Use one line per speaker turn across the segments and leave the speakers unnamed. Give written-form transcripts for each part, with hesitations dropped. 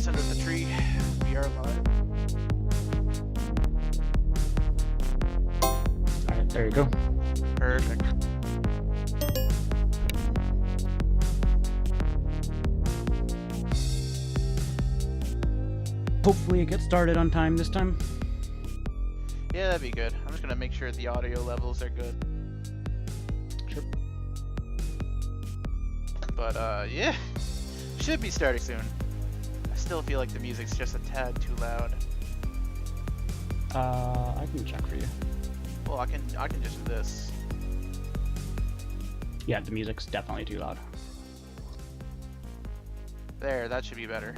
just under the tree. We are live.
Alright, there you go.
Perfect.
Hopefully it gets started on time this time.
Yeah, that'd be good. I'm just gonna make sure the audio levels are good.
Sure.
But yeah, should be starting soon. I still feel like the music's just a tad too loud.
I can check for you.
Well, I can just do this.
Yeah, the music's definitely too loud.
There, that should be better.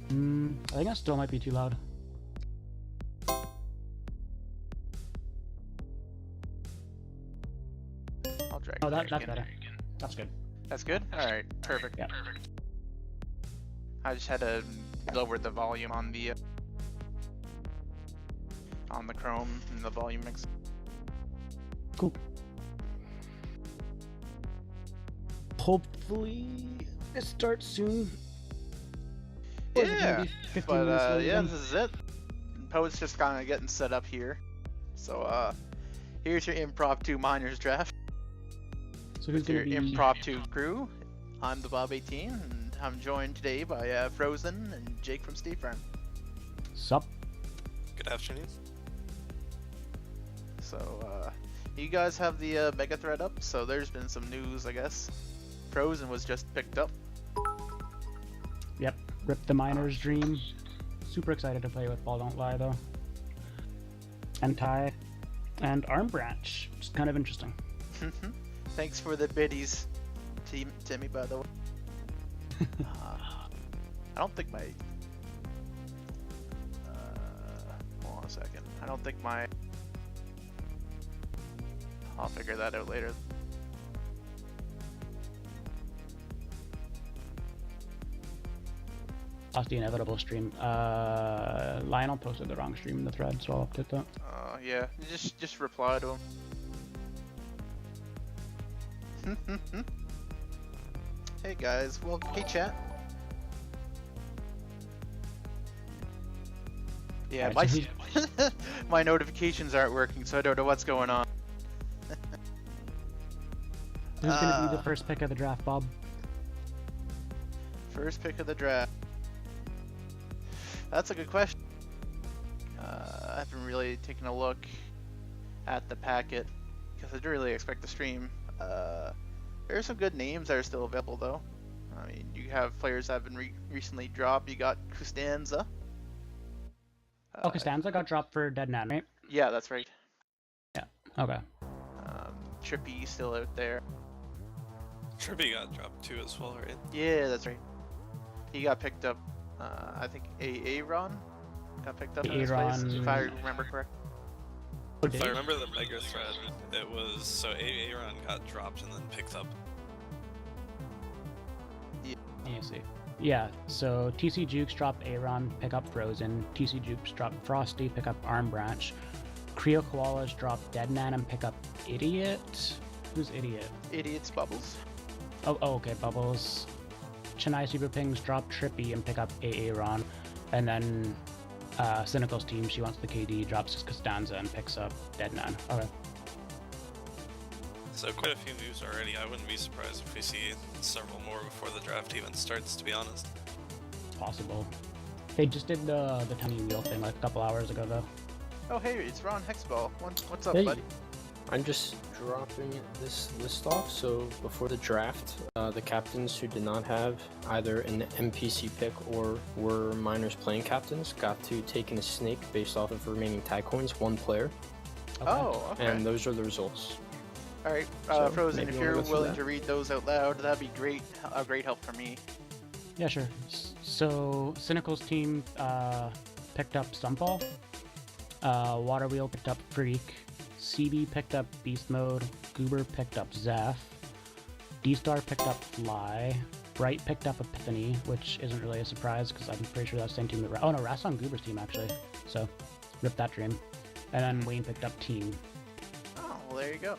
I think that still might be too loud.
I'll drag.
Oh,
it
that's
back in.
better. That's good.
That's good? Alright, perfect.
Yeah.
I just had to lower the volume on the Chrome and the volume mix.
Cool. Hopefully it starts soon.
Yeah, but yeah,
again?
this is it. Poe's just kind of getting set up here. So here's your impromptu miners draft.
So who's
With your
gonna be
impromptu crew. I'm the Bob 18, and I'm joined today by Frozen and Jake from STF.
Sup?
Good afternoon.
So you guys have the mega thread up. So there's been some news, I guess. Frozen was just picked up.
Yep. Rip the miner's dream. Super excited to play with Ball Don't Lie though. And Ty. And Arm Branch. Which is kind of interesting.
Thanks for the biddies, Timmy, by the way. I don't think my... hold on a second. I don't think my... I'll figure that out later.
Lost the inevitable stream. Lionel posted the wrong stream in the thread, so I'll update that.
Yeah, just reply to him. Hey guys, well, hey chat. Yeah, my my notifications aren't working, so I don't know what's going on.
Who's gonna be the first pick of the draft, Bob?
First pick of the draft. That's a good question. I haven't really taken a look at the packet because I didn't really expect the stream. There are some good names that are still available though. I mean, you have players that have been recently dropped. You got Costanza.
Oh, Costanza got dropped for Dead Man, right?
Yeah, that's right.
Yeah. Okay.
Trippy still out there.
Trippy got dropped too as well, right?
Yeah, that's right. He got picked up. I think Aaron got picked up in his place, if I remember correct.
If I remember the mega thread, it was so Aaron got dropped and then picked up.
Let me see. Yeah, so TC Jukes dropped Aaron, pick up Frozen. TC Jukes dropped Frosty, pick up Arm Branch. Creo Koalas dropped Deadman and pick up Idiot. Who's Idiot?
Idiot's Bubbles.
Oh, okay, Bubbles. Chennai Super Pings dropped Trippy and pick up Aaron. And then Cynical's team, she wants the KD, drops Costanza and picks up Deadman. Okay.
So quite a few moves already. I wouldn't be surprised if we see several more before the draft even starts, to be honest.
It's possible. They just did the tiny wheel thing like a couple hours ago though.
Oh hey, it's Ron Hexball. What's up,
Hey.
buddy?
I'm just dropping this list off, so before the draft, the captains who did not have either an NPC pick or were minors playing captains got to take in a snake based off of remaining tag coins, one player,
Okay.
Oh, okay.
and those are the results.
Alright,
So,
Frozen,
maybe
if
you wanna
you're
go through
willing
that?
to read those out loud, that'd be great. A great help for me.
Yeah, sure. So Cynical's team picked up Stumpball. Water Wheel picked up Freak. CB picked up Beast Mode. Goober picked up Zeph. D-Star picked up Fly. Bright picked up Epiphany, which isn't really a surprise because I'm pretty sure that's the same team that... Oh no, Rast on Goober's team actually. So, rip that dream. And then Wayne picked up Team.
Well, there you go.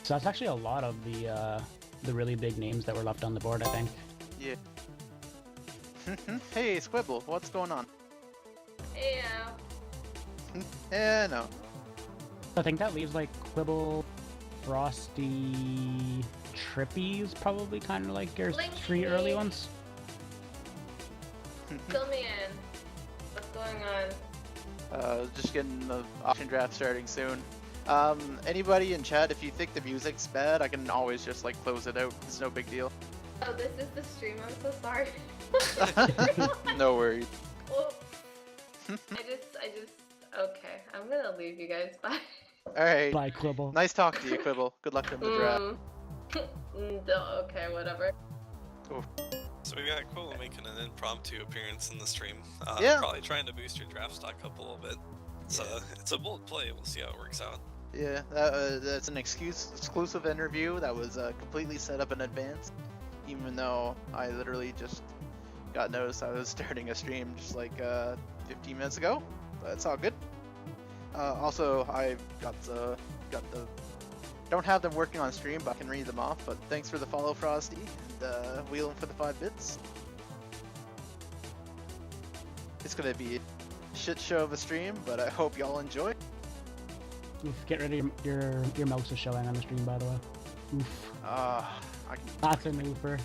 So that's actually a lot of the really big names that were left on the board, I think.
Yeah. Hey, Squibble, what's going on?
Yeah.
Yeah, no.
I think that leaves like Quibble, Frosty, Trippy's probably kind of like your
Blinky.
3 early ones.
Fill me in. What's going on?
Just getting the auction draft starting soon. Anybody in chat, if you think the music's bad, I can always just like close it out. It's no big deal.
Oh, this is the stream. I'm so sorry.
No worries.
Whoops. I just. Okay, I'm gonna leave you guys. Bye.
Alright.
Bye, Quibble.
Nice talking to you, Quibble. Good luck in the draft.
Okay, whatever.
So we got Quibble making an impromptu appearance in the stream.
Yeah.
Probably trying to boost your draft stock up a little bit. It's a bold play. We'll see how it works out.
Yeah, that's an exclusive interview that was completely set up in advance. Even though I literally just got noticed I was starting a stream just like 15 minutes ago. But it's all good. Also, I got the don't have them working on stream, but I can read them off. But thanks for the follow, Frosty, and Wheeling for the 5 bits. It's gonna be a shit show of a stream, but I hope y'all enjoy.
Oof, get ready, your mouse is showing on the stream, by the way. Oof.
I can.
That's an oofer.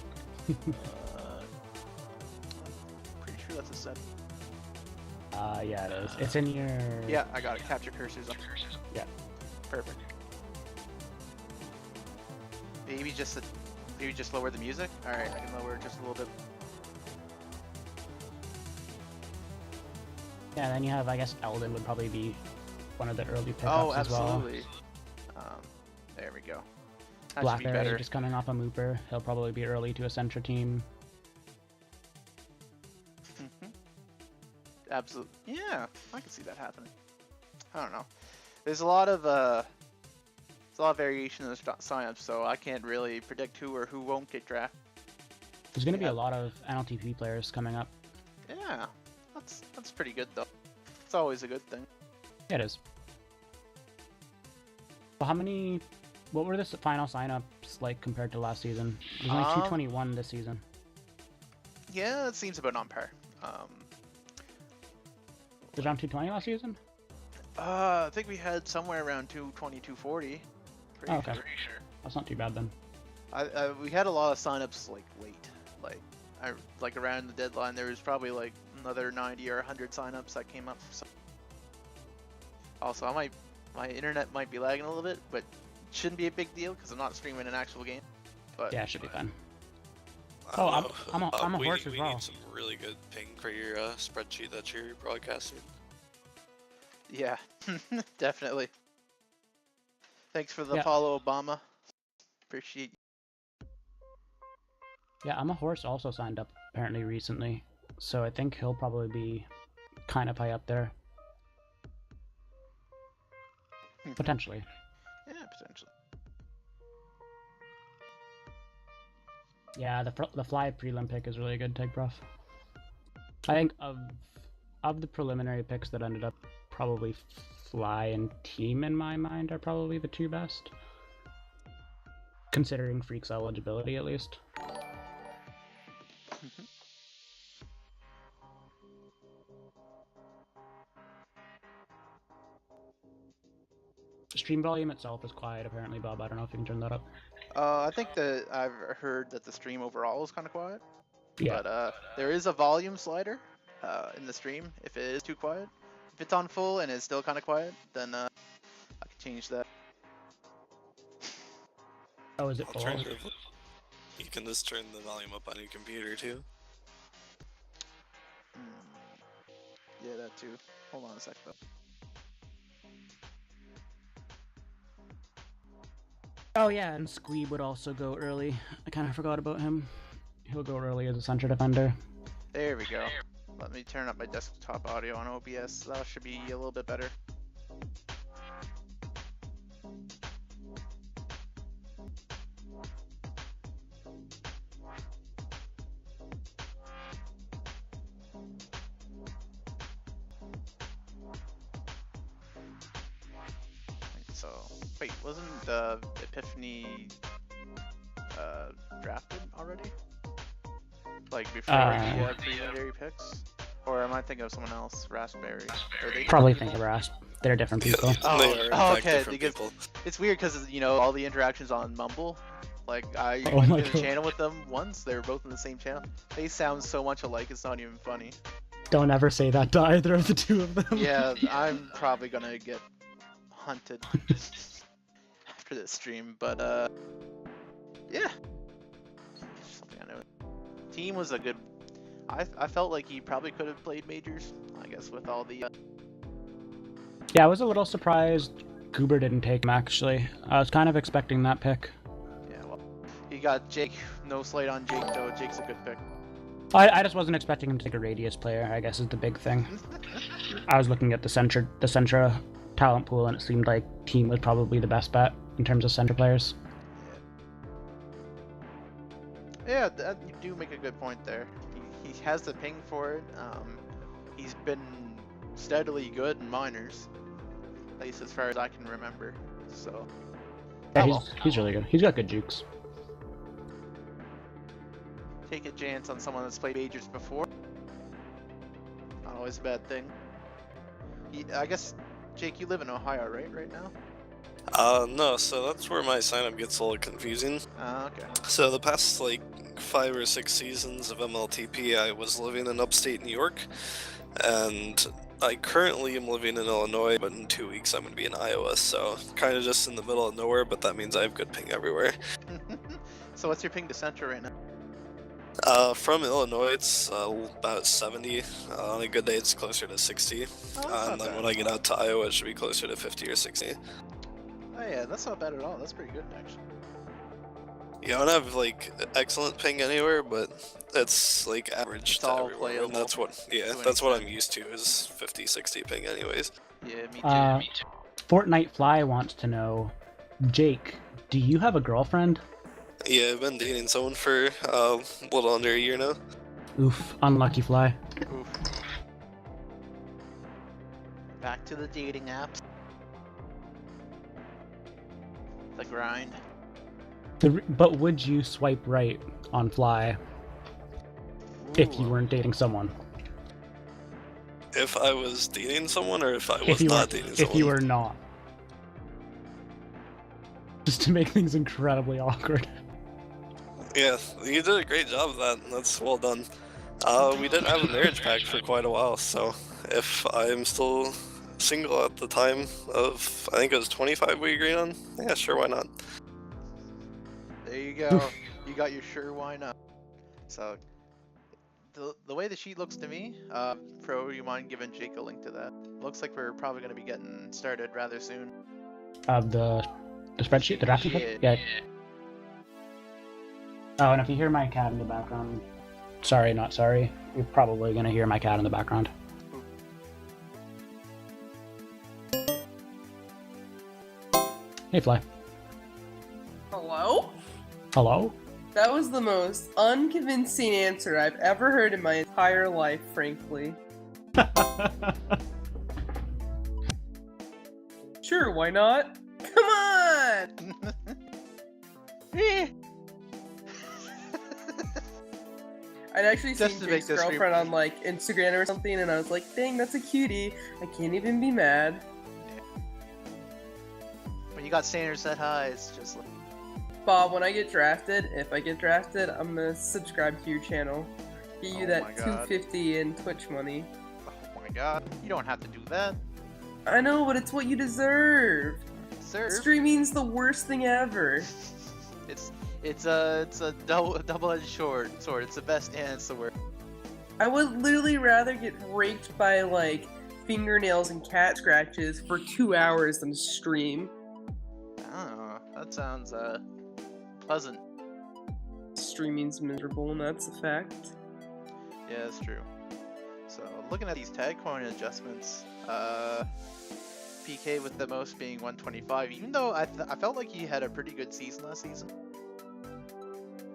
Pretty sure that's a set.
Yeah, it is. It's in your...
Yeah, I got it. Capture cursors.
Yeah.
Perfect. Maybe just lower the music. All right, I can lower it just a little bit.
Yeah, then you have, I guess, Eldon would probably be one of the early pickups
Oh,
as well.
absolutely. There we go. That should be
Blackberry
better.
just coming off a Mooper. He'll probably be early to a Centra team.
Absolutely. Yeah, I can see that happening. I don't know. There's a lot of variation in the signups, so I can't really predict who or who won't get drafted.
There's going to be a lot of mLTP players coming up.
Yeah, that's pretty good though. It's always a good thing.
Yeah, it is. Well, what were the final signups like compared to last season? There's only 221 this season.
Yeah, it seems about on par.
Was it around 220 last season?
I think we had somewhere around 220, 240.
Oh, okay.
Pretty sure.
That's not too bad then.
We had a lot of signups like late, like around the deadline. There was probably like another 90 or 100 signups that came up. So. Also, my internet might be lagging a little bit, but it shouldn't be a big deal because I'm not streaming an actual game. But
Yeah, it should be fine.
I
Oh,
don't know.
I'm a
we
horse as
we
well.
need some really good ping for your spreadsheet that you're broadcasting.
yeah, definitely. Thanks for the
Yeah.
follow, Obama. Appreciate you.
Yeah, I'm a horse also signed up apparently recently, so I think he'll probably be kind of high up there. Potentially.
Yeah, potentially.
Yeah, the fly prelim pick is really good, Tech Prof. I think of the preliminary picks that ended up, probably fly and team in my mind are probably the 2 best. Considering Freak's eligibility at least. Stream volume itself is quiet apparently, Bob. I don't know if you can turn that up.
I think that I've heard that the stream overall is kind of quiet.
Yeah.
But there is a volume slider in the stream if it is too quiet. If it's on full and it's still kind of quiet, then I can change that.
Oh, is it full?
Alternatively, you can just turn the volume up on your computer too.
Yeah, that too. Hold on a sec though.
Oh yeah, and Squeeb would also go early. I kind of forgot about him. He'll go early as a center defender.
There we go. Let me turn up my desktop audio on OBS. That should be a little bit better. So Wait, wasn't Epiphany drafted already? Like before he had 3 legendary picks? Or am I thinking of someone else? Raspberry? Are they
Probably
different
think of
people?
Rasp. They're different people.
Yeah, they are in fact
okay.
different
Because
people.
it's weird because you know all the interactions on Mumble. Like I
Oh
went
my
to the
God.
channel with them once. They were both in the same channel. They sound so much alike. It's not even funny.
Don't ever say that to either of the two of them.
Yeah, I'm probably gonna get hunted after this stream, but yeah. Something I know. Team was a good. I felt like he probably could have played majors. I guess with all the.
Yeah, I was a little surprised Goober didn't take him, actually. I was kind of expecting that pick.
Yeah, well, he got Jake. No slight on Jake though. Jake's a good pick.
I just wasn't expecting him to take a Radius player, I guess is the big thing. I was looking at the Centra talent pool, and it seemed like Team was probably the best bet in terms of Centra players.
Yeah, you do make a good point there. He has the ping for it. He's been steadily good in minors, at least as far as I can remember. So.
Yeah, he's really good. He's got good jukes.
Take a chance on someone that's played majors before. Not always a bad thing. I guess, Jake, you live in Ohio, right now?
No, so that's where my signup gets a little confusing.
Okay.
So the past like 5 or 6 seasons of mLTP, I was living in upstate New York, and I currently am living in Illinois, but in 2 weeks I'm going to be in Iowa, so kind of just in the middle of nowhere, but that means I have good ping everywhere.
So what's your ping to Central right now?
From Illinois, it's about 70. On a good day, it's closer to 60. And then when I get out to Iowa, it should be closer to 50 or 60.
Oh yeah, that's not bad at all. That's pretty good, actually.
Yeah, I don't have like excellent ping anywhere, but it's like average
It's
to
all
everywhere.
playable
And that's what, yeah,
to
that's what
an
I'm used to is 50, 60 ping anyways.
Yeah, me too.
Fortnite Fly wants to know, Jake, do you have a girlfriend?
Yeah, I've been dating someone for a little under a year now.
Oof, unlucky Fly.
Oof. Back to the dating apps. The grind.
But would you swipe right on Fly if you
Ooh.
weren't dating someone?
If I was dating someone or if I was not dating someone?
If you were not. Just to make things incredibly awkward.
Yeah, you did a great job of that. That's well done. We didn't have a marriage pact for quite a while, so if I'm still single at the time of, I think it was 25 we agreed on, yeah, sure, why not?
There you go. You got your sure why not. So, the way the sheet looks to me, Pro, you mind giving Jake a link to that? Looks like we're probably going to be getting started rather soon.
The spreadsheet, the drafting book? Yeah. Oh, and if you hear my cat in the background, sorry, not sorry. You're probably gonna hear my cat in the background. Hey, Fly.
Hello?
Hello?
That was the most unconvincing answer I've ever heard in my entire life, frankly. Sure, why not? Come on! I'd actually seen
Just to make
Jake's
this
girlfriend on like Instagram or something, and I was like, dang, that's a cutie. I can't even be mad.
When you got standards that high, it's just like...
Bob, when I get drafted, if I get drafted, I'm gonna subscribe to your channel. Get you
Oh
that
my God.
$250 in Twitch money.
Oh my god, you don't have to do that.
I know, but it's what you deserve.
Sir.
Streaming's the worst thing ever.
It's a double-edged sword. It's the best and it's the worst.
I would literally rather get raked by like fingernails and cat scratches for 2 hours than stream.
I don't know. That sounds pleasant.
Streaming's miserable, and that's a fact.
Yeah, that's true. So looking at these tag coin adjustments, PK with the most being 125. Even though I felt like he had a pretty good season last season.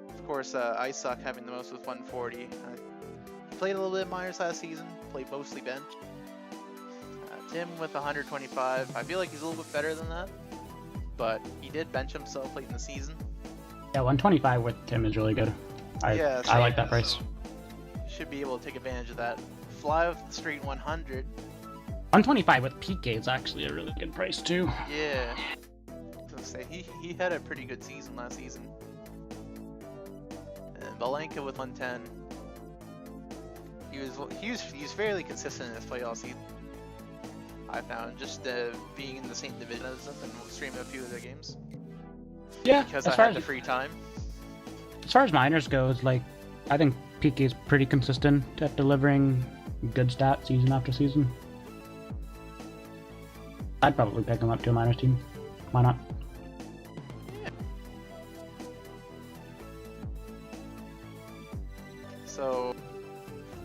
Of course, Isock having the most with 140. He played a little bit of minors last season. Played mostly bench. Tim with 125. I feel like he's a little bit better than that. but he did bench himself late in the season.
Yeah, 125 with Tim is really good. I like that price.
You should be able to take advantage of that. Fly off the street 100.
125 with PK is actually a really good price too.
Yeah. So say he had a pretty good season last season. And Balenka with 110. He was fairly consistent in his play all season. I found just being in the same division as them and streaming a few of their games.
Yeah,
Because I had the free time.
As far as minors goes, like, I think PK is pretty consistent at delivering good stats season after season. I'd probably pick him up to a minors team. Why not?
So,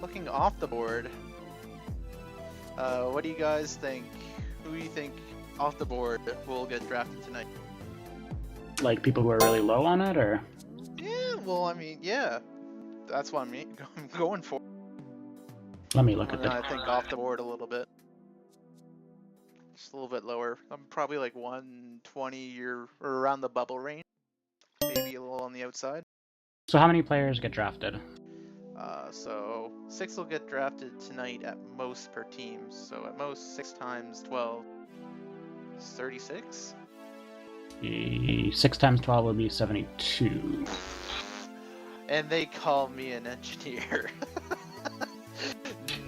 looking off the board, what do you guys think? Who do you think off the board will get drafted tonight?
Like people who are really low on it, or?
Yeah, well, I mean, yeah, that's what I'm going for.
Let me look at
I
the.
think off the board a little bit, just a little bit lower. I'm probably like 120 or around the bubble range, maybe a little on the outside.
So how many players get drafted?
So 6 will get drafted tonight at most per team. So at most 6 times 12 is 36.
6 times 12 would be 72.
And they call me an engineer.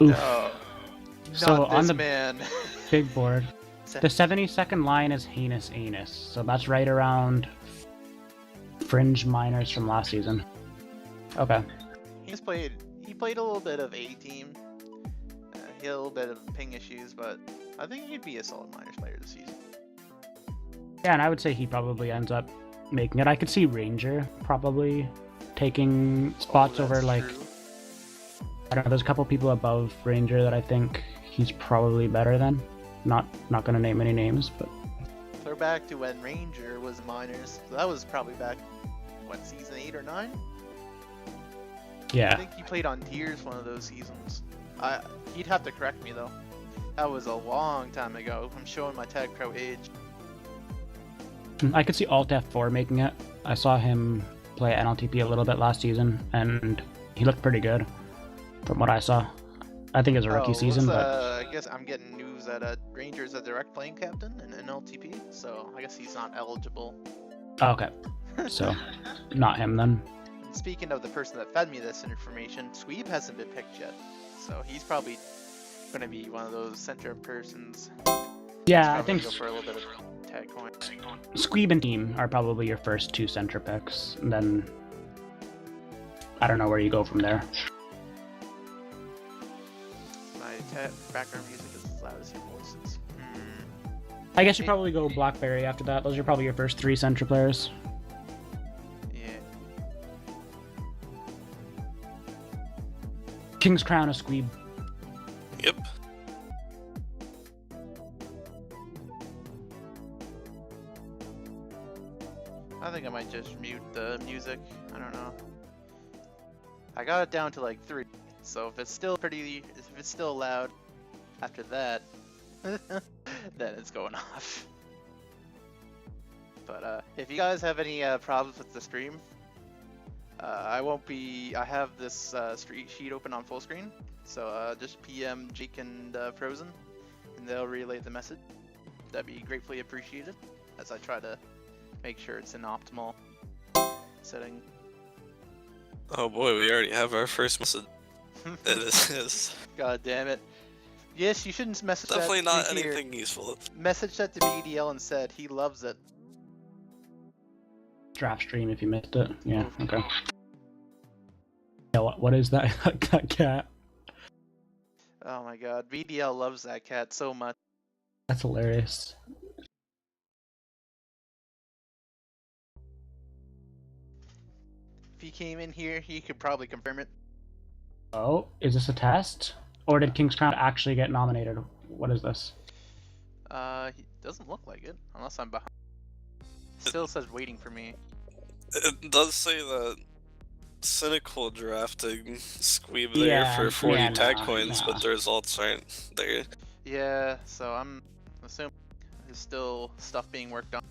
Oof.
No,
So
not
on
this
the
man.
big board, the 72nd line is Heinous Anus. So that's right around fringe minors from last season. Okay.
He played a little bit of A team. He had a little bit of ping issues, but I think he'd be a solid minors player this season.
Yeah, and I would say he probably ends up making it. I could see Ranger probably taking spots over,
That's
like,
true.
I don't know, there's a couple people above Ranger that I think he's probably better than. Not gonna name any names, but
Throw back to when Ranger was minors. So that was probably back, what, season 8 or 9? I
yeah.
think he played on tiers one of those seasons. He'd have to correct me though. That was a long time ago. I'm showing my Tag Pro age.
I could see Alt F4 making it. I saw him play NLTP a little bit last season, and he looked pretty good from what I saw. I think it's a rookie season, but
I guess I'm getting news that Ranger's a direct playing captain in NLTP, so I guess he's not eligible.
okay. So, not him then.
And speaking of the person that fed me this information, Squeeb hasn't been picked yet, so he's probably going to be one of those center persons.
Yeah, I
Probably
think
go for a little bit of tag coin.
Squeeb and Team are probably your first 2 center picks, and then I don't know where you go from there.
My background music is as loud as your voices.
I guess you probably go Blackberry after that. Those are probably your first 3 center players.
Yeah.
King's Crown is Squeeb.
Yep.
I think I might just mute the music. I don't know. I got it down to like 3, so if it's still loud after that, then it's going off. But if you guys have any problems with the stream, I have this street sheet open on full screen, so just PM Jake and Frozen, and they'll relay the message. That'd be gratefully appreciated, as I try to make sure it's an optimal setting.
Oh boy, we already have our first message. It is.
God damn it. Yes, you shouldn't message
Definitely
that
not
to here.
anything useful.
Message that to BDL and said he loves it.
Draft stream if you missed it. Yeah, okay. Yeah, what is that, that cat?
Oh my god, BDL loves that cat so much.
That's hilarious.
If he came in here, he could probably confirm it.
Oh, is this a test? Or did King's Crown actually get nominated? What is this?
He doesn't look like it, unless I'm behind. Still says waiting for me.
It does say that Cynical drafting Squeeb there for 40 tag coins, but the results aren't there.
Yeah, so I'm assuming there's still stuff being worked on.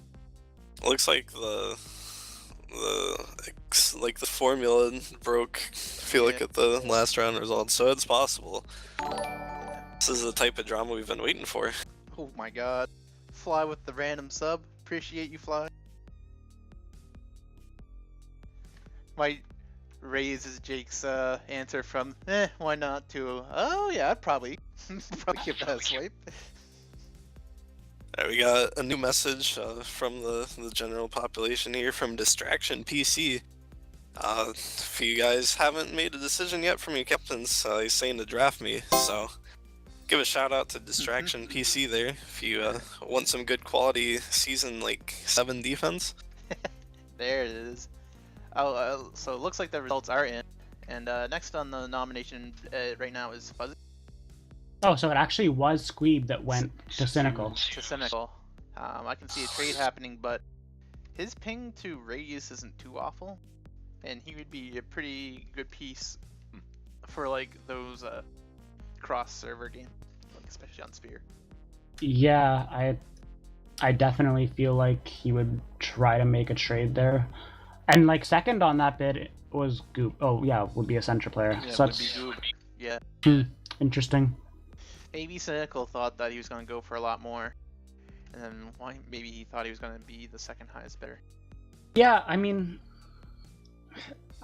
Looks like the formula broke. I feel like at the last round results, so it's possible. This is the type of drama we've been waiting for.
Oh my god. Fly with the random sub. Appreciate you, Fly. Might raise Jake's answer from why not to oh yeah, I'd probably give that a swipe.
Alright, we got a new message from the general population here from Distraction PC. If you guys haven't made a decision yet from your captains, he's saying to draft me, so give a shout out to Distraction PC there if you want some good quality season like 7 defense.
There it is. Oh, so it looks like the results are in, and next on the nomination right now is Fuzzy.
Oh, so it actually was Squeeb that went to Cynical.
To Cynical. I can see a trade happening, but his ping to radius isn't too awful, and he would be a pretty good piece for like those cross server games, like especially on Sphere.
Yeah, I definitely feel like he would try to make a trade there. And like second on that bid was Goop. Oh yeah, would be a center player.
Yeah,
so
would be Goop. Yeah.
Interesting.
Maybe Cynical thought that he was going to go for a lot more, and then maybe he thought he was going to be the second highest bidder.
Yeah, I mean,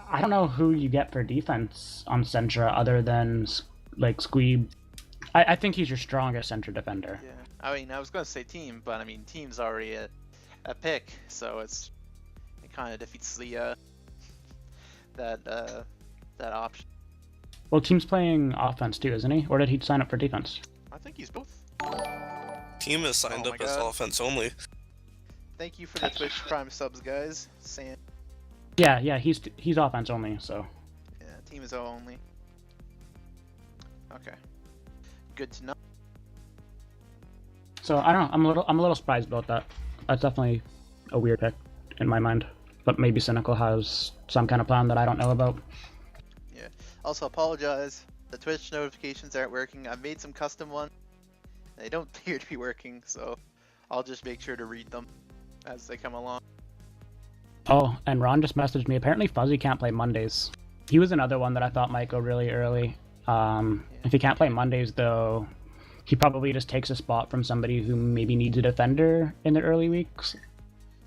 I don't know who you get for defense on Centra other than like Squeeb. I think he's your strongest center defender.
Yeah, I mean, I was going to say team, but I mean, team's already a pick, so it kind of defeats the that option.
Well, team's playing offense too, isn't he? Or did he sign up for defense?
I think he's both.
Team is signed up as offense only.
Thank you for the Twitch Prime subs, guys. Sam.
Yeah, he's offense only, so.
Yeah, team is all only. Okay. Good to know.
So I don't know. I'm a little surprised about that. That's definitely a weird pick in my mind. But maybe Cynical has some kind of plan that I don't know about.
Yeah. Also, apologize. The Twitch notifications aren't working. I've made some custom ones. They don't appear to be working, so I'll just make sure to read them as they come along.
Oh, and Ron just messaged me. Apparently Fuzzy can't play Mondays. He was another one that I thought might go really early. If he can't play Mondays, though, he probably just takes a spot from somebody who maybe needs a defender in the early weeks.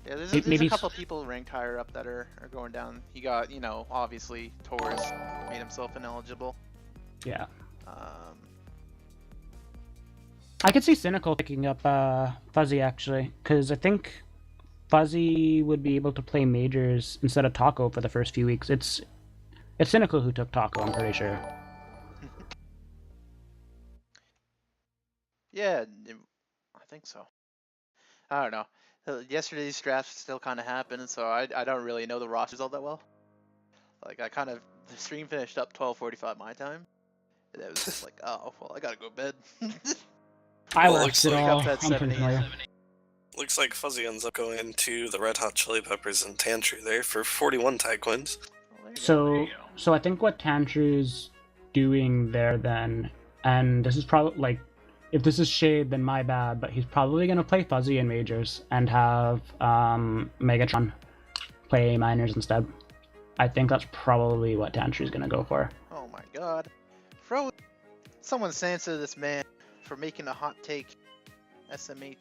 Yeah, there's a couple people ranked higher up that are going down. He got, obviously Taurus made himself ineligible.
Yeah. I could see Cynical picking up Fuzzy, actually, because I think Fuzzy would be able to play Majors instead of Taco for the first few weeks. It's Cynical who took Taco, I'm pretty sure.
Yeah, I think so. I don't know. Yesterday's draft still kind of happened, so I don't really know the rosters all that well. Like, the stream finished up 12:45 my time. And it was just like, oh, well, I gotta go to bed.
I
Well,
watched it all.
up at
I'm
7
pretty familiar.
Looks like Fuzzy ends up going to the Red Hot Chili Peppers and Tantru there for 41 tag coins.
So I think what Tantru's doing there then, and this is probably, like, if this is shade, then my bad, but he's probably going to play Fuzzy in Majors and have Megatron play Minors instead. I think that's probably what Tantru's going to go for.
Oh my god. Someone censor this man for making a hot take. SMH.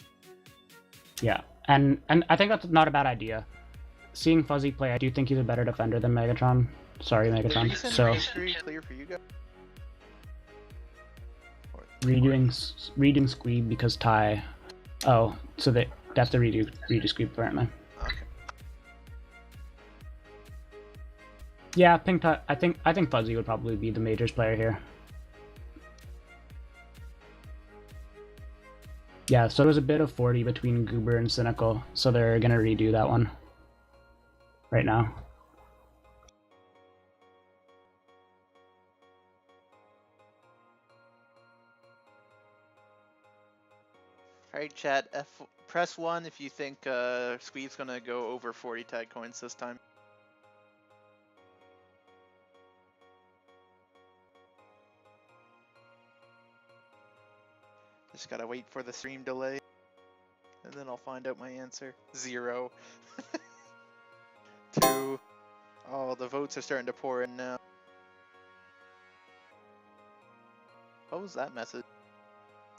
Yeah, and I think that's not a bad idea. Seeing Fuzzy play, I do think he's a better defender than Megatron. Sorry, Megatron. So
clear for you guys?
redoing Squeeb because Ty. Oh, so that's the redo Squeeb apparently.
Okay.
Yeah, Pink Ty. I think Fuzzy would probably be the Majors player here. Yeah, so there's a bit of 40 between Goober and Cynical, so they're gonna redo that one right now.
Alright, chat. Press 1 if you think Squeeb's gonna go over 40 tag coins this time. Just gotta wait for the stream delay. and then I'll find out my answer. 0. 2. Oh, the votes are starting to pour in now. What was that message?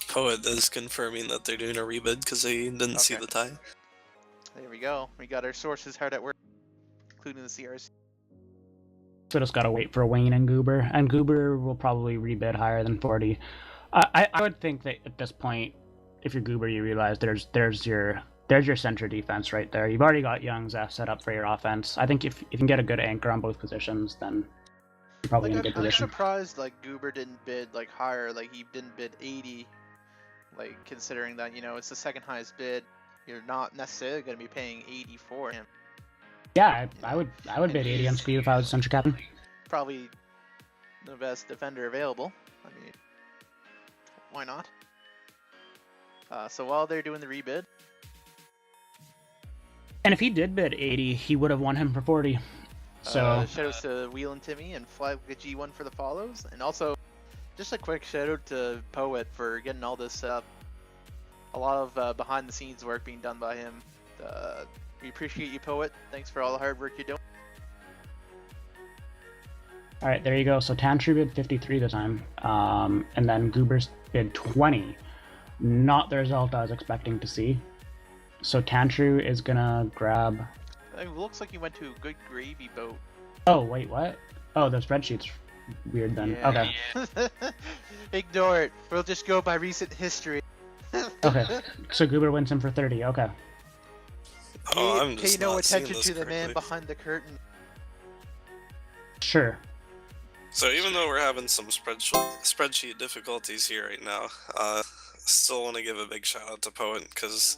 Poet is confirming that they're doing a rebid because they didn't see
Okay.
the tie.
There we go. We got our sources hard at work, including the CRC.
So just gotta wait for Wayne and Goober, and Goober will probably rebid higher than 40. I would think that at this point, if you're Goober, you realize there's your center defense right there. You've already got Young's set up for your offense. I think if you can get a good anchor on both positions, then you're probably in a good
I'm
position.
surprised like Goober didn't bid like higher, like he didn't bid 80. Like considering that, you know, it's the second highest bid, you're not necessarily going to be paying 80 for him.
Yeah, I would bid 80 on
he's
Squeeb if I was center captain.
Probably the best defender available. I mean, why not? So while they're doing the rebid,
And if he did bid 80, he would have won him for 40. So
shout outs to Wheel and Timmy and Flag the G1 for the follows, and also just a quick shout out to Poet for getting all this up. A lot of behind the scenes work being done by him. We appreciate you, Poet. Thanks for all the hard work you're doing.
all right, there you go. So Tantru bid 53 this time, and then Goober's bid 20. Not the result I was expecting to see. So Tantru is gonna grab.
It looks like you went to a good gravy boat.
Oh wait, what? Oh, the spreadsheet's weird then.
Yeah.
Okay.
Ignore it. We'll just go by recent history.
Okay. So Goober wins him for 30. Okay.
Oh, I'm
Pay
just
no
not seeing
attention
this
to the man
correctly.
behind the curtain.
Sure.
So even though we're having some spreadsheet difficulties here right now, still want to give a big shout out to Poet because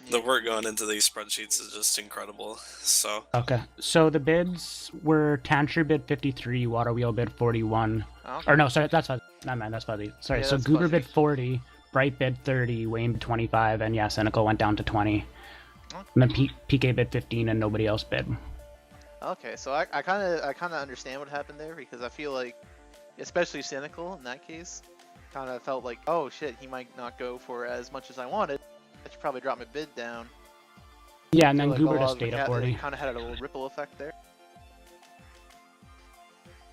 the work going into these spreadsheets is just incredible. So
Okay. So the bids were Tantru bid 53, Water Wheel bid 41.
Okay.
Or no, sorry, that's fuzzy. Not man, that's fuzzy. Sorry.
Yeah,
So
that's
Goober
fuzzy.
bid 40, Bright bid 30, Wayne bid 25, and yeah, Cynical went down to 20.
Okay.
And then PK bid 15, and nobody else bid.
Okay, so I kind of understand what happened there because I feel like, especially Cynical in that case, kind of felt like, oh shit, he might not go for as much as I wanted. I should probably drop my bid down.
Yeah, and
Feel
then
like
Goober
a lot
just
of the
stayed at 40.
Kind of had a little ripple effect there.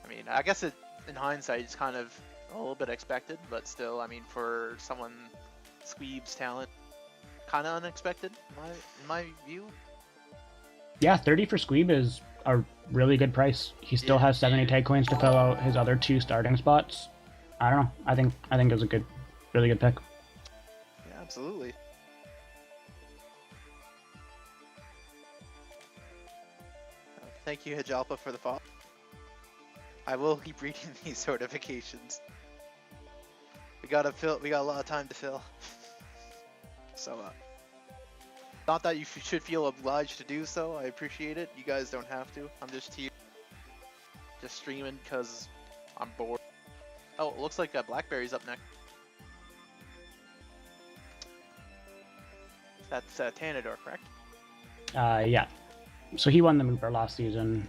I mean, I guess in hindsight, it's kind of a little bit expected, but still, I mean, for someone Squeeb's talent, kind of unexpected in my view.
Yeah, 30 for Squeeb is a really good price. He still has 70 tag coins to fill out his other 2 starting spots. I don't know. I think it was a really good pick.
Yeah, absolutely. Thank you, Hijalpa, for the follow. I will keep reading these notifications. We got a lot of time to fill. So, not that you should feel obliged to do so. I appreciate it. You guys don't have to. I'm just here, just streaming because I'm bored. Oh, it looks like Blackberry's up next. That's Tanador, correct?
Yeah. So he won the Mooper last season.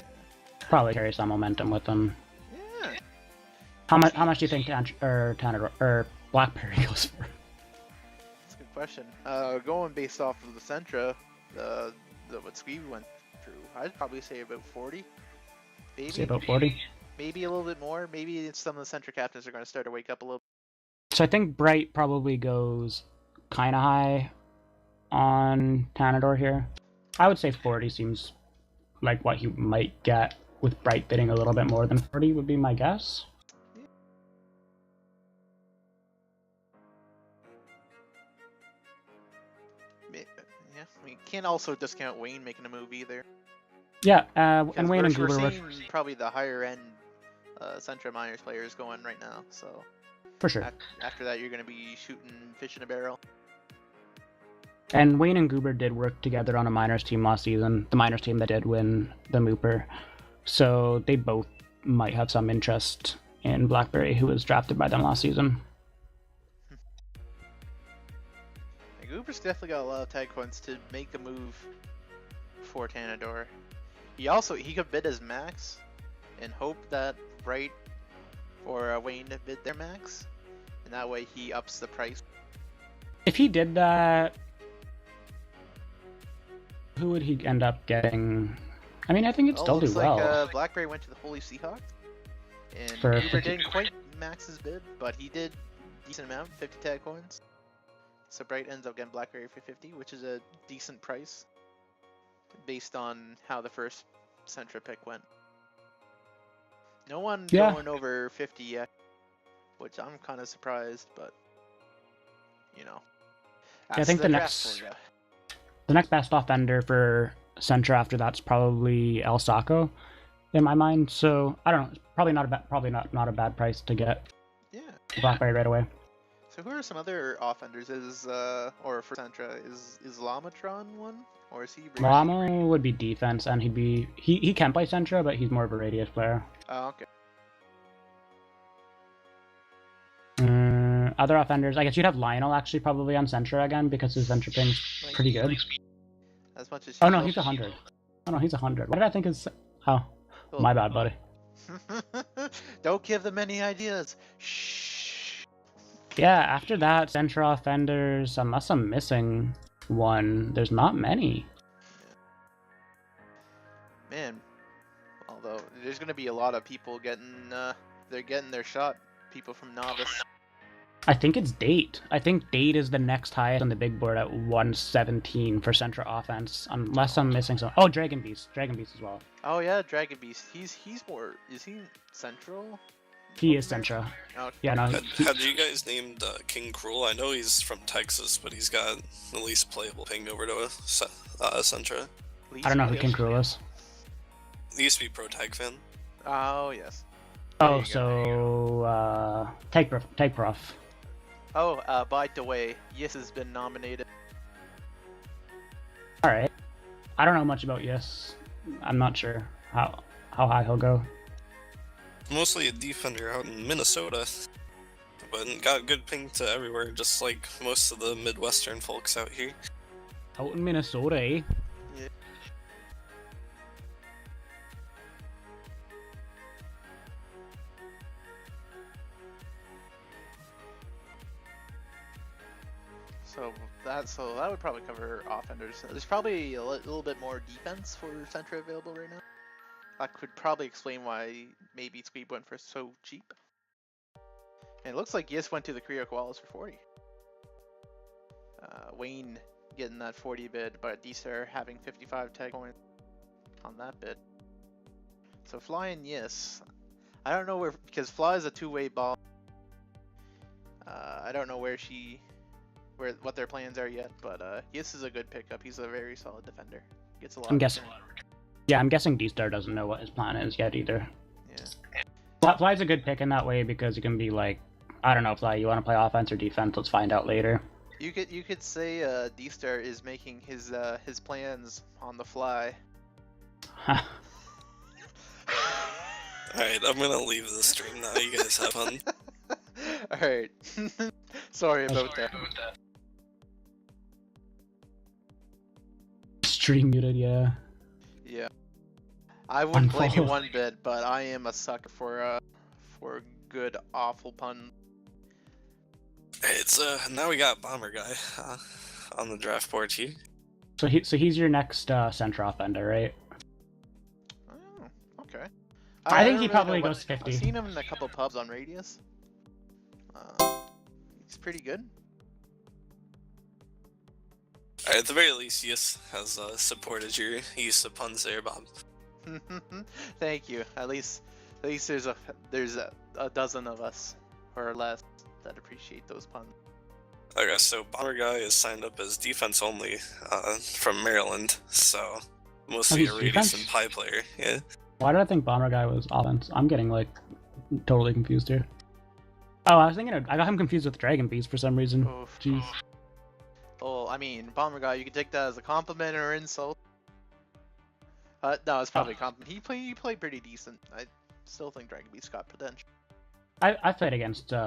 Probably carries some momentum with him.
Yeah.
How much do you think Tanador or Blackberry goes for?
That's a good question. Going based off of the Sentra, what Squeeb went through, I'd probably say about 40. Maybe.
Say about 40.
Maybe a little bit more. Maybe some of the Sentra captains are going to start to wake up a little.
So I think Bright probably goes kind of high on Tanador here. I would say 40 seems like what he might get, with Bright bidding a little bit more than 40 would be my guess.
Yeah, we can't also discount Wayne making a move either.
Yeah,
Because
and Wayne and
we're
Goober were
seeing probably the higher end Sentra Miners players going right now. So
for sure.
after that, you're going to be shooting fish in a barrel.
And Wayne and Goober did work together on a minors team last season, the minors team that did win the Mooper. So they both might have some interest in Blackberry, who was drafted by them last season.
And Goober's definitely got a lot of tag coins to make a move for Tanador. He could bid his max and hope that Bright or Wayne bid their max, and that way he ups the price.
If he did that, Who would he end up getting? I mean, I think it'd still do
looks
well.
like Blackberry went to the Holy Seahawks, and
For
Uber
50
didn't quite max his bid, but he did decent amount, 50 tag coins. So Bright ends up getting Blackberry for 50, which is a decent price based on how the first Sentra pick went. No one
Yeah.
going over 50 yet, which I'm kind of surprised, but you know.
I think the next best offender for Sentra after that's probably El Saco, in my mind. So I don't know. It's probably not a bad price to get
Yeah.
Blackberry right away.
So who are some other offenders? Or for Sentra, is Lamatron one, or is he?
Llama would be defense, and he can play Sentra, but he's more of a radius player.
Oh, okay.
Other offenders, I guess you'd have Lionel actually probably on Sentra again because his Sentra ping's pretty good.
As much as
Oh no, he's 100. Oh no, he's 100. What did I think is? Oh, my bad, buddy.
Don't give them any ideas. Shh.
Yeah, after that, Sentra offenders, unless I'm missing one, there's not many.
Man, although there's gonna be a lot of people getting their shot. People from Novice.
I think it's Date. I think Date is the next highest on the big board at 117 for Sentra offense, unless I'm missing some. Oh, Dragon Beast as well.
Oh yeah, Dragon Beast. He's more. Is he Central?
He is Sentra.
Okay.
Yeah, no.
Had you guys named King Cruel? I know he's from Texas, but he's got the least playable ping over to Sentra.
I don't know who King Cruel is.
He used to be Pro Tag fan.
Oh yes.
Oh, so Take Prof.
Oh, by the way, Yes has been nominated.
All right. I don't know much about Yes. I'm not sure how high he'll go.
Mostly a defender out in Minnesota, but got good ping to everywhere, just like most of the Midwestern folks out here.
Out in Minnesota, eh?
Yeah. So that would probably cover offenders. There's probably a little bit more defense for Sentra available right now. That could probably explain why maybe Squeeb went for so cheap. And it looks like Yes went to the Korea Koalas for 40. Wayne getting that 40 bid, but D-Star having 55 tag points on that bid. So Fly and Yes. I don't know because Fly is a two-way ball. I don't know what their plans are yet, but Yes is a good pickup. He's a very solid defender. Gets a lot.
I'm guessing D-Star doesn't know what his plan is yet either.
Yeah.
Fly's a good pick in that way because you can be like, I don't know, Fly, you want to play offense or defense? Let's find out later.
You could say D-Star is making his plans on the fly.
Alright, I'm gonna leave the stream now. You guys have fun.
Alright. Sorry about that.
Stream muted, yeah.
Yeah. I wouldn't blame you one bit, but I am a sucker for good awful pun.
It's now we got Bomber Guy on the draft board here.
So he's your next Sentra offender, right?
Oh, okay.
I think
don't
he
really
probably
know
goes 50.
I've seen him in a couple pubs on Radius. He's pretty good.
At the very least, Yes has supported your use of puns there, Bob.
Thank you. At least there's a dozen of us or less that appreciate those puns.
Okay, so Bomber Guy is signed up as defense only from Maryland, so mostly
he's
a Radius
defense?
and Pie player. Yeah.
Why did I think Bomber Guy was offense? I'm getting like totally confused here. Oh, I was thinking I got him confused with Dragon Beast for some reason.
Oof.
Jeez.
Well, I mean, Bomber Guy, you can take that as a compliment or insult. No, it's probably a compliment. He played pretty decent. I still think Dragon Beast got potential.
I've played against him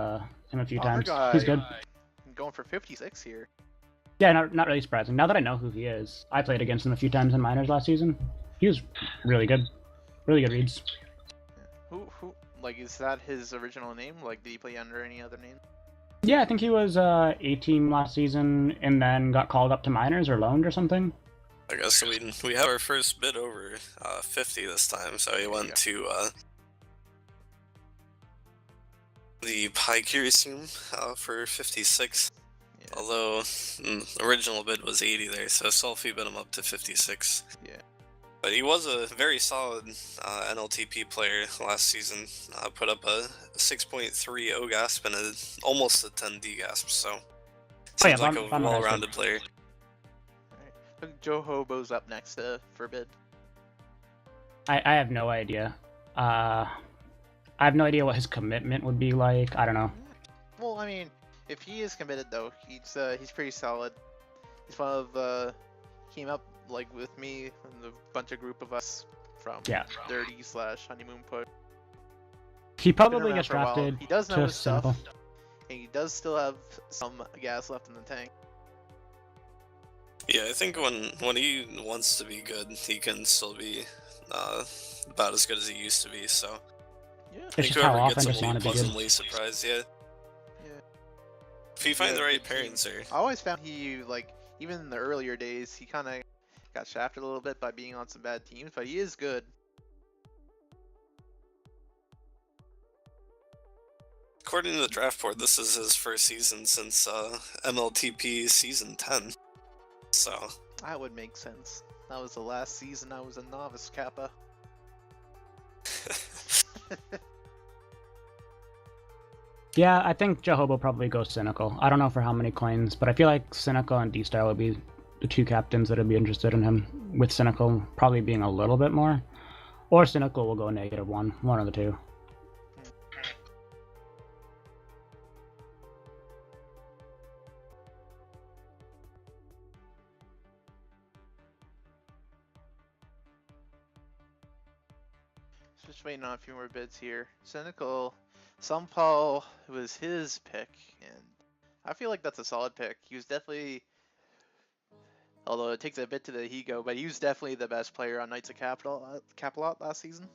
a few
Bomber
times.
Guy,
He's good.
Going for 56 here.
Yeah, not really surprising. Now that I know who he is, I played against him a few times in minors last season. He was really good. Really good reads.
Who, like, is that his original name? Like, did he play under any other name?
Yeah, I think he was A-team last season and then got called up to minors or loaned or something.
I guess we have our first bid over 50 this time, so we went to the Pi Curious team for 56.
Yeah.
Although original bid was 80 there, so Sulfy bid him up to 56.
Yeah.
But he was a very solid NLTP player last season. Put up a 6.3 OGASP and almost a 10 DGASP, so seems like a well-rounded player.
Alright. Joe Hobo's up next for bid.
I have no idea. I have no idea what his commitment would be like. I don't know.
Well, I mean, if he is committed though, he's pretty solid. He's one of came up like with me and a bunch of group of us from 30/honeymoon push.
He probably gets drafted.
He does know
to
his stuff,
Cynical.
and he does still have some gas left in the tank.
Yeah, I think when he wants to be good, he can still be about as good as he used to be. So
Yeah.
I think
just how
whoever
often
gets him
does he
will
wanna
be
be good?
pleasantly surprised. Yeah,
Yeah.
if you find
Yeah,
the right
good team.
pairings there.
I always found he, like, even in the earlier days, he kind of got shafted a little bit by being on some bad teams, but he is good.
According to the draft board, this is his first season since mLTP season 10. So
That would make sense. That was the last season I was a novice Kappa.
Yeah, I think Jehobo probably goes Cynical. I don't know for how many coins, but I feel like Cynical and D-Star would be the two captains that would be interested in him, with Cynical probably being a little bit more. Or Cynical will go -1, one of the two.
Just waiting on a few more bids here. Cynical, Paul was his pick, and I feel like that's a solid pick. He was definitely, although it takes a bit to the ego, but he was definitely the best player on Knights of Capilot last season.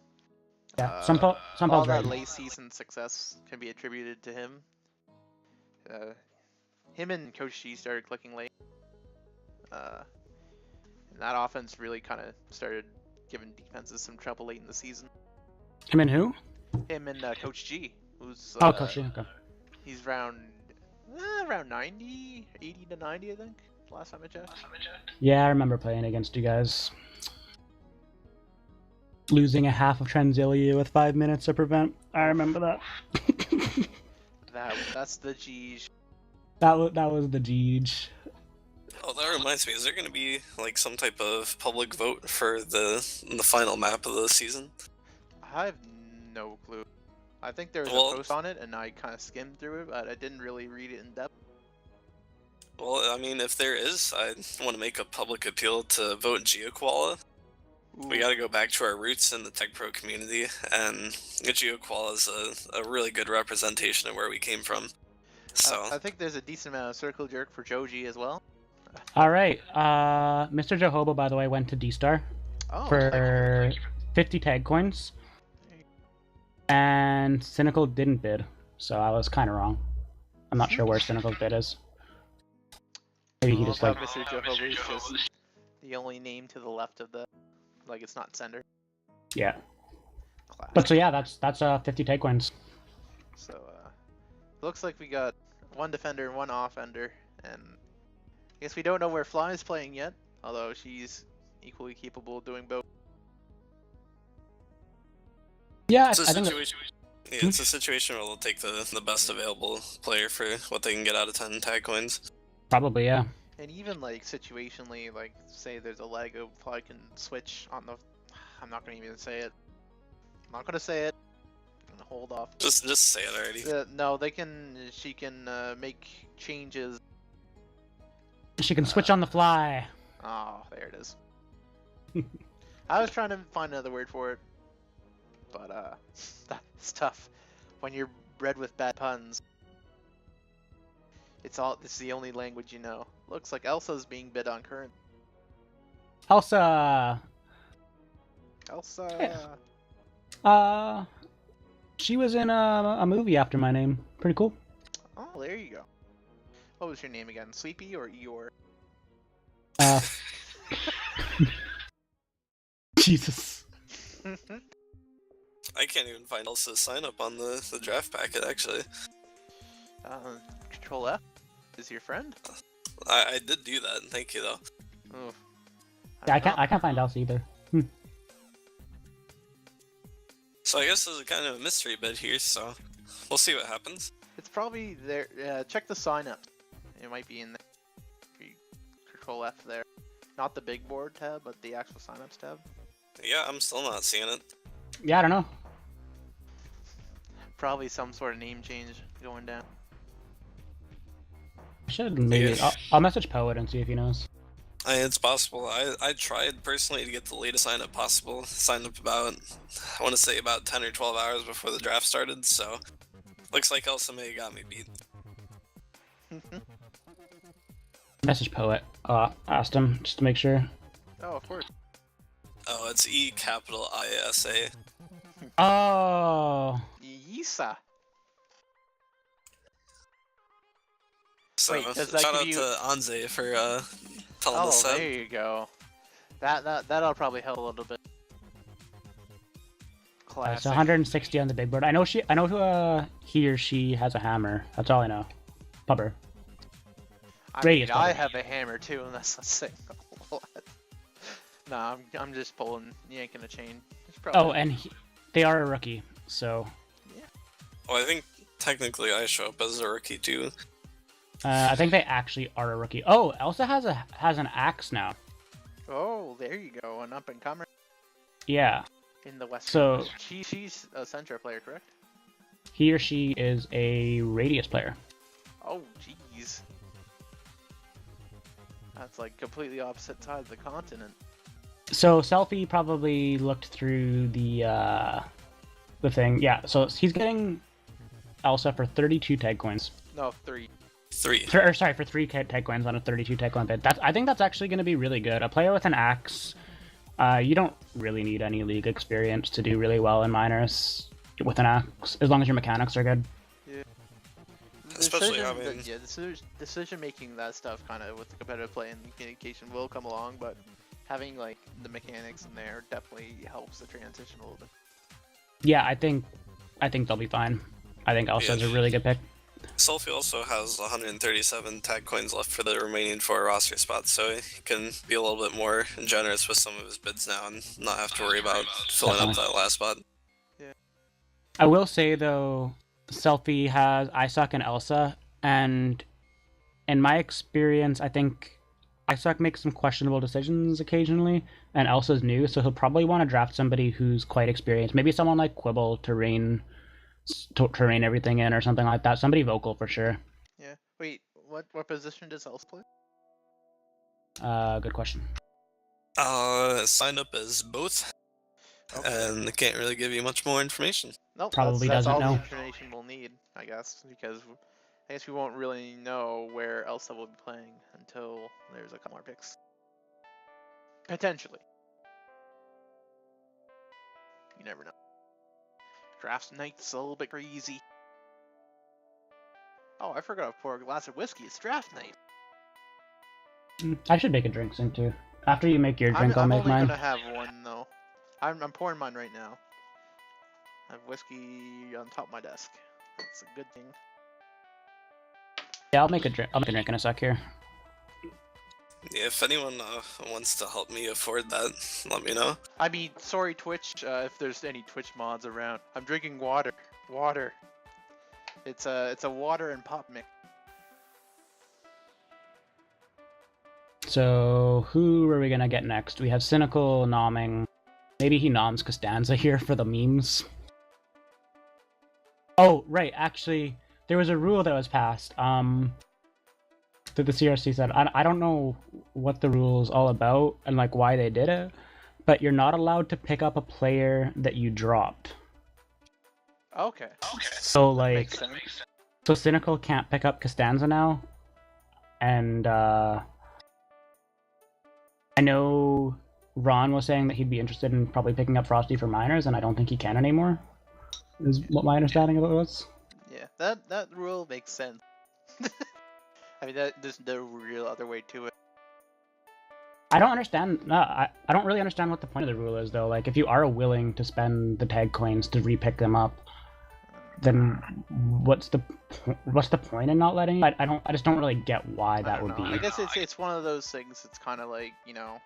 Yeah,
All
Paul's
that
right.
late season success can be attributed to him. Him and Coach G started clicking late, and that offense really kind of started giving defenses some trouble late in the season.
Him and who?
Him and Coach G, who's
Coach G, okay.
he's around 90, 80 to 90, I think. Last time I checked.
Yeah, I remember playing against you guys. Losing a half of Transilia with 5 minutes to prevent. I remember that.
That's the G's.
That was the Jeej.
Oh, that reminds me. Is there going to be like some type of public vote for the final map of the season?
I have no clue. I think there was a post on it, and I kind of skimmed through it, but I didn't really read it in depth.
Well, I mean, if there is, I want to make a public appeal to vote GeoKoala. We got to go back to our roots in the Tech Pro community, and GeoKoala is a really good representation of where we came from. So
I think there's a decent amount of circle jerk for Joji as well.
All right, Mr. Jehobo, by the way, went to D-Star
Oh,
for 50 tag coins, and Cynical didn't bid, so I was kind of wrong. I'm not sure where Cynical's bid is. Maybe he just like.
Mr. Jehovah is just the only name to the left of the, like, it's not sender.
Yeah.
Class.
But so yeah, that's 50 tag coins.
So looks like we got one defender and one offender, and I guess we don't know where Fly is playing yet, although she's equally capable of doing both.
Yeah,
it's a
I think.
situation. Yeah, it's a situation where they'll take the best available player for what they can get out of 10 tag coins.
Probably, yeah.
And even like situationally, like say there's a leg of Fly can switch on the. I'm not gonna even say it. I'm not gonna say it. I'm gonna hold off.
Just say it already.
No, they can. She can make changes.
She can switch on the fly.
Oh, there it is. I was trying to find another word for it, but that's tough when you're bred with bad puns. This is the only language you know. Looks like Elsa's being bid on current.
Elsa. She was in a movie after my name. Pretty cool.
Oh, there you go. What was your name again? Sleepy or Eeyore?
Jesus.
I can't even find Elsa's sign up on the draft packet, actually.
Control F is your friend?
I did do that, thank you, though.
Ooh.
Yeah,
don't know.
I can't find Elsa either.
So I guess there's a kind of a mystery bid here, so we'll see what happens.
It's probably there. Check the sign up. It might be in there. Control F there. Not the big board tab, but the actual signups tab.
Yeah, I'm still not seeing it.
Yeah, I don't know.
Probably some sort of name change going down.
I should maybe.
Yeah.
I'll message Poet and see if he knows.
It's possible. I tried personally to get the latest sign up possible. Signed up about, I want to say about 10 or 12 hours before the draft started, so looks like Elsa May got me beat.
Message Poet. Asked him just to make sure.
Oh, of course.
Oh, it's E capital ISA.
Oh.
Yisa.
So
Wait, does that
shout out
give you-
to Anze for telling
Oh,
us that.
there you go. That'll probably help a little bit. Classic.
So 160 on the big board. I know who he or she has a hammer. That's all I know. Pupper.
I
Radius
mean, I
button.
have a hammer too, and that's a single. Nah, I'm just yanking a chain. It's probably-
Oh, and they are a rookie, so
Well, I think technically I show up as a rookie too.
I think they actually are a rookie. Oh, Elsa has an axe now.
Oh, there you go, an up and comer
Yeah,
in the West.
So-
she's a Centra player, correct?
he or she is a Radius player.
Oh, jeez. That's like completely opposite side of the continent.
So Selfie probably looked through the thing. Yeah, so he's getting Elsa for 32 tag coins.
No, 3.
3.
For 3 tag coins on a 32 tag coin bid. I think that's actually going to be really good. A player with an axe, you don't really need any league experience to do really well in minors with an axe, as long as your mechanics are good.
Yeah.
Especially having-
Decision making, that stuff kind of with the competitive play and communication will come along, but having like the mechanics in there definitely helps the transition a little bit.
Yeah, I think they'll be fine. I think Elsa's a really good pick.
Selfie also has 137 tag coins left for the remaining 4 roster spots, so he can be a little bit more generous with some of his bids now and not have to worry about filling up that last spot.
I will say though, Selfie has Isaac and Elsa, and in my experience, I think Isaac makes some questionable decisions occasionally, and Elsa's new, so he'll probably want to draft somebody who's quite experienced. Maybe someone like Quibble to rein everything in or something like that. Somebody vocal for sure.
Yeah. Wait, what position does Elsa play?
Good question.
Sign up as both, and I can't really give you much more information.
Nope,
Probably
that's
doesn't
all
know.
the information we'll need, I guess, because I guess we won't really know where Elsa will be playing until there's a couple more picks. Potentially. You never know. Draft night's a little bit crazy. Oh, I forgot to pour a glass of whiskey. It's draft night.
I should make a drink soon too. After you make your drink, I'll
I'm
make
only
mine.
gonna have one though. I'm pouring mine right now. I have whiskey on top of my desk. That's a good thing.
Yeah, I'll make a drink. I'll make a drink in a sec here.
Yeah, if anyone wants to help me afford that, let me know.
I mean, sorry Twitch, if there's any Twitch mods around. I'm drinking water. Water. It's a water and pop mix.
So who are we gonna get next? We have Cynical nomming. Maybe he noms Costanza here for the memes. Oh, right. Actually, there was a rule that was passed. That the CRC said. I don't know what the rule is all about and like why they did it, but you're not allowed to pick up a player that you dropped.
Okay.
So like,
Makes sense.
so Cynical can't pick up Costanza now, and I know Ron was saying that he'd be interested in probably picking up Frosty for minors, and I don't think he can anymore. Is what my understanding of it was.
Yeah, that rule makes sense. I mean, there's no real other way to it.
I don't understand. No, I don't really understand what the point of the rule is, though. Like, if you are willing to spend the tag coins to repick them up, then what's the point in not letting? I just don't really get why that would be.
I guess it's one of those things. It's kind of like, you know,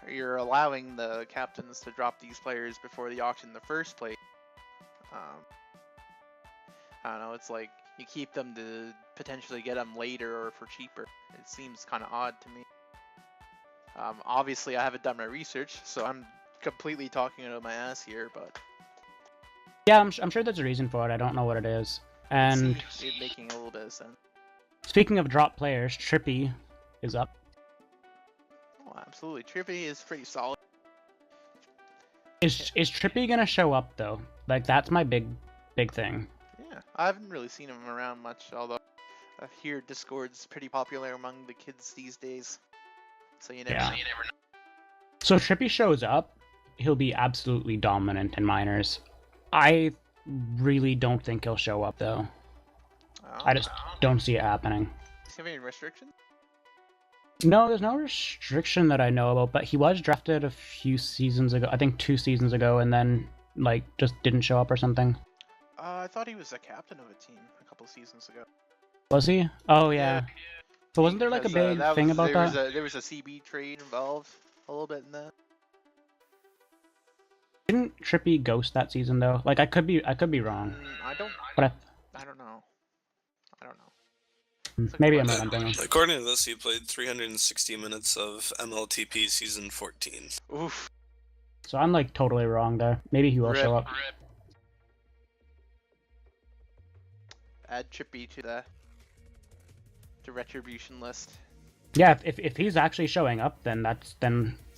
you're allowing the captains to drop these players before the auction in the first place. I don't know. It's like you keep them to potentially get them later or for cheaper. It seems kind of odd to me. Obviously, I haven't done my research, so I'm completely talking out of my ass here, but
yeah, I'm sure there's a reason for it. I don't know what it is. And
it's making a little bit of sense.
Speaking of drop players, Trippy is up.
Oh, absolutely. Trippy is pretty solid.
Is Trippy gonna show up though? Like, that's my big thing.
Yeah, I haven't really seen him around much, although I hear Discord's pretty popular among the kids these days. So you never know.
So if Trippy shows up, he'll be absolutely dominant in minors. I really don't think he'll show up though.
Oh.
I just don't see it happening.
Does he have any restrictions?
No, there's no restriction that I know about, but he was drafted a few seasons ago, I think 2 seasons ago, and then, like, just didn't show up or something.
I thought he was a captain of a team a couple seasons ago.
Was he? Oh, yeah. So wasn't there, like, a big thing about that?
There was a CB trade involved a little bit in that.
Didn't Trippy ghost that season, though? Like, I could be wrong.
I don't
But
I don't know.
maybe I'm wrong.
According to this, he played 360 minutes of mLTP Season 14.
Oof.
So I'm, like, totally wrong there. Maybe he will show up.
Add Trippy to the retribution list.
Yeah, if he's actually showing up, then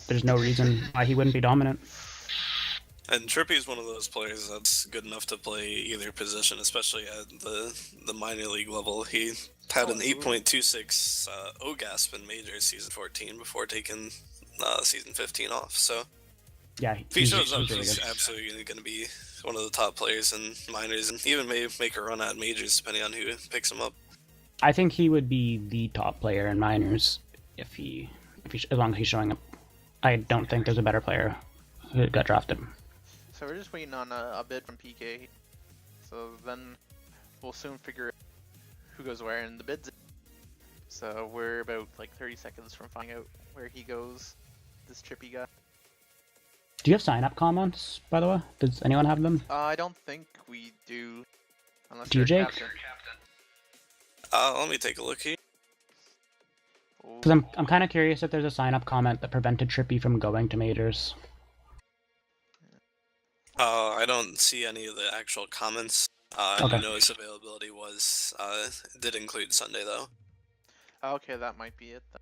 there's no reason why he wouldn't be dominant.
And Trippy is one of those players that's good enough to play either position, especially at the minor league level. He had an 8.26 OGASP in Majors Season 14 before taking Season 15 off. So
yeah,
if he shows up, he's absolutely going to be one of the top players in minors, and even may make a run at Majors depending on who picks him up.
I think he would be the top player in minors as long as he's showing up. I don't think there's a better player who got drafted.
So we're just waiting on a bid from PK. So then we'll soon figure out who goes where in the bids. So we're about like 30 seconds from finding out where he goes. This Trippy guy.
Do you have sign-up comments, by the way? Does anyone have them?
I don't think we do. Unless
Do you,
you're a
Jake?
captain.
Let me take a look here.
Because I'm kind of curious if there's a sign-up comment that prevented Trippy from going to majors.
I don't see any of the actual comments. I know his availability did include Sunday though.
Okay, that might be it then.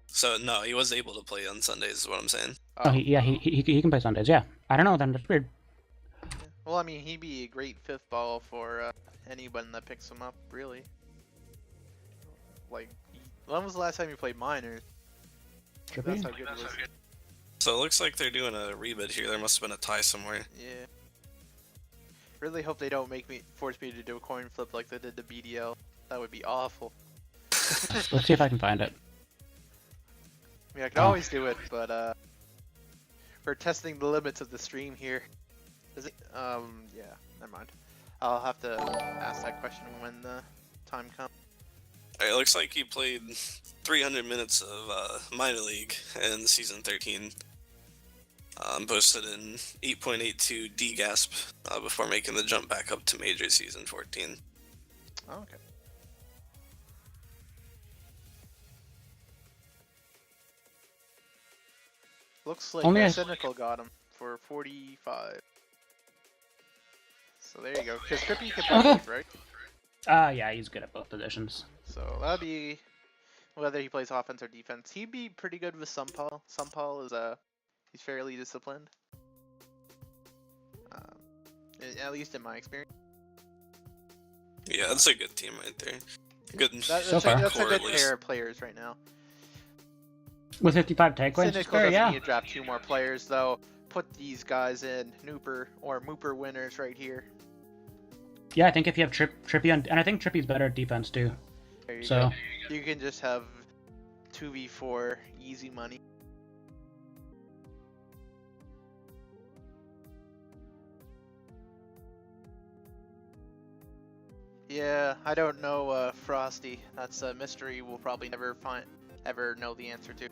So no, he was able to play on Sundays, is what I'm saying.
He can play Sundays. Yeah, I don't know. Then that's weird.
Well, I mean, he'd be a great fifth ball for anyone that picks him up, really. Like, when was the last time you played minors? That's how good it was.
So it looks like they're doing a rebid here. There must have been a tie somewhere.
Yeah. Really hope they don't force me to do a coin flip like they did to BDL. That would be awful.
Let's see if I can find it.
I mean, I can always do it, but we're testing the limits of the stream here. Is it? Yeah, never mind. I'll have to ask that question when the time comes.
It looks like he played 300 minutes of minor league in season 13. Posted in 8.82 DGASP before making the jump back up to major season 14.
Oh, okay. Looks like Cynical got him for 45. So there you go. Because Trippy can play both, right?
Yeah, he's good at both positions.
So that'd be whether he plays offense or defense. He'd be pretty good with Sumpal. Sumpal is he's fairly disciplined. At least in my experience.
Yeah, that's a good team right there. Good.
That's a good pair of players right now.
With 55 tag points,
Cynical doesn't need to draft 2 more players though. Put these guys in Nooper or Mooper winners right here.
Yeah, I think if you have Trippy on, and I think Trippy's better at defense too.
There you
So
go. You can just have 2v4 easy money. Yeah, I don't know, Frosty. That's a mystery we'll probably never know the answer to.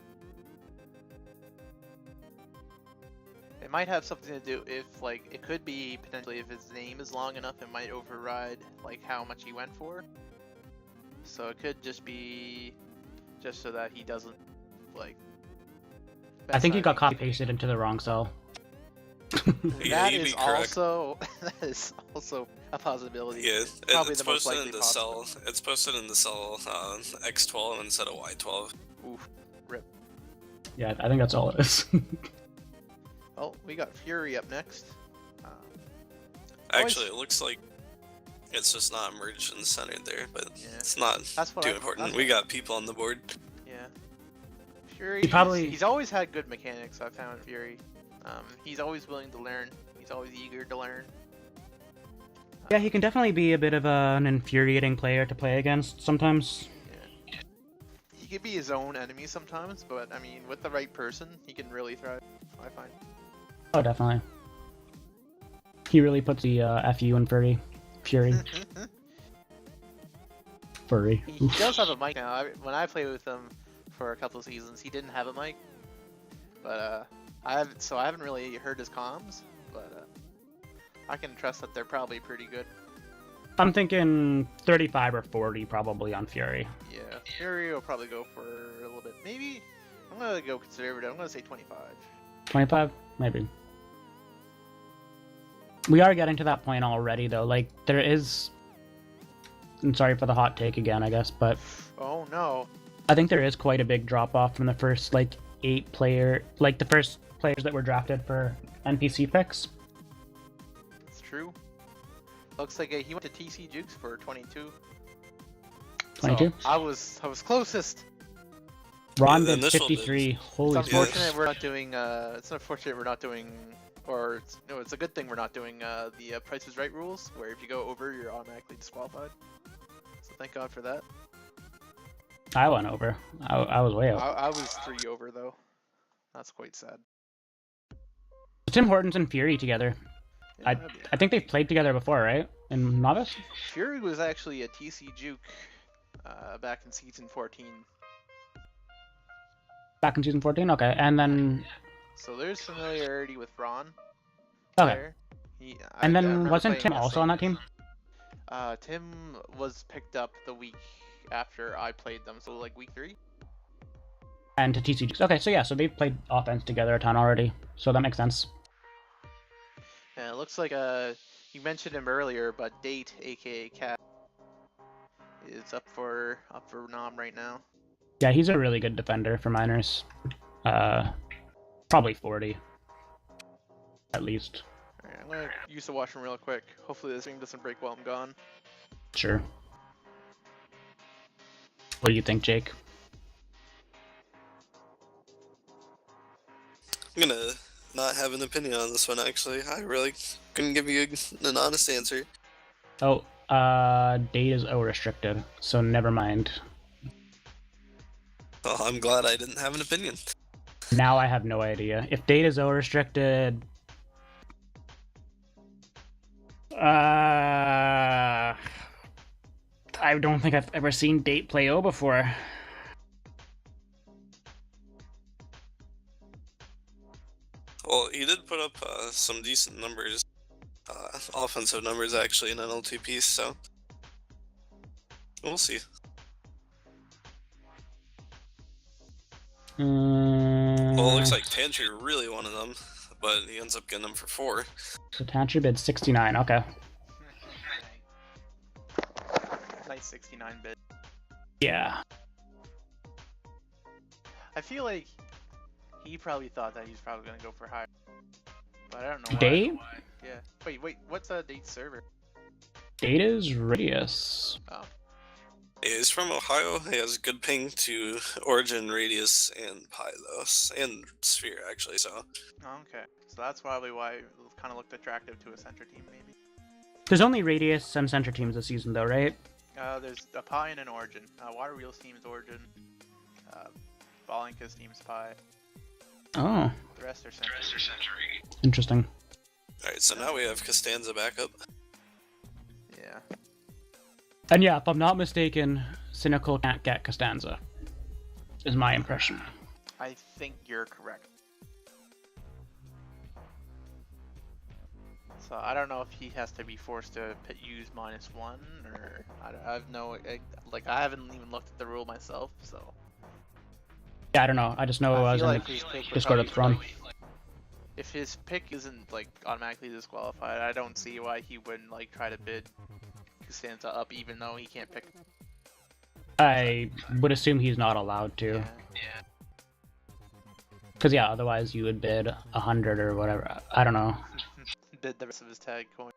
It might have something to do if, like, it could be potentially if his name is long enough, it might override, like, how much he went for. So it could just be just so that he doesn't, like...
I think he got copy-pasted into the wrong cell.
That is also a possibility.
Yeah,
Probably
it's
the most
posted
likely
in the cell. It's posted in the cell X12 instead of Y12.
Oof, rip.
Yeah, I think that's all it is.
Oh, we got Fury up next.
Actually, it looks like it's just not merged and centered there, but
Yeah.
it's not too important. We got people on the board.
Yeah. Fury, he's always had good mechanics, I've found Fury. He's always willing to learn. He's always eager to learn.
Yeah, he can definitely be a bit of an infuriating player to play against sometimes.
Yeah. He can be his own enemy sometimes, but I mean, with the right person, he can really thrive, I find.
Oh, definitely. He really puts the FU in Fury. Fury.
He does have a mic now. When I played with him for a couple of seasons, he didn't have a mic. But I haven't really heard his comms, but I can trust that they're probably pretty good.
I'm thinking 35 or 40 probably on Fury.
Yeah, Fury will probably go for a little bit. Maybe I'm gonna go conservative. I'm gonna say 25.
25? Maybe. We are getting to that point already, though. Like, there is... I'm sorry for the hot take again, I guess, but...
Oh, no.
I think there is quite a big drop-off from the first, like, 8-player... Like, the first players that were drafted for NPC picks.
It's true. Looks like he went to TC Jukes for 22.
22?
So I was closest.
Ron did 53. Holy
It's unfortunate we're not doing. It's unfortunate we're not doing. Or it's a good thing we're not doing the Price is Right rules, where if you go over, you're automatically disqualified. So thank God for that.
I went over. I was way out.
I was 3 over though. That's quite sad.
Tim Hortons and Fury together.
Yeah,
I think they've played together before, right? In Novice?
Fury was actually a TC Juke back in season 14.
Back in season 14? Okay, and then...
So there's familiarity with Ron.
Okay. And then wasn't Tim also on that team?
Tim was picked up the week after I played them, so like week 3.
And to TCG. Okay, so yeah, so they've played offense together a ton already, so that makes sense.
Yeah, it looks like you mentioned him earlier, but Date, aka Cat, is up for nom right now.
Yeah, he's a really good defender for minors. Probably 40. At least.
Alright, I'm gonna use the washroom real quick. Hopefully this stream doesn't break while I'm gone.
Sure. What do you think, Jake?
I'm gonna not have an opinion on this one, actually. I really couldn't give you an honest answer.
Oh, date is O-restricted, so never mind.
Well, I'm glad I didn't have an opinion.
Now I have no idea. If date is O-restricted... I don't think I've ever seen date play O before.
Well, he did put up some decent numbers, offensive numbers actually in mLTP, so we'll see. Well, it looks like Tantry really wanted them, but he ends up getting them for 4.
So Tantry bid 69, okay.
Nice 69 bid.
Yeah.
I feel like he probably thought that he's probably gonna go for higher, but I don't know why.
Date?
Yeah. Wait. What's Date's server?
Date is Radius.
Oh.
He's from Ohio. He has good ping to Origin, Radius, and Pi, though. And Sphere, actually, so.
Oh, okay. So that's probably why it kind of looked attractive to a center team, maybe.
There's only Radius and center teams this season, though, right?
There's a Pi and an Origin. Water Wheels team is Origin. Balinka's team is Pi.
Oh.
The rest are center.
Interesting.
Alright, so now we have Costanza back up.
Yeah.
And yeah, if I'm not mistaken, Cynical can't get Costanza, is my impression.
I think you're correct. So I don't know if he has to be forced to use -1, or I have no, like I haven't even looked at the rule myself, so.
Yeah, I don't know. I just know I was
feel
in
like
the
his pick would
Discord
probably
at Thron.
If his pick isn't like automatically disqualified, I don't see why he wouldn't like try to bid Costanza up, even though he can't pick.
I would assume he's not allowed to.
Yeah.
Because yeah, otherwise you would bid 100 or whatever. I don't know.
Bid the rest of his tag coin.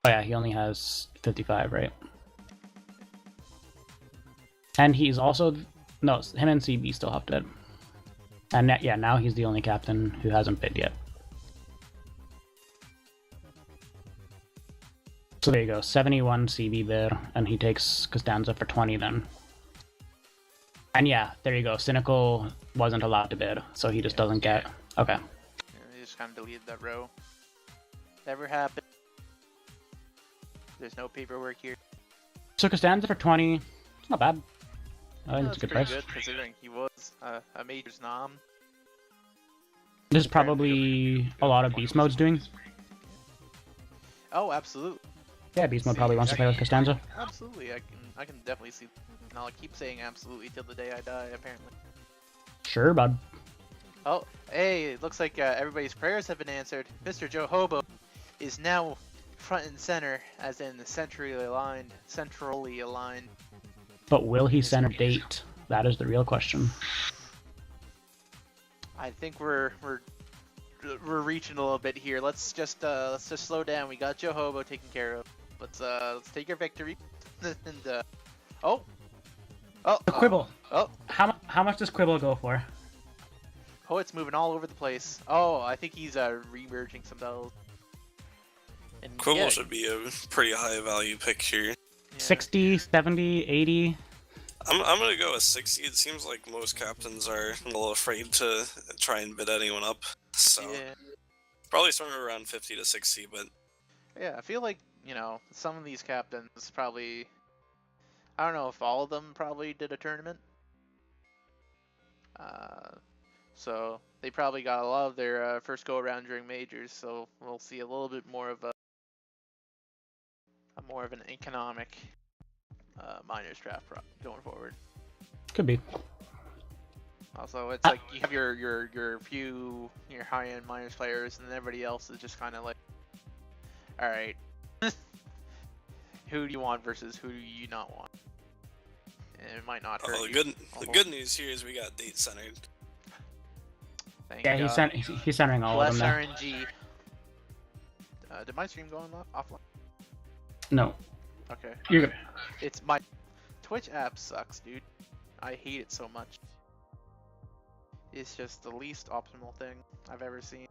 Oh yeah, he only has 55, right? And he's also... No, him and CB still have to bid. And yeah, now he's the only captain who hasn't bid yet. So there you go, 71 CB bid, and he takes Costanza for 20 then. And yeah, there you go, Cynical wasn't allowed to bid, so he just doesn't get... Okay.
Yeah, he just kind of deleted that row. Never happened. There's no paperwork here.
So Costanza for 20, it's not bad. I think it's a good
pretty
price.
good considering he was a major's nom.
This is probably a lot of Beast Mode's doing.
Oh, absolutely.
Yeah, Beast Mode probably wants to play with Costanza.
Absolutely, I can definitely see. And I'll keep saying absolutely till the day I die, apparently.
Sure, bud.
Oh, hey, it looks like everybody's prayers have been answered. Mr. Joe Hobo is now front and center, as in centrally aligned.
But will he send a date? That is the real question.
I think we're reaching a little bit here. Let's just slow down. We got Joe Hobo taken care of. Let's take your victory. And
The Quibble.
Oh,
How much does Quibble go for?
Poet's moving all over the place. Oh, I think he's re-merging some bells. And
Quibble
yeah,
should be a pretty high value pick here.
yeah.
60, 70, 80?
I'm gonna go with 60. It seems like most captains are a little afraid to try and bid anyone up. So
Yeah.
probably somewhere around 50 to 60, but
Yeah, I feel like, some of these captains probably... I don't know if all of them probably did a tournament. So they probably got a lot of their first go-around during majors, so we'll see a little bit more of an economic minors draft going forward.
Could be.
Also, it's like you have your high-end minors players, and then everybody else is just kind of like, all right, who do you want versus who do you not want? And it might not hurt you.
the good news here is we got date centered.
Thank
Yeah,
God.
he's centering all of
Bless
them there.
RNG. Did my stream go offline?
No,
Okay.
you're good.
It's my Twitch app sucks, dude. I hate it so much. It's just the least optimal thing I've ever seen.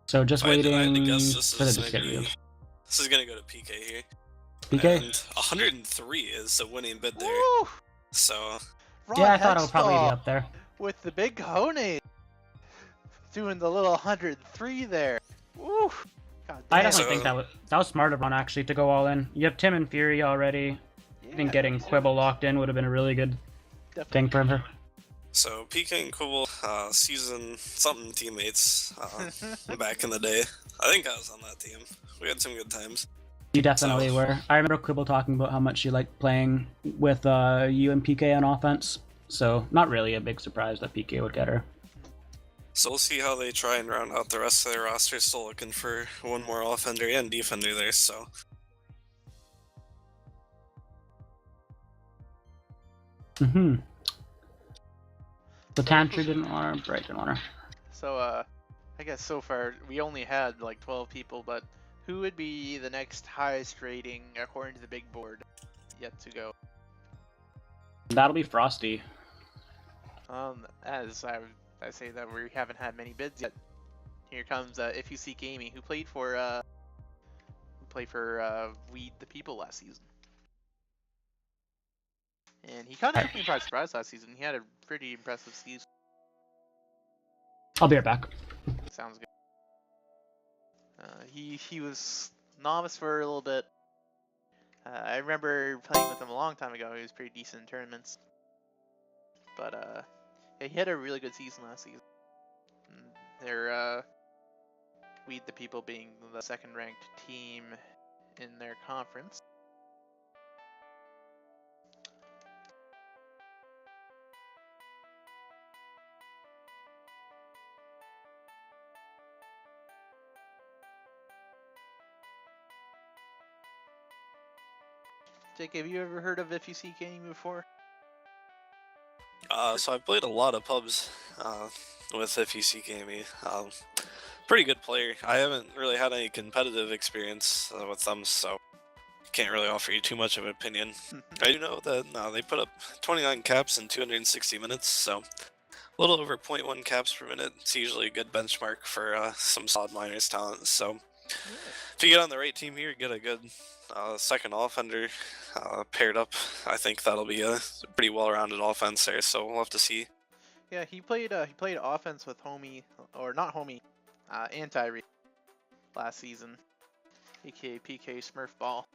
So just
I had
waiting
to guess this
for the
is gonna
schedule.
be- This is gonna go to PK here.
PK?
And 103 is the winning bid there.
Woo!
So
Ron
Yeah, I thought it would probably be
Hextall
up there.
with the big cojones. Doing the little 103 there. Woo! God
I
damn.
definitely think that was smart of Ron actually to go all in. You have Tim and Fury already. I think getting Quibble locked in would have been a really good thing for him.
So PK and Quibble, season something teammates back in the day. I think I was on that team. We had some good times.
You definitely were. I remember Quibble talking about how much she liked playing with you and PK on offense. So not really a big surprise that PK would get her.
So we'll see how they try and round out the rest of their roster. Still looking for one more offender and defender there, so.
Mm-hmm. So Tantry didn't want her, Bright didn't want her.
So, I guess so far we only had like 12 people, but who would be the next highest rating according to the big board yet to go?
That'll be Frosty.
As I say that we haven't had many bids yet. Here comes If You Seek Amy, who played for Weed the People last season. And he kind of took me by surprise last season. He had a pretty impressive season.
I'll be right back.
Sounds good. He was novice for a little bit, I remember playing with him a long time ago. He was pretty decent in tournaments. But yeah, he had a really good season last season. They're Weed the People being the second ranked team in their conference. Jake, have you ever heard of FUC Gaming before?
So I played a lot of pubs with FEC Gamey. Pretty good player. I haven't really had any competitive experience with them, so can't really offer you too much of an opinion. I do know that they put up 29 caps in 260 minutes, so a little over 0.1 caps per minute. It's usually a good benchmark for some solid minors talent. So if you get on the right team here, get a good second offender paired up, I think that'll be a pretty well-rounded offense there. So we'll have to see.
Yeah, he played offense with Homie, or not Homie, Anti last season, aka PK Smurf Ball.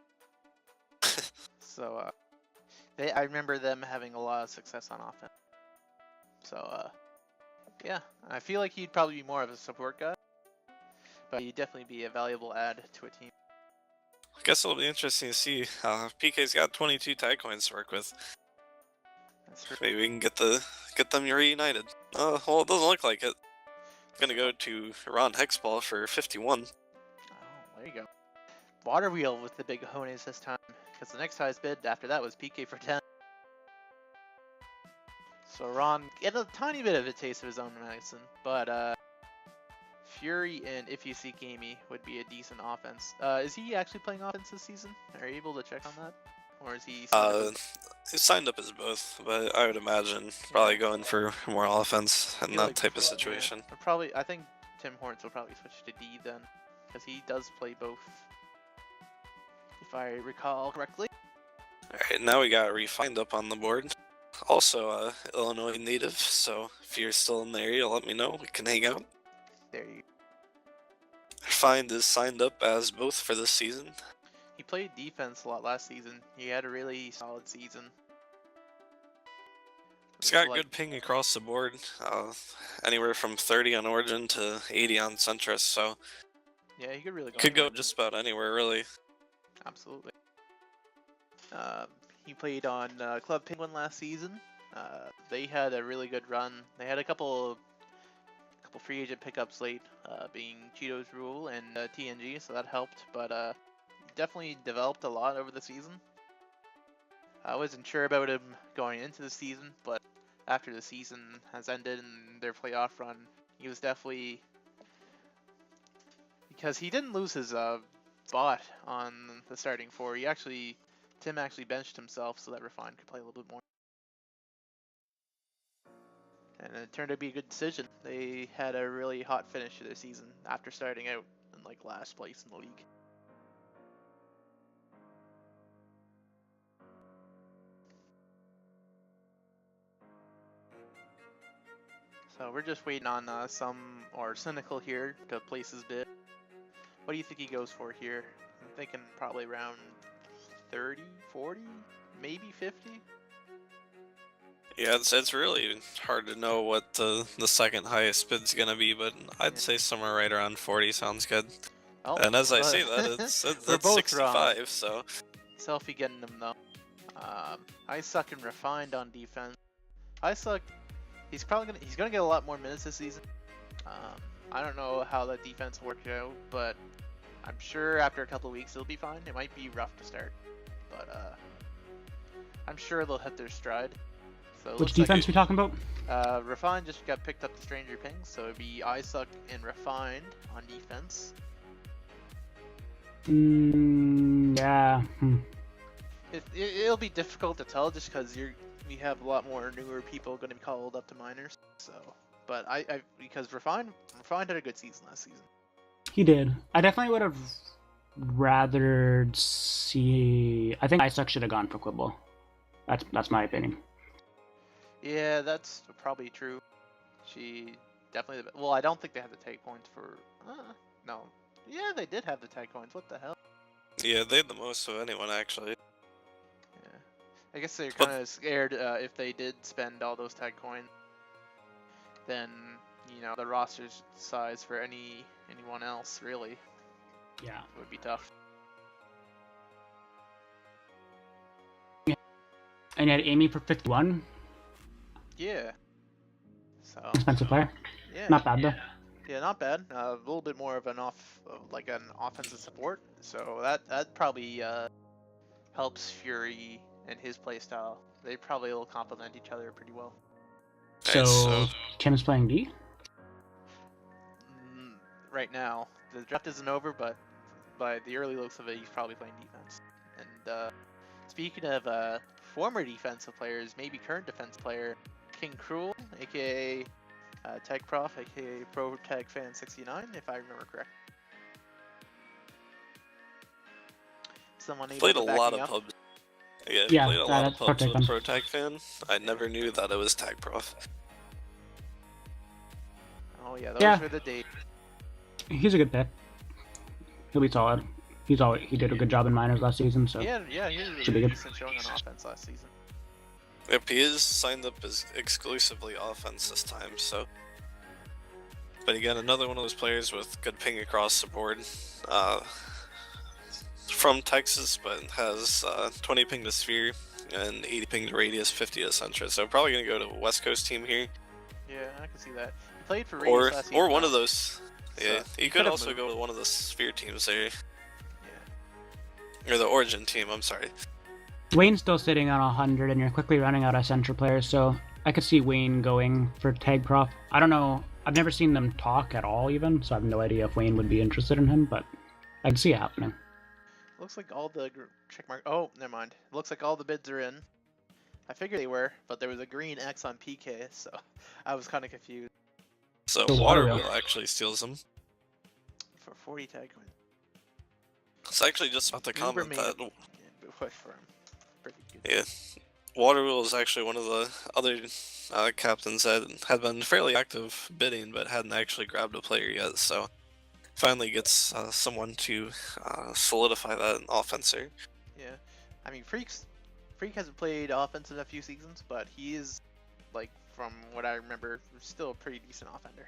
So I remember them having a lot of success on offense. So yeah, I feel like he'd probably be more of a support guy, but he'd definitely be a valuable add to a team.
I guess it'll be interesting to see. PK's got 22 tag coins to work with.
That's true.
Maybe we can get them reunited. Well, it doesn't look like it. Gonna go to Ron Hexball for 51.
Oh, there you go. Water Wheel with the big cojones this time, because the next highest bid after that was PK for 10. So Ron get a tiny bit of a taste of his own medicine, but Fury and If You See Gamey would be a decent offense. Is he actually playing offense this season? Are you able to check on that? Or is he
Signed up as both, but I would imagine probably going for more offense in that type of situation.
Yeah, probably, I think Tim Hortons will probably switch to D then, because he does play both, if I recall correctly.
Alright, now we got Refined up on the board. Also Illinois native, so if you're still in the area, let me know. We can hang out.
There you go.
Refined is signed up as both for this season.
He played defense a lot last season. He had a really solid season.
He's got good ping across the board, anywhere from 30 on Origin to 80 on Centrus, so
yeah, he could really
go just about anywhere, really.
Absolutely. He played on Club Penguin last season. They had a really good run. They had a couple free agent pickups late, being Cheetos Rule and TNG, so that helped, but definitely developed a lot over the season. I wasn't sure about him going into the season, but after the season has ended and their playoff run, he was definitely, because he didn't lose his spot on the starting four. Tim actually benched himself so that Refined could play a little bit more. And it turned out to be a good decision. They had a really hot finish to their season after starting out in like last place in the league. So we're just waiting on Cynical here to place his bid. What do you think he goes for here? I'm thinking probably around 30, 40, maybe 50.
Yeah, it's really hard to know what the second highest bid's gonna be, but I'd say somewhere right around 40 sounds good.
Oh,
and as I say that, it's that's 65, wrong. So
Selfie getting him though. I suck and Refined on defense. I suck. He's gonna get a lot more minutes this season. I don't know how that defense worked out, but I'm sure after a couple of weeks it'll be fine. It might be rough to start, but I'm sure they'll hit their stride. So
which defense are we talking about?
Refined just got picked up to Stranger Pings, so it'd be I suck and Refined on defense.
Yeah.
It'll be difficult to tell just because we have a lot more newer people going to be called up to minors. So, but because Refined had a good season last season.
He did. I definitely would have rather see. I think Isaac should have gone for Quibble. That's my opinion.
Yeah, that's probably true. She definitely. Well, I don't think they had the tag points for. No. Yeah, they did have the tag coins. What the hell?
Yeah, they had the most of anyone actually.
Yeah. I guess they're
But-
kind of scared if they did spend all those tag coins, then the roster size for anyone else really
Yeah.
would be tough.
And you had Amy for 51.
Yeah. So
Expensive player.
yeah.
Not bad though.
Yeah, not bad. A little bit more of an an offensive support. So that probably helps Fury and his playstyle. They probably will complement each other pretty well.
So,
so-
Tim's playing D?
Right now, the draft isn't over, but by the early looks of it, he's probably playing defense. And speaking of former defensive players, maybe current defense player, King Cruel, aka Tag Prof, aka Pro Tag Fan 69, if I remember correct. Someone able
Played
to
a
back
lot
me
of
up?
pubs. Yeah,
Yeah,
played a lot of
that's
pubs
Protag
with
Fan.
Protag Fan. I never knew that it was Tag Prof.
Oh yeah, those
Yeah.
were the days.
He's a good pick. He'll be solid. He did a good job in minors last season, so
Yeah, he had a
Should be
really
good.
decent showing on offense last season.
Yep, he is signed up as exclusively offense this time, so. But again, another one of those players with good ping across the board. From Texas, but has 20 ping to Sphere and 80 ping to Radius, 50 to Centra. So probably gonna go to a West Coast team here,
Yeah, I can see that. He played for Radius last season.
or one
though.
of those. Yeah,
So,
he could
could've
also
moved.
go to one of the Sphere teams there,
Yeah.
or the Origin team. I'm sorry.
Wayne's still sitting on 100, and you're quickly running out of Central players, so I could see Wayne going for Tag Prof. I don't know. I've never seen them talk at all, even, so I have no idea if Wayne would be interested in him, but I can see it happening.
Looks like all the check mark. Oh, never mind. Looks like all the bids are in. I figured they were, but there was a green X on PK, so I was kind of confused.
So
The
Water
Water
Wheel actually steals him.
For 40 tag coins.
It's actually just about to
Uber
comment
made
that.
a push for him. Pretty good.
Yeah, Water Wheel is actually one of the other captains that had been fairly active bidding, but hadn't actually grabbed a player yet. So finally gets someone to solidify that offense there.
Yeah. I mean, Freak hasn't played offense in a few seasons, but he is, like, from what I remember, still a pretty decent offender.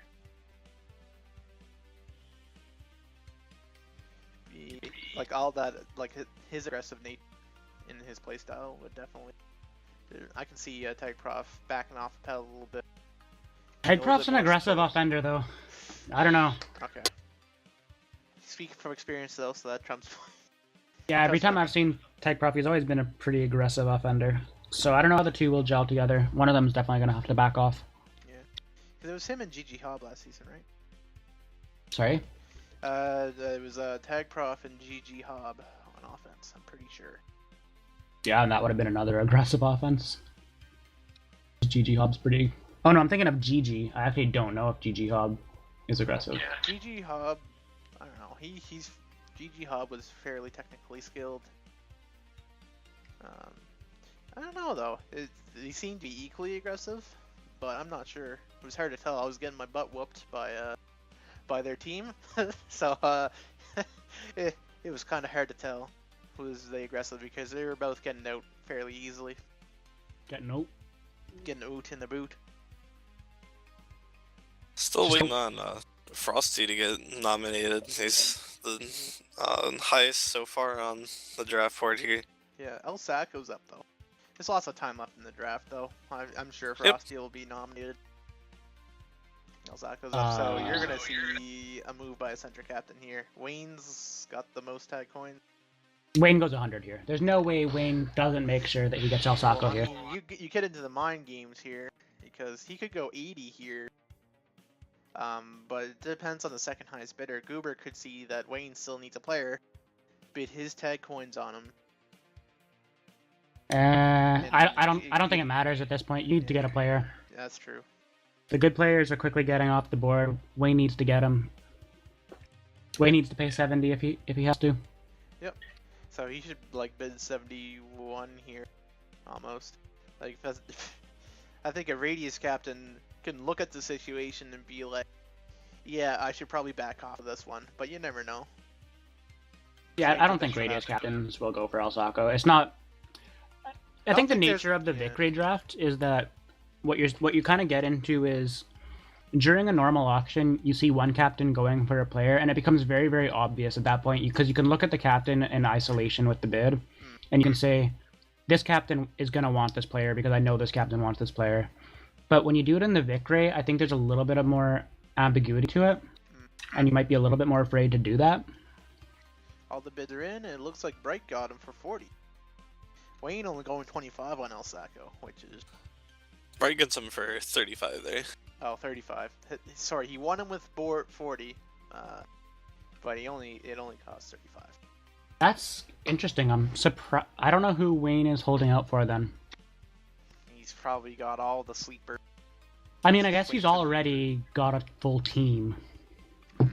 Like, all that, like, his aggressive nature in his playstyle would definitely... I can see Tag Prof backing off the pedal a little bit.
Tag
A little
Prof's
bit
an
more
aggressive
exposed.
offender, though. I don't know.
Okay. Speaking from experience, though, so that trumps...
Yeah, every
Tough
time I've seen Tag Prof, he's always been a pretty aggressive offender. So I don't know how the two will gel together. One of them is definitely going to have to back off.
Yeah. Because it was him and GG Hobb last season, right?
Sorry?
It was Tag Prof and GG Hobb on offense, I'm pretty sure.
Yeah, and that would have been another aggressive offense. GG Hobb's pretty... Oh no, I'm thinking of GG. I actually don't know if GG Hobb is aggressive.
GG Hobb, I don't know. He's GG Hobb was fairly technically skilled. I don't know though. He seemed to be equally aggressive, but I'm not sure. It was hard to tell. I was getting my butt whooped by their team, so it was kind of hard to tell who was the aggressive because they were both getting out fairly easily,
Getting out.
getting out in the boot.
Still waiting on Frosty to get nominated. He's the highest so far on the draft board here.
Yeah, El Sacco's up though. There's lots of time left in the draft though. I'm sure
Yep.
Frosty will be nominated. El Sacco's up, so you're gonna see a move by a center captain here. Wayne's got the most tag coins.
Wayne goes 100 here. There's no way Wayne doesn't make sure that he gets El Sacco
Well, I
here.
mean, you get into the mind games here because he could go 80 here. But it depends on the second highest bidder. Goober could see that Wayne still needs a player, bid his tag coins on him.
I don't think it matters at this point. You need to get a player.
That's true.
The good players are quickly getting off the board. Wayne needs to get him. Wayne needs to pay 70 if he has to.
Yep. So he should like bid 71 here, almost. Like I think a Radius captain can look at the situation and be like, yeah, I should probably back off of this one, but you never know.
Yeah, I don't think Radius captains will go for El Saco. It's not. I think the nature of the Vickrey draft is that what you kind of get into is during a normal auction, you see one captain going for a player, and it becomes very, very obvious at that point because you can look at the captain in isolation with the bid, and you can say, this captain is going to want this player because I know this captain wants this player. But when you do it in the Vickrey, I think there's a little bit of more ambiguity to it, and you might be a little bit more afraid to do that.
All the bids are in, and it looks like Bright got him for 40. Wayne only going 25 on El Saco, which is...
Bright gets him for 35 there.
Oh, 35. Sorry, he won him with 40, but it only cost 35.
That's interesting. I'm surprised. I don't know who Wayne is holding out for then.
He's probably got all the sleepers.
I mean, I guess he's already got a full team.
There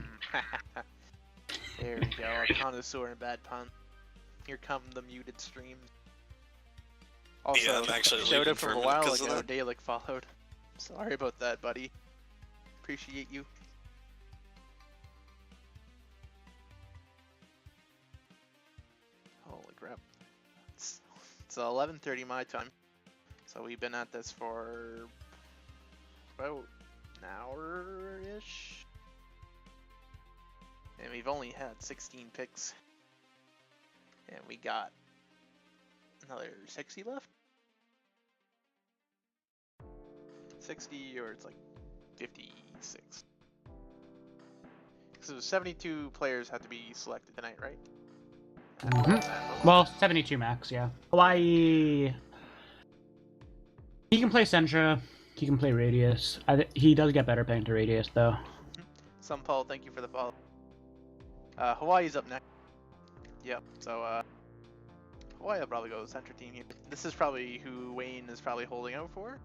we go, a connoisseur and bad pun. Here come the muted streams. Also,
Yeah, I'm actually
shout out from a while
because
ago,
of that.
Dalek followed. Sorry about that, buddy. Appreciate you. Holy crap. It's 11:30 my time. So we've been at this for about an hour-ish. And we've only had 16 picks. And we got another 60 left? 60 or it's like 56. So 72 players have to be selected tonight, right?
Well, 72 max, yeah. Hawaii... He can play Sentra, he can play Radius. He does get better playing to Radius, though.
Paul, thank you for the follow. Hawaii's up next. Yep, so Hawaii will probably go Sentra team here. This is probably who Wayne is probably holding out for.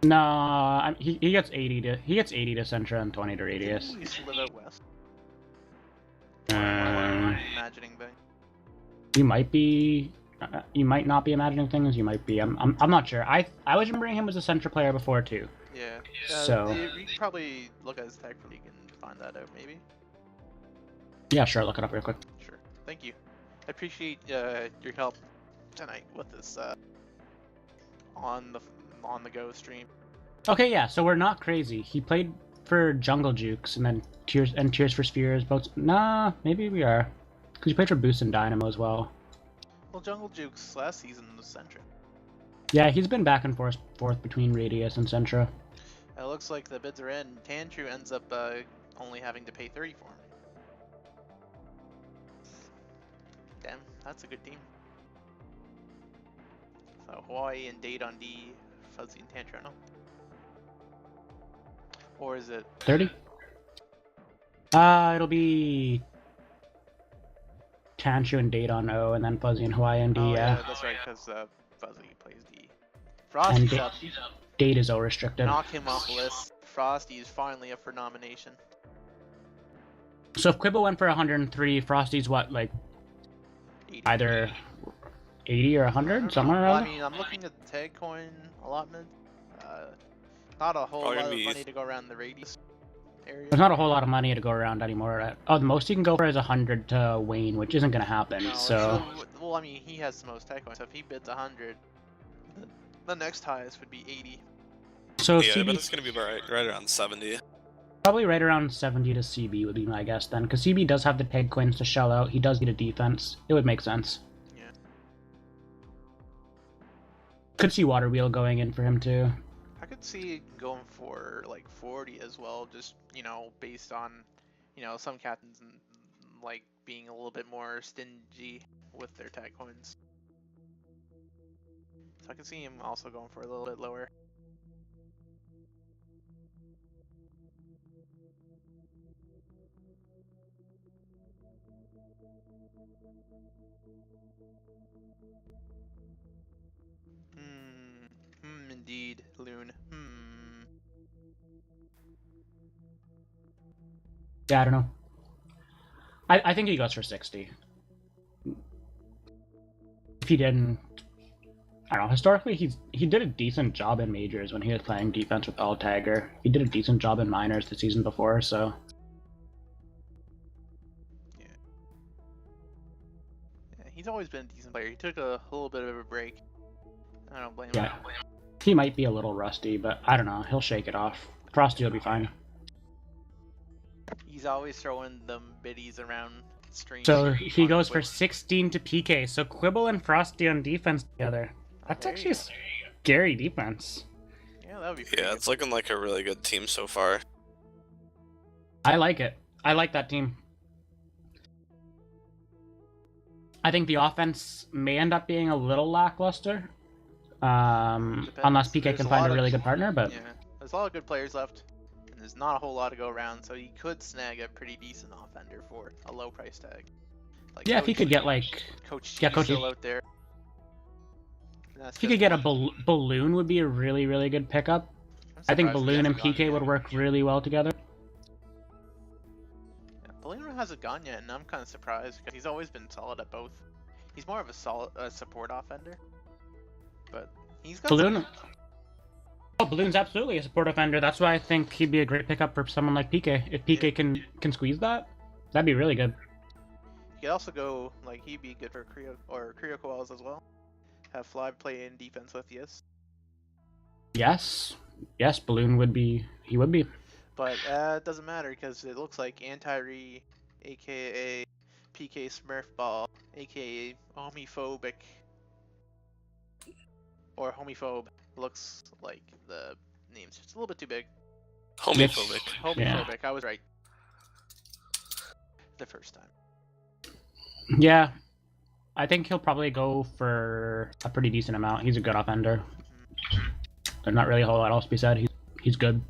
No, he gets 80 to Sentra and 20 to Radius.
He used to live out west. Imagining thing.
You might be. You might not be imagining things. You might be. I'm not sure. I was remembering him as a Sentra player before too.
Yeah.
So
you can probably look at his tech league and find that out, maybe.
Yeah, sure. Look it up real quick.
Sure. Thank you. I appreciate your help tonight with this on the go stream.
Okay, yeah. So we're not crazy. He played for Jungle Jukes and then Tears for Spheres. Both. Nah, maybe we are. Because he played for Boost and Dynamo as well.
Well, Jungle Jukes last season was Sentra.
Yeah, he's been back and forth between Radius and Sentra.
It looks like the bids are in. Tantru ends up only having to pay 30 for him. Damn, that's a good team. So Hawaii and Date on D, Fuzzy and Tantru, no? Or is it
30? It'll be Tantru and Date on O, and then Fuzzy and Hawaii and D,
oh,
yeah.
that's right, because Fuzzy plays D. Frosty's
And
up.
Date is O restricted.
Knock him off the list. Frosty is finally up for nomination.
So if Quibble went for 103, Frosty's what, like
80.
either 80 or 100, somewhere
Well,
around?
I mean, I'm looking at the tag coin allotment. Not a whole
Probably
lot
gonna
of
be-
money to go around the radius area.
There's not a whole lot of money to go around anymore. Oh, the most you can go for is 100 to Wayne, which isn't going to happen,
No,
so...
well, I mean, he has the most tag coins, so if he bids 100, the next highest would be 80.
So
Yeah, I bet
CB,
it's gonna be right around 70.
probably right around 70 to CB would be my guess then, because CB does have the tag coins to shell out. He does need a defense. It would make sense.
Yeah.
Could see Water Wheel going in for him too.
I could see going for like 40 as well, just, based on, some captains like being a little bit more stingy with their tag coins. So I could see him also going for a little bit lower. Indeed, Loon.
Yeah, I don't know. I think he goes for 60. If he didn't... I don't know, historically he did a decent job in majors when he was playing defense with All Tagger. He did a decent job in minors the season before, so...
always been a decent player. He took a little bit of a break. I don't blame him.
Yeah. He might be a little rusty, but I don't know. He'll shake it off. Frosty will be fine.
He's always throwing them biddies around streams.
So he goes for 16 to PK. So Quibble and Frosty on defense together. That's
There
actually
you
a scary defense.
Yeah, that would be pretty
Yeah,
good.
it's looking like a really good team so far.
I like it. I like that team. I think the offense may end up being a little lackluster. Unless PK
There's
can
a
find
lot
a
of-
really good partner, but
Yeah, there's a lot of good players left, and there's not a whole lot to go around, so he could snag a pretty decent offender for a low price tag. Like
yeah, if he
Coach-
could get like,
Coach
yeah,
G's
Coach-
still out there.
if he could get a balloon, would be a really, really good pickup. I think Balloon and PK would work really well together.
Yeah, Balloon hasn't gone yet, and I'm kind of surprised because he's always been solid at both. He's more of a solid support offender, but he's got
Balloon.
some-
Oh, Balloon's absolutely a support offender. That's why I think he'd be a great pickup for someone like PK. If PK can squeeze that, that'd be really good.
He could also go like he'd be good for Creo Koalas as well. Have Fly play in defense with yes.
Yes, Balloon would be. He would be.
But it doesn't matter because it looks like Anti-Re, aka PK Smurfball, aka Homophobic, or Homophobe, looks like the name's just a little bit too big.
Homophobic.
Homophobic, I was right. The first time.
Yeah, I think he'll probably go for a pretty decent amount. He's a good offender. There's not really a whole lot else to be said. He's good.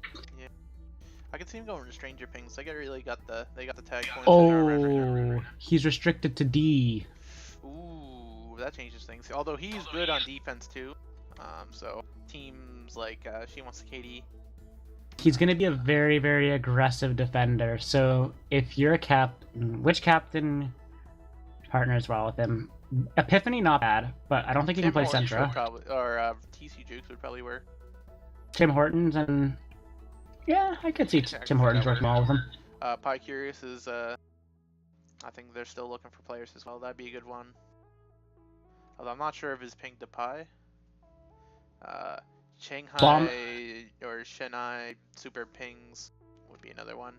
I could see him going to Stranger Pings. They got the tag points. in our record.
Oh, he's restricted to D.
Ooh, that changes things. Although he's good on defense too. So teams like She Wants to Katie.
He's going to be a very, very aggressive defender. So if you're a captain, which captain partners well with him? Epiphany, not bad, but I don't think he can play
Hortons would
Sentra.
probably, or TC Jukes would probably work.
Tim Hortons and yeah, I could see Tim Hortons working well with him.
Pie Curious is I think they're still looking for players as well. That'd be a good one. Although I'm not sure if it's ping to Pie. Shanghai
Plum.
or Chennai Super Pings would be another one.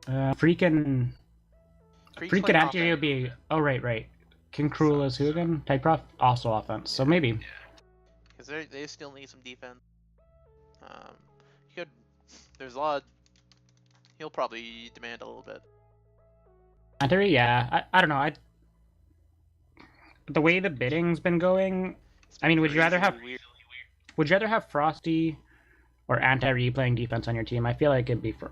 Freaking
Freak's
Freaking
playing
Anti would be. Oh right. King Cruel is who again? Type Prof, also offense. So maybe.
Because they still need some defense. He could. There's a lot. He'll probably demand a little bit.
Anti, yeah. I don't know. The way the bidding's been going,
It's
I mean, would you rather
crazy
have
weird.
would you rather have Frosty or Anti playing defense on your team? I feel like it'd be for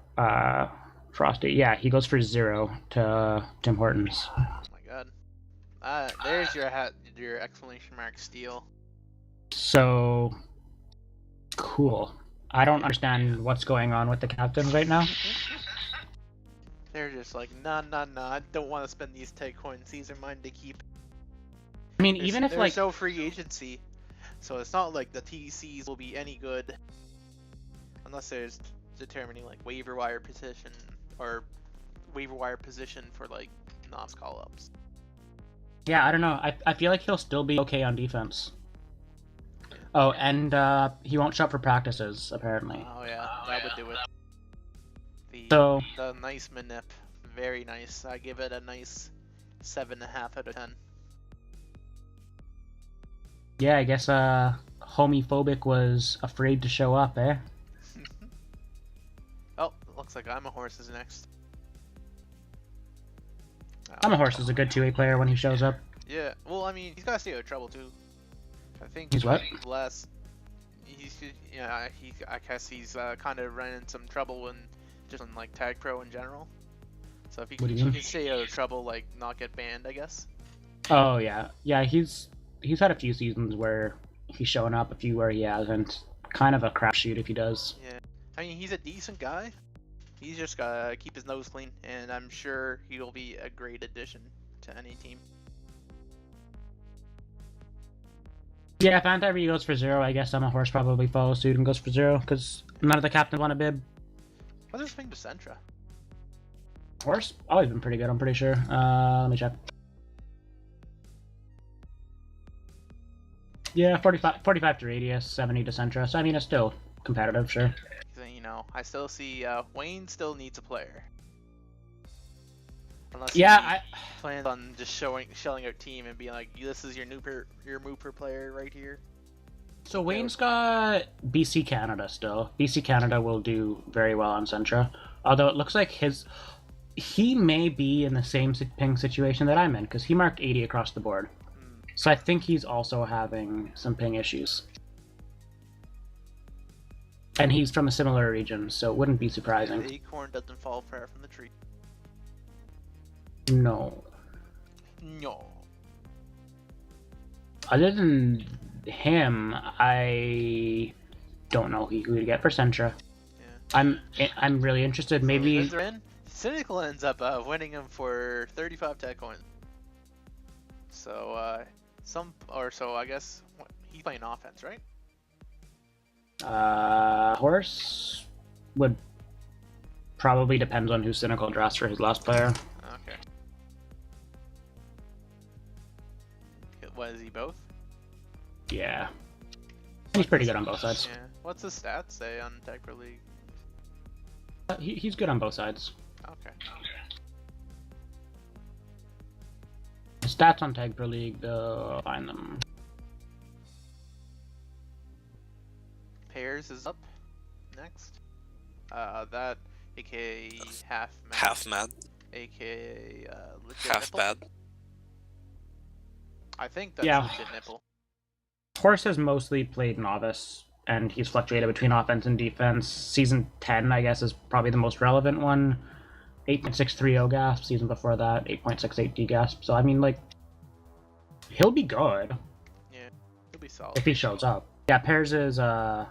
Frosty. Yeah, he goes for 0 to Tim Hortons.
Oh my god. There's your exclamation mark steal.
So cool. I don't understand what's going on with the captains right now.
They're just like, nah, I don't want to spend these tag coins. These are mine to keep.
I mean, even if
there's
like
no free agency, so it's not like the TCs will be any good unless there's determining like waiver wire position or waiver wire position for like NOS call ups.
yeah, I don't know. I feel like he'll still be okay on defense. Oh, and he won't show up for practices apparently.
Oh yeah, that would do it.
So
The nice manip, very nice. I give it a nice 7.5 out of 10.
yeah, I guess Homophobic was afraid to show up, eh?
Oh, looks like I'm a Horse is next.
I'm a Horse is a good 2A player when he shows up.
Yeah, well, I mean, he's gotta stay out of trouble too. I think
He's what?
I guess he's kind of running some trouble when just in like Tag Pro in general. So if he
What do
can,
you mean?
he can stay out of trouble, like not get banned, I guess.
Oh yeah, he's had a few seasons where he's showing up, a few where he hasn't. Kind of a crapshoot if he does.
Yeah, I mean he's a decent guy. He's just gotta keep his nose clean, and I'm sure he'll be a great addition to any team.
Yeah, if Anti goes for 0, I guess I'm a Horse probably follows suit and goes for 0 because none of the captains want to bib.
What's his thing to Sentra?
Horse always been pretty good. I'm pretty sure. Let me check. Yeah, 45 to radius, 70 to Centra. So I mean, it's still competitive, sure.
You know, I still see Wayne still needs a player. Unless
Yeah,
he plans on just shelling out team and being like, this is your Mooper player right here.
So Wayne's got BC Canada still. BC Canada will do very well on Centra. Although it looks like he may be in the same ping situation that I'm in, because he marked 80 across the board. So I think he's also having some ping issues. And he's from a similar region, so it wouldn't be surprising.
The acorn doesn't fall far from the tree.
No.
No.
Other than him, I don't know who to get for Centra.
Yeah.
I'm really interested.
So
Maybe
Cynical ends up winning him for 35 tech coins. So I guess he's playing offense, right?
Horse would probably depends on who Cynical drafts for his last player.
Okay. What is he both?
Yeah. He's pretty good on both sides.
Yeah. What's his stats say on Tech Pro League?
He's good on both sides.
Okay.
Stats on Tag Pro League, though, find them.
Pairs is up next. That aka
Half mad.
Aka legit
Half
nipple.
bad.
I think that's
Yeah.
legit nipple.
Horse has mostly played novice, and he's fluctuated between offense and defense. Season 10, I guess, is probably the most relevant one. 8.630 gasp. Season before that, 8.68 gasp. So, I mean, like, he'll be good.
Yeah, he'll be solid.
If he shows up. Yeah, Pairs is it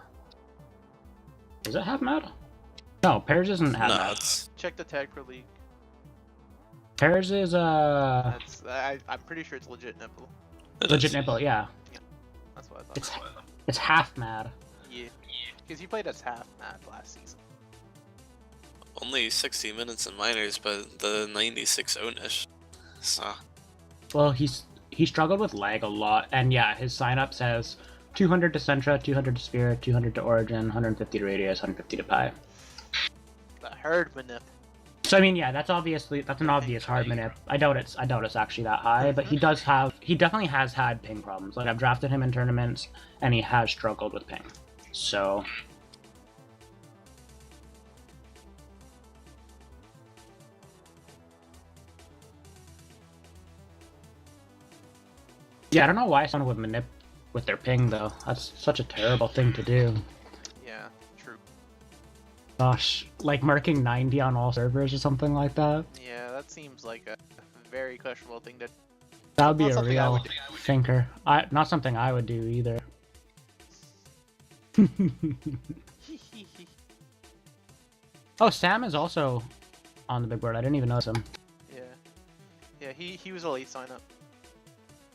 half mad? No, Pairs isn't half
No,
mad.
it's
Check the Tag Pro League.
Pairs is
That's I'm pretty sure it's legit nipple.
legit nipple, yeah.
That's what I thought.
It's half mad.
Yeah, because he played as half mad last season.
only 60 minutes in minors, but the 96 Onish. So
Well, he struggled with lag a lot, and yeah, his sign-up says 200 to Centra, 200 to Spirit, 200 to Origin, 150 to Radius, 150 to Pi.
The herd manip.
So I mean, yeah, that's an obvious hard manip. I doubt it's actually that high, but he definitely has had ping problems. Like, I've drafted him in tournaments, and he has struggled with ping. So yeah, I don't know why someone would manip with their ping though. That's such a terrible thing to do.
Yeah, true.
Gosh, like marking 90 on all servers or something like that.
Yeah, that seems like a very questionable thing to.
That would be
Not
a
something I
real
would do.
thinker. Not something I would do either. Oh, Sam is also on the big board. I didn't even notice him.
Yeah. Yeah, he was a late sign up.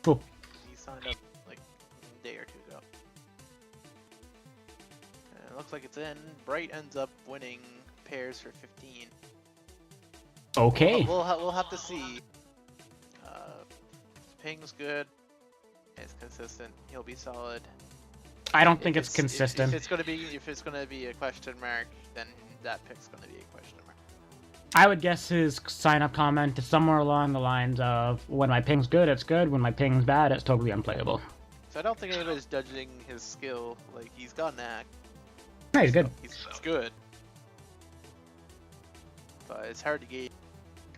Cool.
He signed up like a day or two ago. And it looks like it's in. Bright ends up winning pairs for 15.
Okay.
We'll have to see. Ping's good. It's consistent. He'll be solid.
I don't think
If
it's consistent.
If it's gonna be a question mark, then that pick's gonna be a question mark.
I would guess his sign-up comment is somewhere along the lines of, when my ping's good, it's good. When my ping's bad, it's totally unplayable.
So I don't think anybody's judging his skill. Like, he's got knack.
No, he's good.
He's good. But it's hard to gauge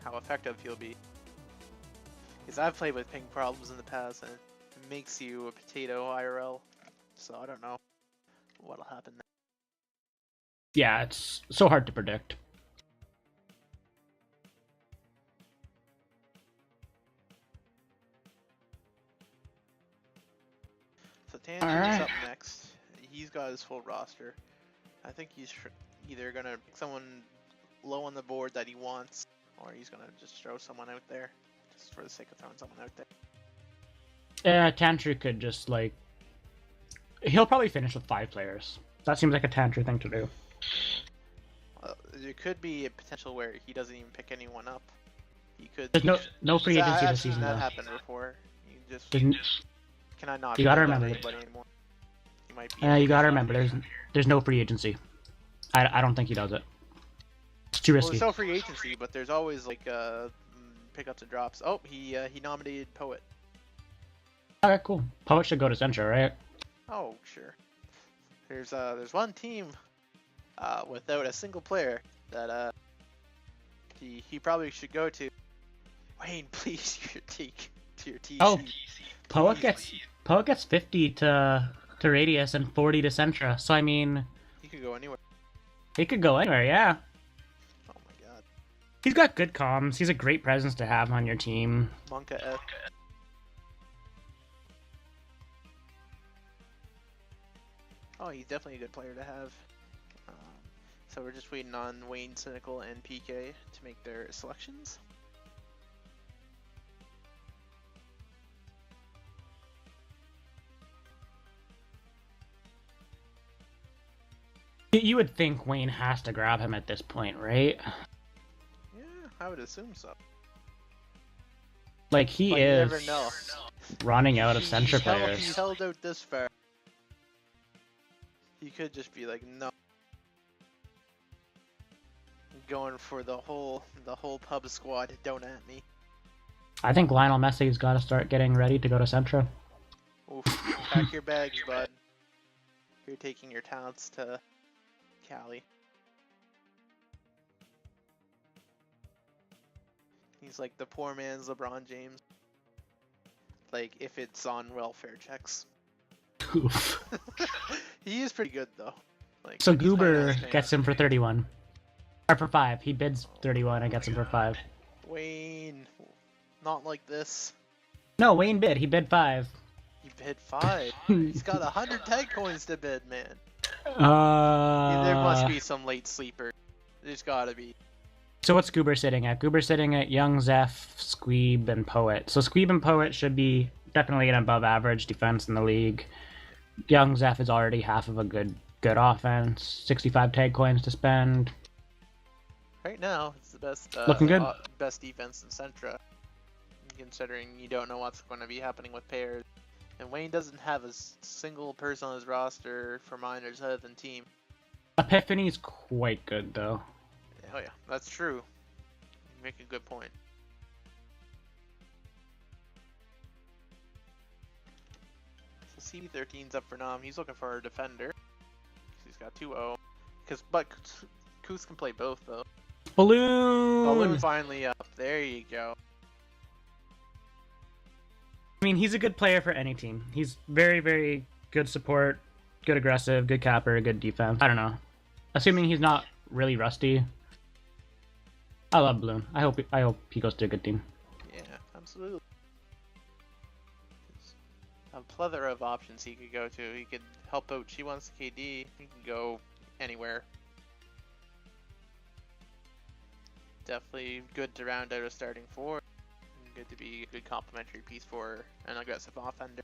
how effective he'll be. Because I've played with ping problems in the past, and it makes you a potato IRL. So I don't know what'll happen there.
Yeah, it's so hard to predict.
So Tanger's up next. He's got his full roster. I think he's either gonna pick someone low on the board that he wants, or he's gonna just throw someone out there, just for the sake of throwing someone out there.
Tantru could just, like... He'll probably finish with 5 players. That seems like a Tantru thing to do.
There could be a potential where he doesn't even pick anyone up. He could.
There's no free agency
I've
this
seen
season,
that
though.
happen before. You just
Didn't...
Can I not?
You gotta
bid on
remember
anybody anymore? He might be.
you gotta remember, there's no free agency. I don't think he does it. It's too
Well,
risky.
there's no free agency, but there's always like pickups and drops. Oh, he nominated Poet.
Okay, cool. Poet should go to Central, right?
Oh, sure. There's one team without a single player that he probably should go to. Wayne, please, your TC.
Oh, Poet gets 50 to Radius and 40 to Centra. So I mean,
He could go anywhere.
he could go anywhere. Yeah,
Oh my god.
he's got good comms. He's a great presence to have on your team.
Monka F. Oh, he's definitely a good player to have. So we're just waiting on Wayne, Cynical, and PK to make their selections.
You would think Wayne has to grab him at this point, right?
Yeah, I would assume so.
Like he
But
is
you never know.
running out of Centra
He
players.
held out this far. He could just be like, no. Going for the whole pub squad. Don't at me.
I think Lionel Messi's got to start getting ready to go to Centra.
Oof. Pack your bags, bud. You're taking your talents to Cali. He's like the poor man's LeBron James. Like, if it's on welfare checks.
Oof.
He is pretty good, though. Like,
So
he's not
Goober
as famous.
gets him for 31. Or for 5. He bids 31 and gets him for 5.
Wayne, not like this.
No, Wayne bid. He bid 5.
He bid 5. He's got 100 tag coins to bid, man. There must be some late sleeper. There's gotta be.
So what's Goober sitting at? Goober's sitting at Young, Zeph, Squeeb, and Poet. So Squeeb and Poet should be definitely an above average defense in the league. Young Zeph is already half of a good offense. 65 tag coins to spend.
Right now, it's the best.
Looking good.
Best defense in Centra. Considering you don't know what's going to be happening with pairs, and Wayne doesn't have a single person on his roster for minors other than team.
Epiphany's quite good though.
Oh yeah, that's true. You make a good point. So CB13's up for nom. He's looking for a defender. He's got 2-0. But Koos can play both though.
Balloon!
Finally up. There you go.
I mean, he's a good player for any team. He's very, very good support, good aggressive, good capper, good defense. I don't know. Assuming he's not really rusty. I love Balloon. I hope he goes to a good team.
Yeah, absolutely. There's a plethora of options he could go to. He could help out She Wants KD. He can go anywhere. Definitely good to round out a starting four. Good to be a good complementary piece for an aggressive offender.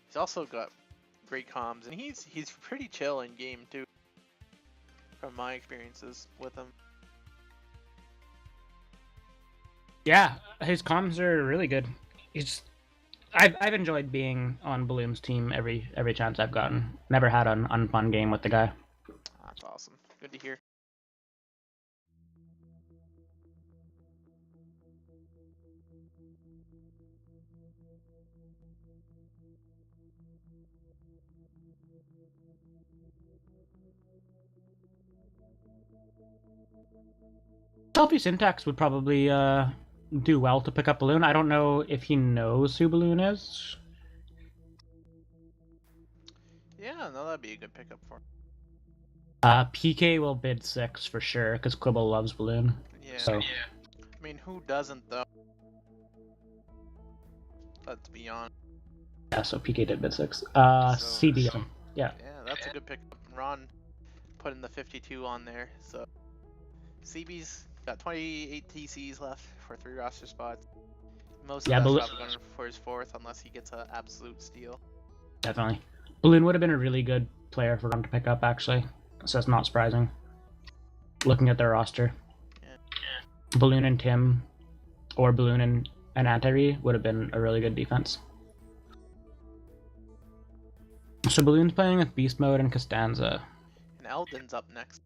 He's also got great comms, and he's pretty chill in game too. From my experiences with him.
Yeah, his comms are really good. I've enjoyed being on Balloon's team every chance I've gotten. Never had an unfun game with the guy.
That's awesome. Good to hear.
Selfie Syntax would probably do well to pick up Balloon. I don't know if he knows who Balloon is.
Yeah, no, that'd be a good pickup for him.
PK will bid 6 for sure, because Quibble loves Balloon.
Yeah.
So.
I mean, who doesn't though? Let's be honest.
Yeah, so PK did bid 6.
So-
CB. Yeah.
Yeah, that's a good pickup. Ron putting the 52 on there, so CB's got 28 TCs left for 3 roster spots. Most of
Yeah,
that's
Balloon-
probably going for his 4th unless he gets an absolute steal.
Definitely. Balloon would have been a really good player for Ron to pick up, actually. So it's not surprising. Looking at their roster.
Yeah.
Balloon and Tim, or Balloon and and anti-re would have been a really good defense. So Balloon's playing with Beast Mode and Costanza.
And Eldon's up next.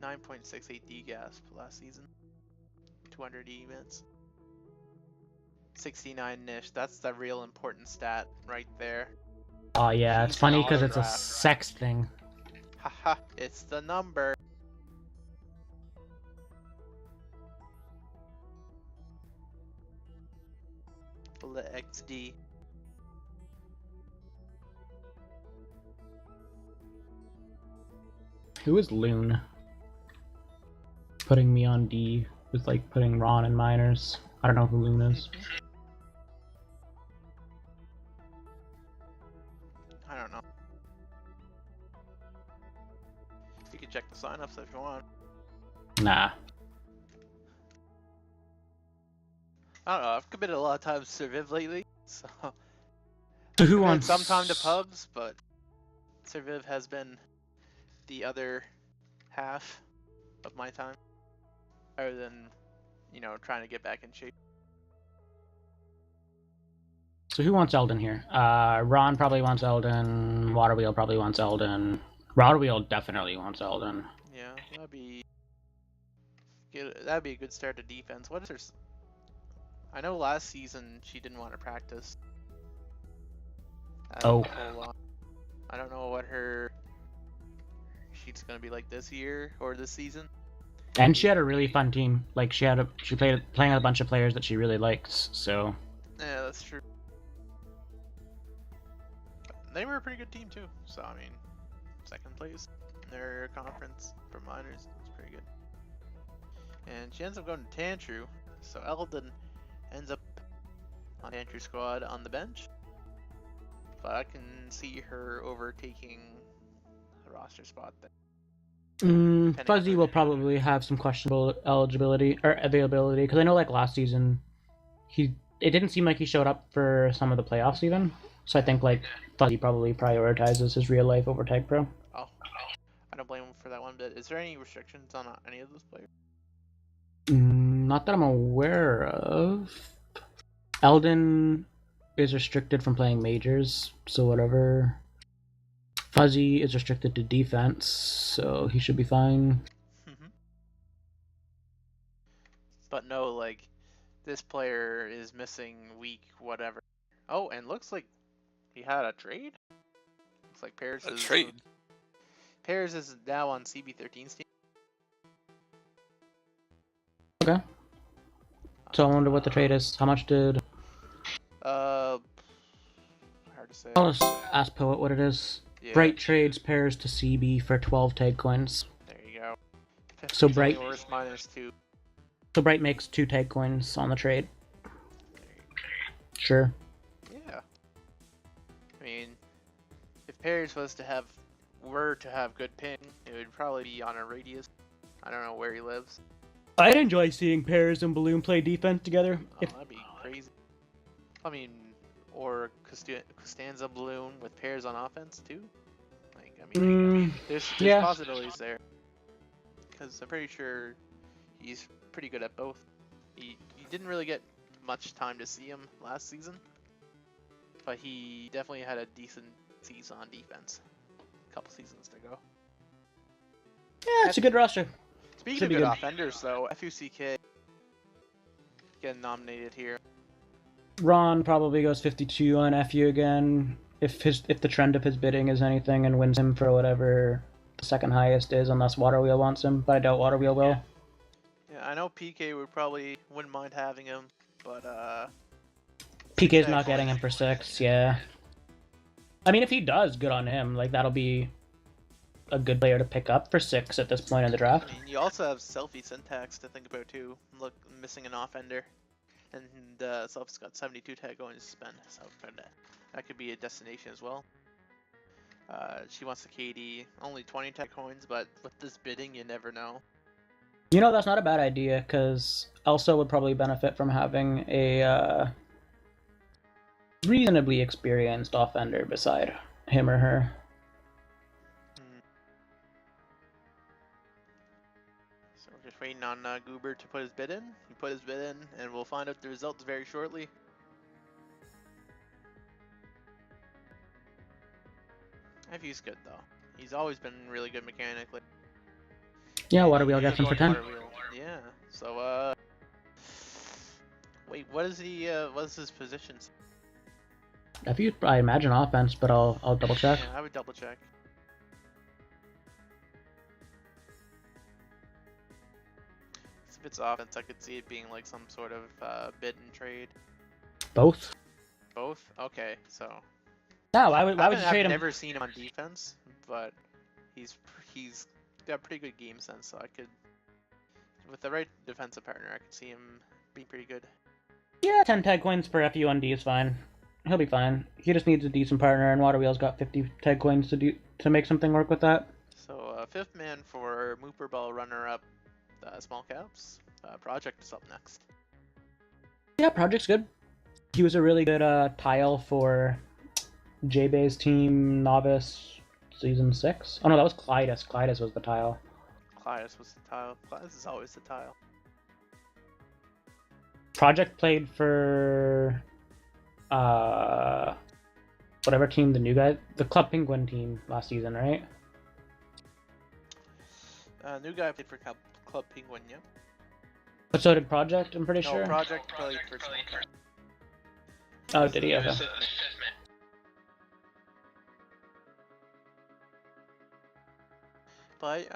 9.68 D-gas last season. 200 E-minutes. 69 niche. That's the real important stat right there.
Oh yeah, it's
He's
funny
an
because it's a
autograph.
sex thing.
Haha, it's the number. The XD.
Who is Loon? Putting me on D with like putting Ron in minors. I don't know who Loon is.
I don't know. You can check the signups if you want.
Nah.
I don't know. I've committed a lot of time to Surviv lately, so
So who
committed
wants
some time to pubs, but Surviv has been the other half of my time, other than, you know, trying to get back in shape.
So who wants Eldon here? Ron probably wants Eldon. Waterwheel probably wants Eldon. Waterwheel definitely wants Eldon.
Yeah, that'd be good. That'd be a good start to defense. What is her? I know last season she didn't want to practice.
Oh.
A whole lot. I don't know what her sheet's gonna be like this year or this season.
And she had a really fun team. Like she played playing with a bunch of players that she really likes. So
Yeah, that's true. But they were a pretty good team too. So I mean, second place in their conference for minors was pretty good. And she ends up going to Tantru. So Eldon ends up on Tantru squad on the bench. But I can see her overtaking the roster spot there.
Fuzzy will probably have some questionable eligibility or availability because I know like last season it didn't seem like he showed up for some of the playoffs even. So I think like Fuzzy probably prioritizes his real life over Tag Pro.
Oh, I don't blame him for that one bit. Is there any restrictions on any of those players?
Not that I'm aware of. Eldon is restricted from playing majors, so whatever. Fuzzy is restricted to defense, so he should be fine.
But no, like, this player is missing week whatever. Oh, and looks like he had a trade. Looks like Pears
A
is
trade?
Pears is now on CB13's team.
Okay. So I wonder what the trade is. How much did...
Hard to say.
I'll just ask Poet what it is.
Yeah,
Bright trades pairs to CB for 12 tag coins.
there you go.
So
50's
Bright-
only worth -2.
So Bright makes 2 tag coins on the trade. Sure.
Yeah. I mean, if Pears were to have good ping, it would probably be on a radius. I don't know where he lives.
I'd enjoy seeing Pears and Balloon play defense together.
Oh, that'd be crazy. I mean, or Costanza Balloon with Pears on offense too. Like, I mean, there's
yeah.
possibilities there. Because I'm pretty sure he's pretty good at both. He didn't really get much time to see him last season, but he definitely had a decent season on defense a couple seasons ago.
Yeah, it's a good roster.
Speaking
Should
of
be
good
good.
offenders, though, FUCK getting nominated here.
Ron probably goes 52 on FU again. If the trend of his bidding is anything and wins him for whatever the second highest is, unless Waterwheel wants him, but I doubt Waterwheel will.
Yeah, I know PK wouldn't mind having him, but
PK's not getting him for 6, yeah. I mean, if he does, good on him. Like, that'll be a good player to pick up for 6 at this point in the draft.
I mean, you also have Selfie Syntax to think about too. Look, missing an offender, and Selfie's got 72 tag going to spend, so that could be a destination as well. She wants the KD, only 20 tag coins, but with this bidding, you never know.
You know, that's not a bad idea, because Elsa would probably benefit from having a reasonably experienced offender beside him or her.
So we're just waiting on Goober to put his bid in. He put his bid in, and we'll find out the results very shortly. FU's good though. He's always been really good mechanically.
Yeah, water wheel gets him for 10.
Yeah. So wait, what is he? What is his position?
FU, I imagine offense, but I'll double check.
Yeah, I would double check. If it's offense, I could see it being like some sort of bid and trade.
Both.
Both? Okay, so.
No, why would you trade
I've
him?
never seen him on defense, but he's got pretty good game sense, so I could, with the right defensive partner, I could see him being pretty good.
Yeah, 10 tag coins per FU on D is fine. He'll be fine. He just needs a decent partner, and Water Wheel's got 50 tag coins to make something work with that.
So fifth man for Mooper Ball runner-up, small caps. Project is up next.
Yeah, Project's good. He was a really good tile for J-Bay's team Novice Season 6. Oh no, that was Clytus. Clytus was the tile.
Clytus was the tile. Clytus is always the tile.
Project played for whatever team the new guy, the Club Penguin team last season, right?
New guy played for Club Penguin, yeah.
But so did Project, I'm pretty sure.
No, Project played for Small Cap.
Oh, did he? Okay.
But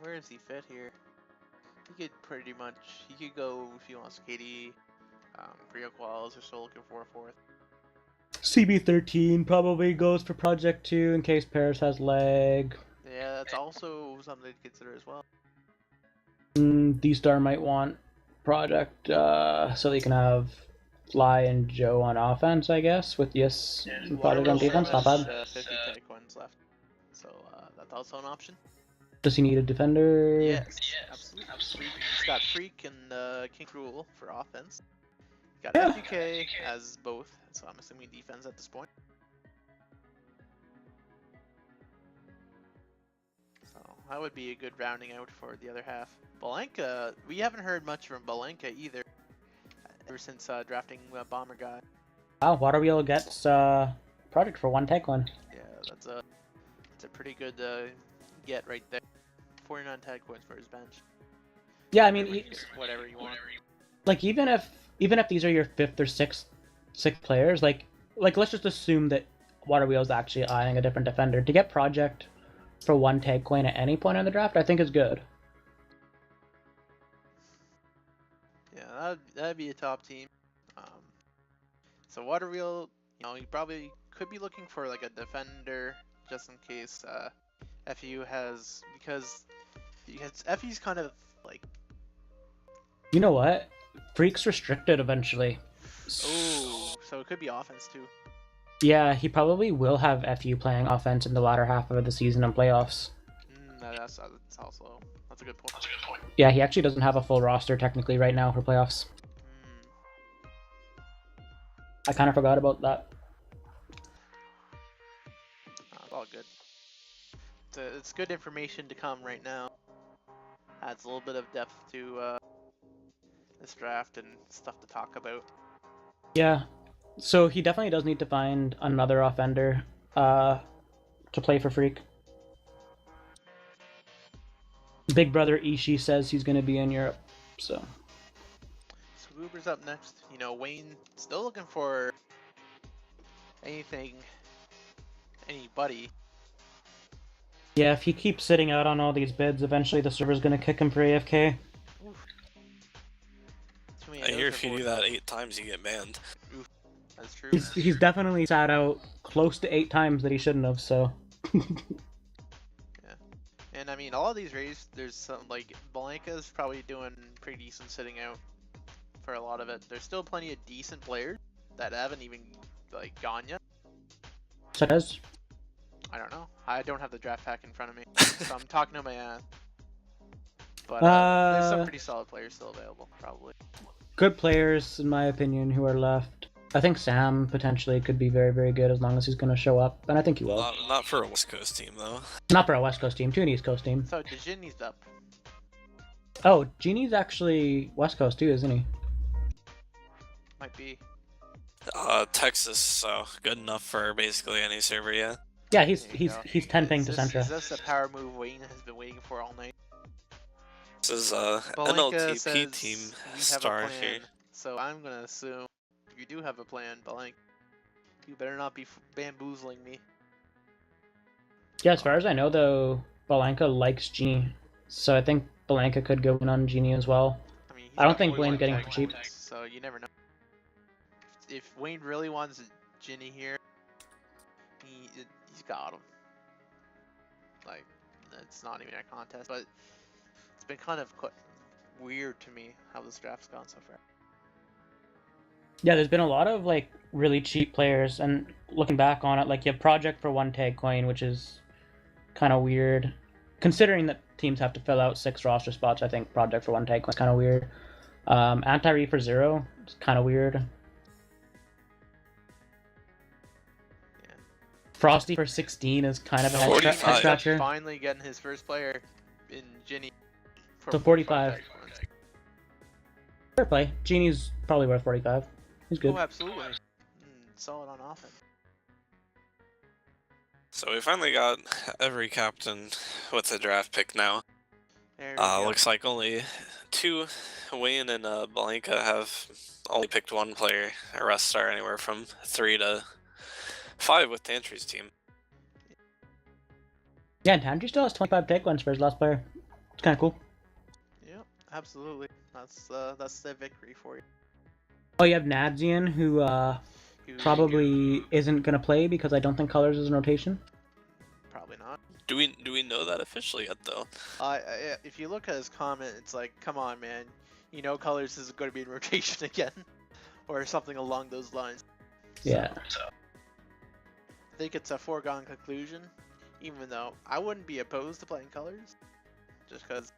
where does he fit here? He could pretty much, he could go if he wants KD, pre-quals, or still looking for a fourth.
CB13 probably goes for Project 2 in case Paris has leg.
Yeah, that's also something to consider as well.
D-Star might want Project so they can have Fly and Joe on offense, I guess, with yes, Project on defense, not bad.
50 tag coins left, so that's also an option.
Does he need a defender?
Yes, absolutely. He's got Freak and King Cruel for offense. He's got FUK as both, so I'm assuming defense at this point. So that would be a good rounding out for the other half. Balenka, we haven't heard much from Balenka either, ever since drafting Bomber Guy.
Wow, Water Wheel gets Project for 1 tag coin.
Yeah, that's a pretty good get right there. 49 tag coins for his bench.
Yeah, I mean,
whatever you want.
Like even if these are your 5th or 6th players, like let's just assume that Water Wheel is actually eyeing a different defender. To get Project for 1 tag coin at any point in the draft, I think is good.
Yeah, that'd be a top team. So Water Wheel, he probably could be looking for like a defender just in case FU has, because FU's kind of like.
You know what? Freak's restricted eventually.
Oh, so it could be offense too.
Yeah, he probably will have FU playing offense in the latter half of the season and playoffs.
That's a good point.
Yeah, he actually doesn't have a full roster technically right now for playoffs. I kind of forgot about that.
It's all good. It's good information to come right now. Adds a little bit of depth to this draft and stuff to talk about.
Yeah, so he definitely does need to find another offender to play for Freak. Big brother Ishii says he's going to be in Europe, so.
So Uber's up next. Wayne still looking for anybody.
Yeah, if he keeps sitting out on all these bids, eventually the server's going to kick him for AFK.
I hear if you do that 8 times, you get banned.
Oof, that's true.
He's definitely sat out close to 8 times that he shouldn't have, so.
And I mean, all of these raids, there's some, like, Balenka's probably doing pretty decent sitting out for a lot of it. There's still plenty of decent players that haven't even, like, gone yet.
Such as?
I don't know. I don't have the draft pack in front of me, so I'm talking to my ass. But there's some pretty solid players still available, probably.
Good players, in my opinion, who are left. I think Sam potentially could be very, very good as long as he's going to show up, and I think he will.
Not for a West Coast team, though.
Not for a West Coast team, to an East Coast team.
So Dejini's up.
Oh, Genie's actually West Coast too, isn't he?
Might be.
Texas, so good enough for basically any server, yeah.
Yeah,
There you go.
he's 10 ping to Centra.
Is this the power move Wayne has been waiting for all night?
This is
Balenka
mLTP
says
team
we have
star
a plan,
here.
so I'm gonna assume if you do have a plan, Balenka, you better not be bamboozling me.
Yeah, as far as I know, though, Balenka likes Genie, so I think Balenka could go in on Genie as well.
I mean,
I don't
got
think
41
Wayne's getting
tech
for cheap.
points, so you never know. If Wayne really wants Ginny here, he's got him. Like, it's not even a contest, but it's been kind of weird to me how this draft's gone so far.
Yeah, there's been a lot of like really cheap players, and looking back on it, like you have Project for 1 tag coin, which is kind of weird, considering that teams have to fill out 6 roster spots. I think Project for 1 tag coin is kind of weird. Anti-Re for 0 is kind of weird.
Yeah.
Frosty for 16 is kind of a head
45.
scratcher.
Finally getting his first player in Ginny.
So 45.
tech points.
Fair play. Genie's probably worth 45. He's good.
Oh, absolutely. Solid on offense.
So we finally got every captain with a draft pick now.
There we go.
Looks like only 2, Wayne and Balenka, have only picked 1 player. The rest are anywhere from 3 to 5 with Tantry's team.
Yeah, and Tandry still has 25 tag coins for his last player. It's kind of cool.
Yep, absolutely. That's the victory for you.
Oh, you have Nadzian, who probably isn't gonna play because I don't think Colors is in rotation.
Probably not.
Do we know that officially yet though?
If you look at his comment, it's like, come on, man. You know Colors is going to be in rotation again. Or something along those lines.
Yeah.
So, I think it's a foregone conclusion. Even though I wouldn't be opposed to playing Colors. Just because...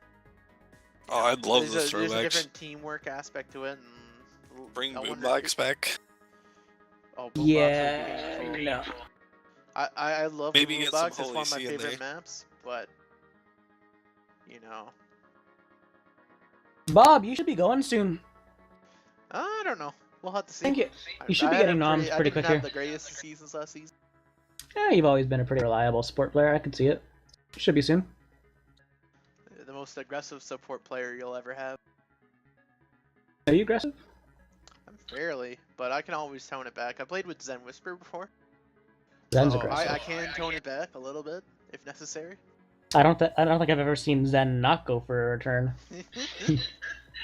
Oh, I'd love
there's
those
a
throwbacks.
different teamwork aspect to it. And
Bring
I wonder
boombox
if-
back.
Oh, Boombox
Yeah,
would be
no.
I love
Maybe get some
Boombox. It's
Holy
one of my
See in
favorite
there.
maps, but you know,
Bob, you should be going soon.
I don't know. We'll have to see.
I think you should be
I had
getting
a
noms pretty
I
quick
didn't
here.
have the greatest seasons last season.
Yeah, you've always been a pretty reliable support player. I can see it. Should be soon.
The most aggressive support player you'll ever have.
Are you aggressive?
I'm fairly, but I can always tone it back. I played with Zen Whisper before.
Zen's
so
aggressive.
I can tone it back a little bit if necessary.
I don't think I've ever seen Zen not go for a return.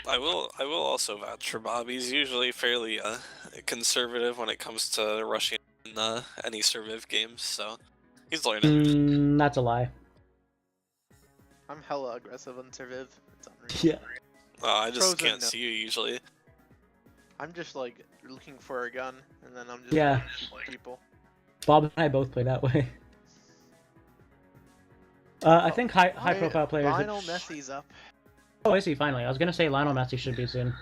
I will also vouch for Bob. He's usually fairly conservative when it comes to rushing in any Surviv games, so he's learning.
That's a lie.
I'm hella aggressive on Surviv. It's unreal.
Yeah.
I just
Frozen,
can't
no.
see you usually.
I'm just like looking for a gun, and then I'm just
Yeah.
shooting people.
Bob and I both play that way. I think high profile players.
Lionel Messi's up.
Oh, is he finally? I was gonna say Lionel Messi should be soon.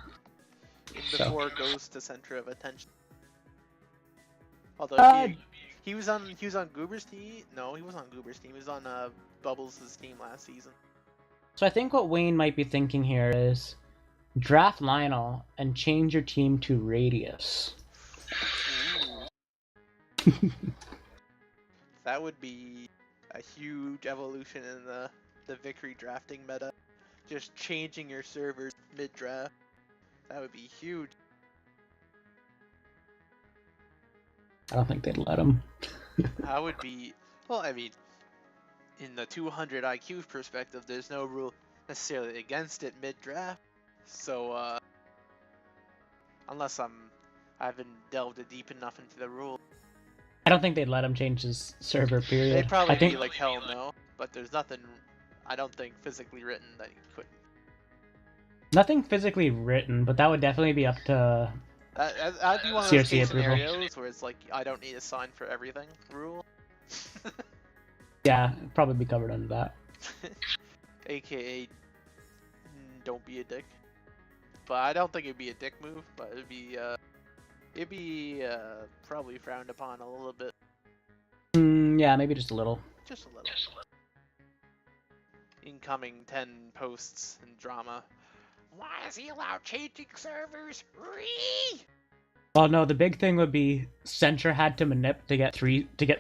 Before it goes to center of attention. Although
Uh,
he was on Goober's team. No, he wasn't on Goober's team. He was on Bubbles' team last season.
So I think what Wayne might be thinking here is draft Lionel and change your team to Radius.
That would be a huge evolution in the Vickrey drafting meta. Just changing your servers mid-draft. That would be huge.
I don't think they'd let him.
That would be... Well, I mean, in the 200 IQ perspective, there's no rule necessarily against it mid-draft. So, unless I haven't delved deep enough into the rule.
I don't think they'd let him change his server, period.
They'd probably
I think
be like, hell no. But there's nothing, I don't think, physically written that you couldn't.
nothing physically written, but that would definitely be up to...
That'd be one of those
CRC
case
approval.
scenarios where it's like, I don't need a sign for everything rule.
Yeah, it'd probably be covered under that.
AKA, don't be a dick. But I don't think it'd be a dick move, but it'd be probably frowned upon a little bit.
Yeah, maybe just a little.
Just a little. incoming 10 posts and drama. Why is he allowed changing servers?
Well, no, the big thing would be Centra had to manip to get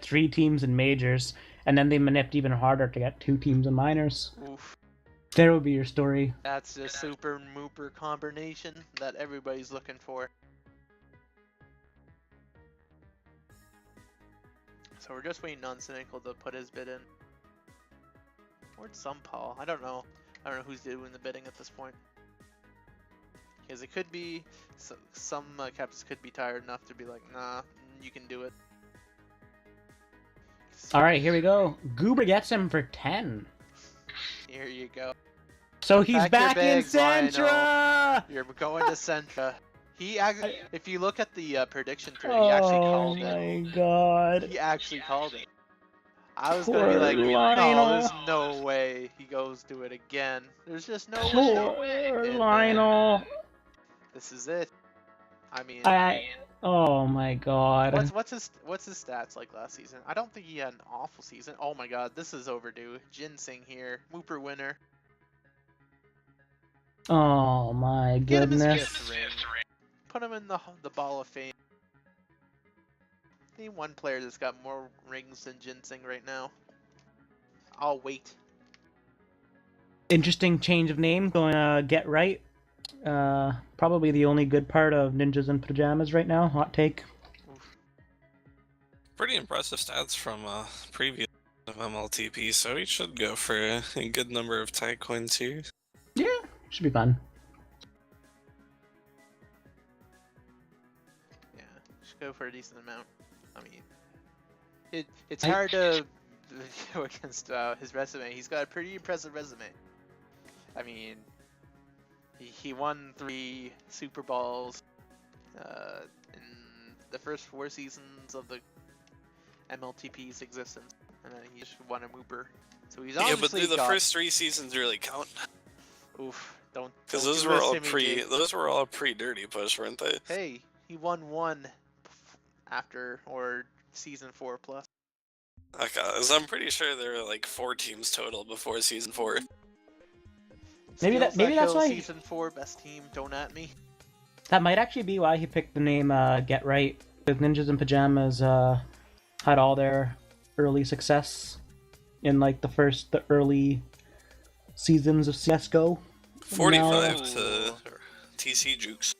three teams in majors, and then they manipped even harder to get 2 teams in minors.
Oof.
There would be your story.
That's the super mooper combination that everybody's looking for. So we're just waiting on Cynical to put his bid in. Or some Paul. I don't know. I don't know who's doing the bidding at this point. Because it could be some captains could be tired enough to be like, nah, you can do it.
All right, here we go. Goober gets him for 10.
Here you go.
So he's
Pack your
back in
bags, Lionel.
Centra.
You're going to Centra. He actually, if you look at the prediction tree, he actually called it.
Oh my god.
He actually called it. I was
Poor
gonna be like,
Lionel.
no, there's no way he goes do it again. There's just no way.
Poor
And
Lionel.
then this is it. I mean,
Oh my god.
what's his stats like last season? I don't think he had an awful season. Oh my god, this is overdue. Ginseng here, Mooper winner.
Oh my
Get him his
goodness.
5th ring. Put him in the Ball of Fame. Name one player that's got more rings than Ginseng right now. I'll wait.
Interesting change of name going Get Right. Probably the only good part of Ninjas in Pajamas right now. Hot take.
Pretty impressive stats from previous of mLTP, so he should go for a good number of tag coins here.
Yeah, should be fun.
Yeah, should go for a decent amount. I mean, it's hard to go against his resume. He's got a pretty impressive resume. I mean, he won 3 Super Bowls in the first 4 seasons of the mLTP's existence, and then he just won a Mooper. So he's obviously
yeah, but do the first 3 seasons really count?
Oof, don't.
Because
don't
those
do
were
this
all
to me, Jake.
those were all pre-dirty push, weren't they?
Hey, he won 1 after or season 4 plus.
Okay, 'cause I'm pretty sure there were like 4 teams total before season 4.
Maybe that's why
season 4 best team. Don't at me.
that might actually be why he picked the name Get Right. Because Ninjas in Pajamas had all their early success in like the early seasons of CS:GO.
45
Now-
to TC Jukes.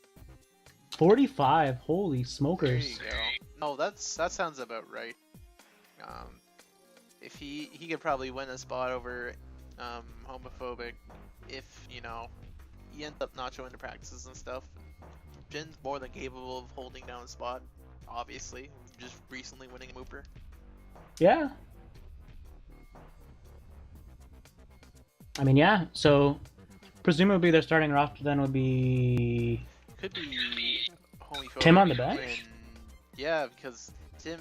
45. Holy
There
smokers.
you go. No, that sounds about right. If he could probably win a spot over homophobic if, you know, he ends up not showing the practices and stuff. Jin's more than capable of holding down a spot, obviously. Just recently winning a Mooper.
Yeah. I mean, yeah. So presumably their starting roster then would be
Could be homophobic.
Tim on the bench?
and- yeah, because Tim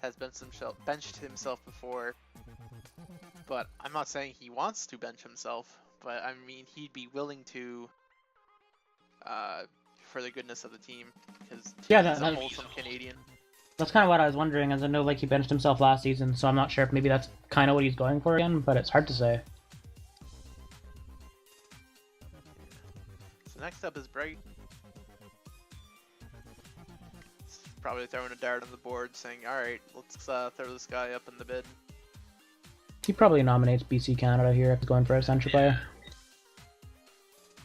has benched himself before. But I'm not saying he wants to bench himself, but I mean he'd be willing to for the goodness of the team, because
Yeah,
he's a wholesome Canadian.
That's kind of what I was wondering, as I know like he benched himself last season, so I'm not sure if maybe that's kind of what he's going for again, but it's hard to say.
So next up is Bright. He's probably throwing a dart on the board, saying, "All right, let's throw this guy up in the bid."
He probably nominates BC Canada here if he's going for a central player.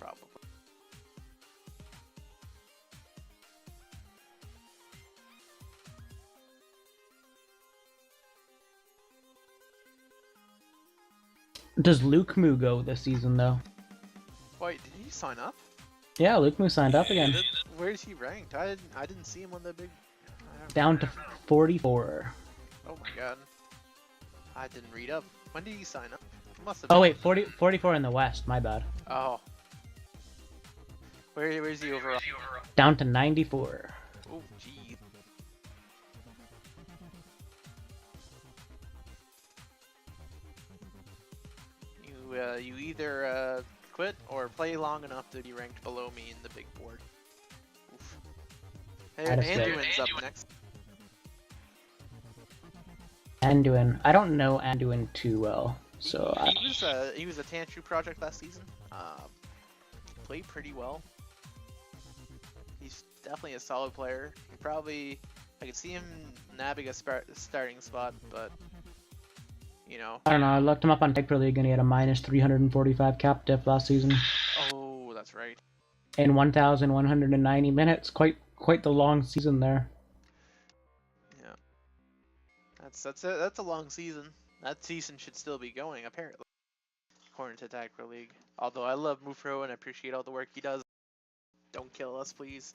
Probably.
Does Luke Moo go this season though?
Wait, did he sign up?
Yeah, Luke Moo signed up again.
Where is he ranked? I didn't see him on the big.
Down to 44.
Oh my god. I didn't read up. When did he sign up? He must have.
Oh
been-
wait, 44 in the West, my bad.
Oh. Where's he overall?
Down to 94.
Oh, gee. You either quit or play long enough to be ranked below me in the big board. Oof. Hey,
I'd have said-
Anduin's up next.
Anduin. I don't know Anduin too well. So
He was a Tantru project last season. Played pretty well. He's definitely a solid player. I could see him nabbing a starting spot, but you know.
I don't know. I looked him up on Tech Pro League and he had a minus 345 cap diff last season.
Oh, that's right.
In 1,190 minutes. Quite the long season there.
Yeah. That's a long season. That season should still be going, apparently, according to Tag Pro League. Although I love Mufro and I appreciate all the work he does. Don't kill us, please.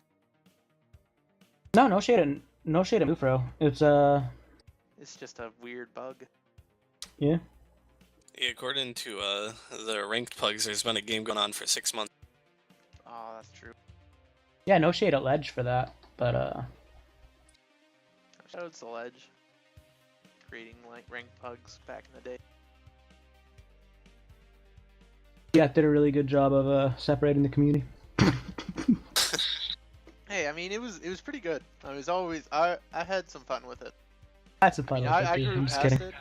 No shade at Mufro.
It's just a weird bug.
Yeah.
Yeah, according to the ranked pugs, there's been a game going on for 6 months.
Oh, that's true.
Yeah, no shade at Ledge for that, but
Shout out to Ledge. Creating like ranked pugs back in the day.
yeah, did a really good job of separating the community.
Hey, I mean, it was pretty good. I had some fun with it.
That's a fun one.
I grew
I'm just
past
kidding.
it.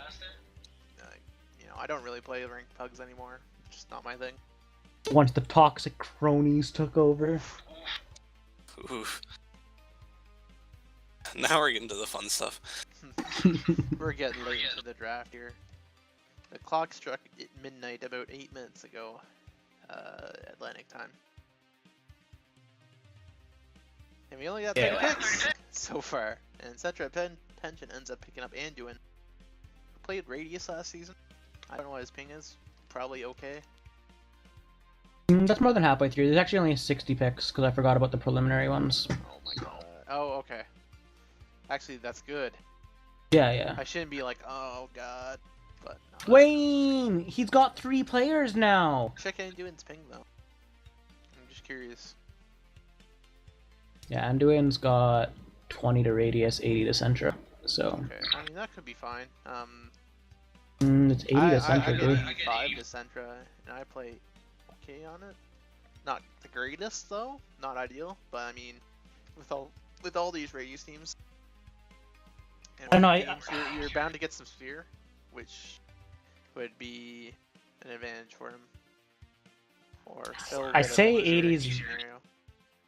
You know, I don't really play ranked pugs anymore. It's just not my thing.
Once the toxic cronies took over.
Oof. Now we're getting to the fun stuff.
We're getting late into the draft here. The clock struck at midnight about 8 minutes ago, Atlantic time. And we only got 10 picks so far. And Cetra Pension ends up picking up Anduin, who played Radius last season. I don't know what his ping is. Probably okay.
That's more than halfway through. There's actually only 60 picks because I forgot about the preliminary ones.
Oh my god. Oh, okay. Actually, that's good.
Yeah.
I shouldn't be like, oh god. But no,
Wayne! He's got 3 players now!
check Anduin's ping though. I'm just curious.
Yeah, Anduin's got 20 to Radius, 80 to Centra. So.
Okay, I mean, that could be fine.
It's 80 to Centra,
I
dude.
get 5 to Centra, and I play okay on it. Not the greatest though, not ideal, but I mean, with all these Radius teams, and you're bound to get some Sphere, which would be an advantage for him. Or
I say 80's.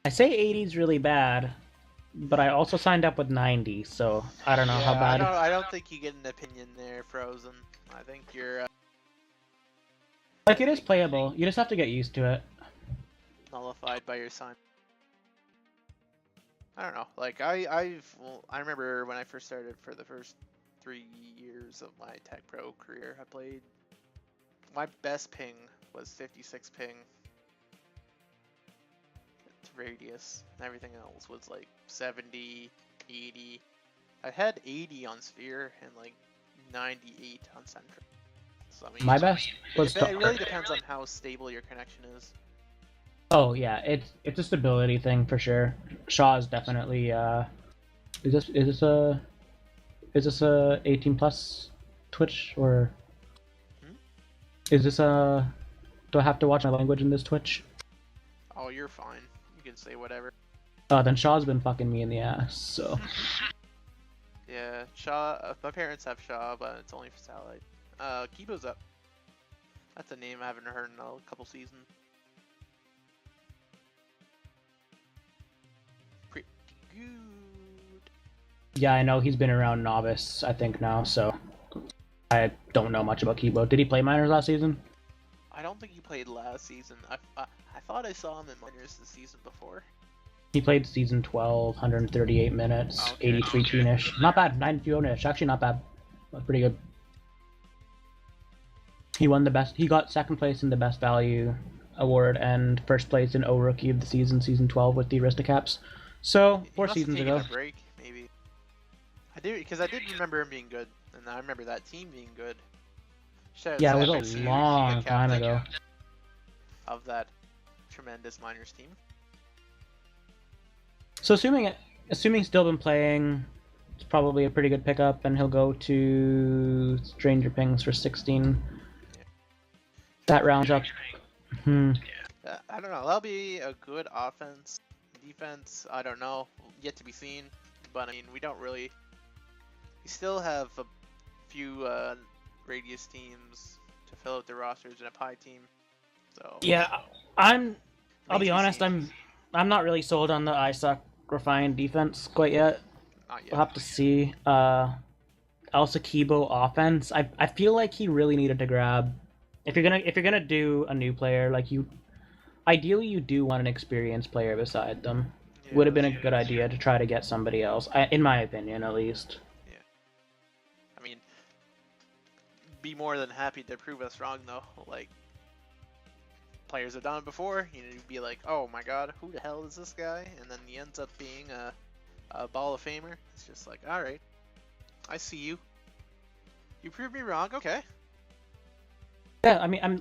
I say 80's really bad, but I also signed up with 90, so I don't know how bad.
I don't think you get an opinion there, Frozen. I think you're
like, it is playable. You just have to get used to it.
nullified by your sign. I don't know. Like I remember when I first started for the first 3 years of my Tech Pro career, I played. My best ping was 56 ping. Radius, and everything else was like 70, 80. I had 80 on Sphere and like 98 on Centra. So I mean,
my best was
it really depends on how stable your connection is.
Oh yeah, it's a stability thing for sure. Shaw is definitely is this a 18 plus Twitch or is this a do I have to watch my language in this Twitch?
Oh, you're fine. You can say whatever.
Then Shaw's been fucking me in the ass, so.
Yeah, Shaw. My parents have Shaw, but it's only for satellite. Kibo's up. That's a name I haven't heard in a couple seasons. Pretty good.
Yeah, I know he's been around novice, I think now, so I don't know much about Kibo. Did he play minors last season?
I don't think he played last season. I thought I saw him in minors the season before.
He played season 12, 138 minutes, 83 tune-ish. Not bad, 90-ish. Actually, not bad. That's pretty good. He won the best. He got second place in the best value award and first place in O Rookie of the season, season 12 with the Aristocaps. So 4 seasons ago.
A break, maybe. I did because I did remember him being good, and I remember that team being good.
Yeah, it was a long time ago.
Of that tremendous minors team.
So assuming he's still been playing, it's probably a pretty good pickup, and he'll go to Stranger Pings for 16.
Yeah.
That rounds up.
I don't know. That'll be a good offense. Defense, I don't know. Yet to be seen. But I mean, we still have a few Radius teams to fill out their rosters in a pie team. So
Yeah, I'll be honest,
ATC.
I'm not really sold on the I suck refined defense quite yet.
Not yet.
We'll have to see. Elsa Kibo offense. I feel like he really needed to grab if you're gonna do a new player, like ideally you do want an experienced player beside them.
Yeah,
Would have been a good idea to try to get somebody else, in my opinion, at least.
Yeah. I mean, be more than happy to prove us wrong, though. Like, players have done it before. You'd be like, oh my god, who the hell is this guy? And then he ends up being a Ball of Famer. It's just like, alright, I see you. You proved me wrong, okay.
Yeah, I mean,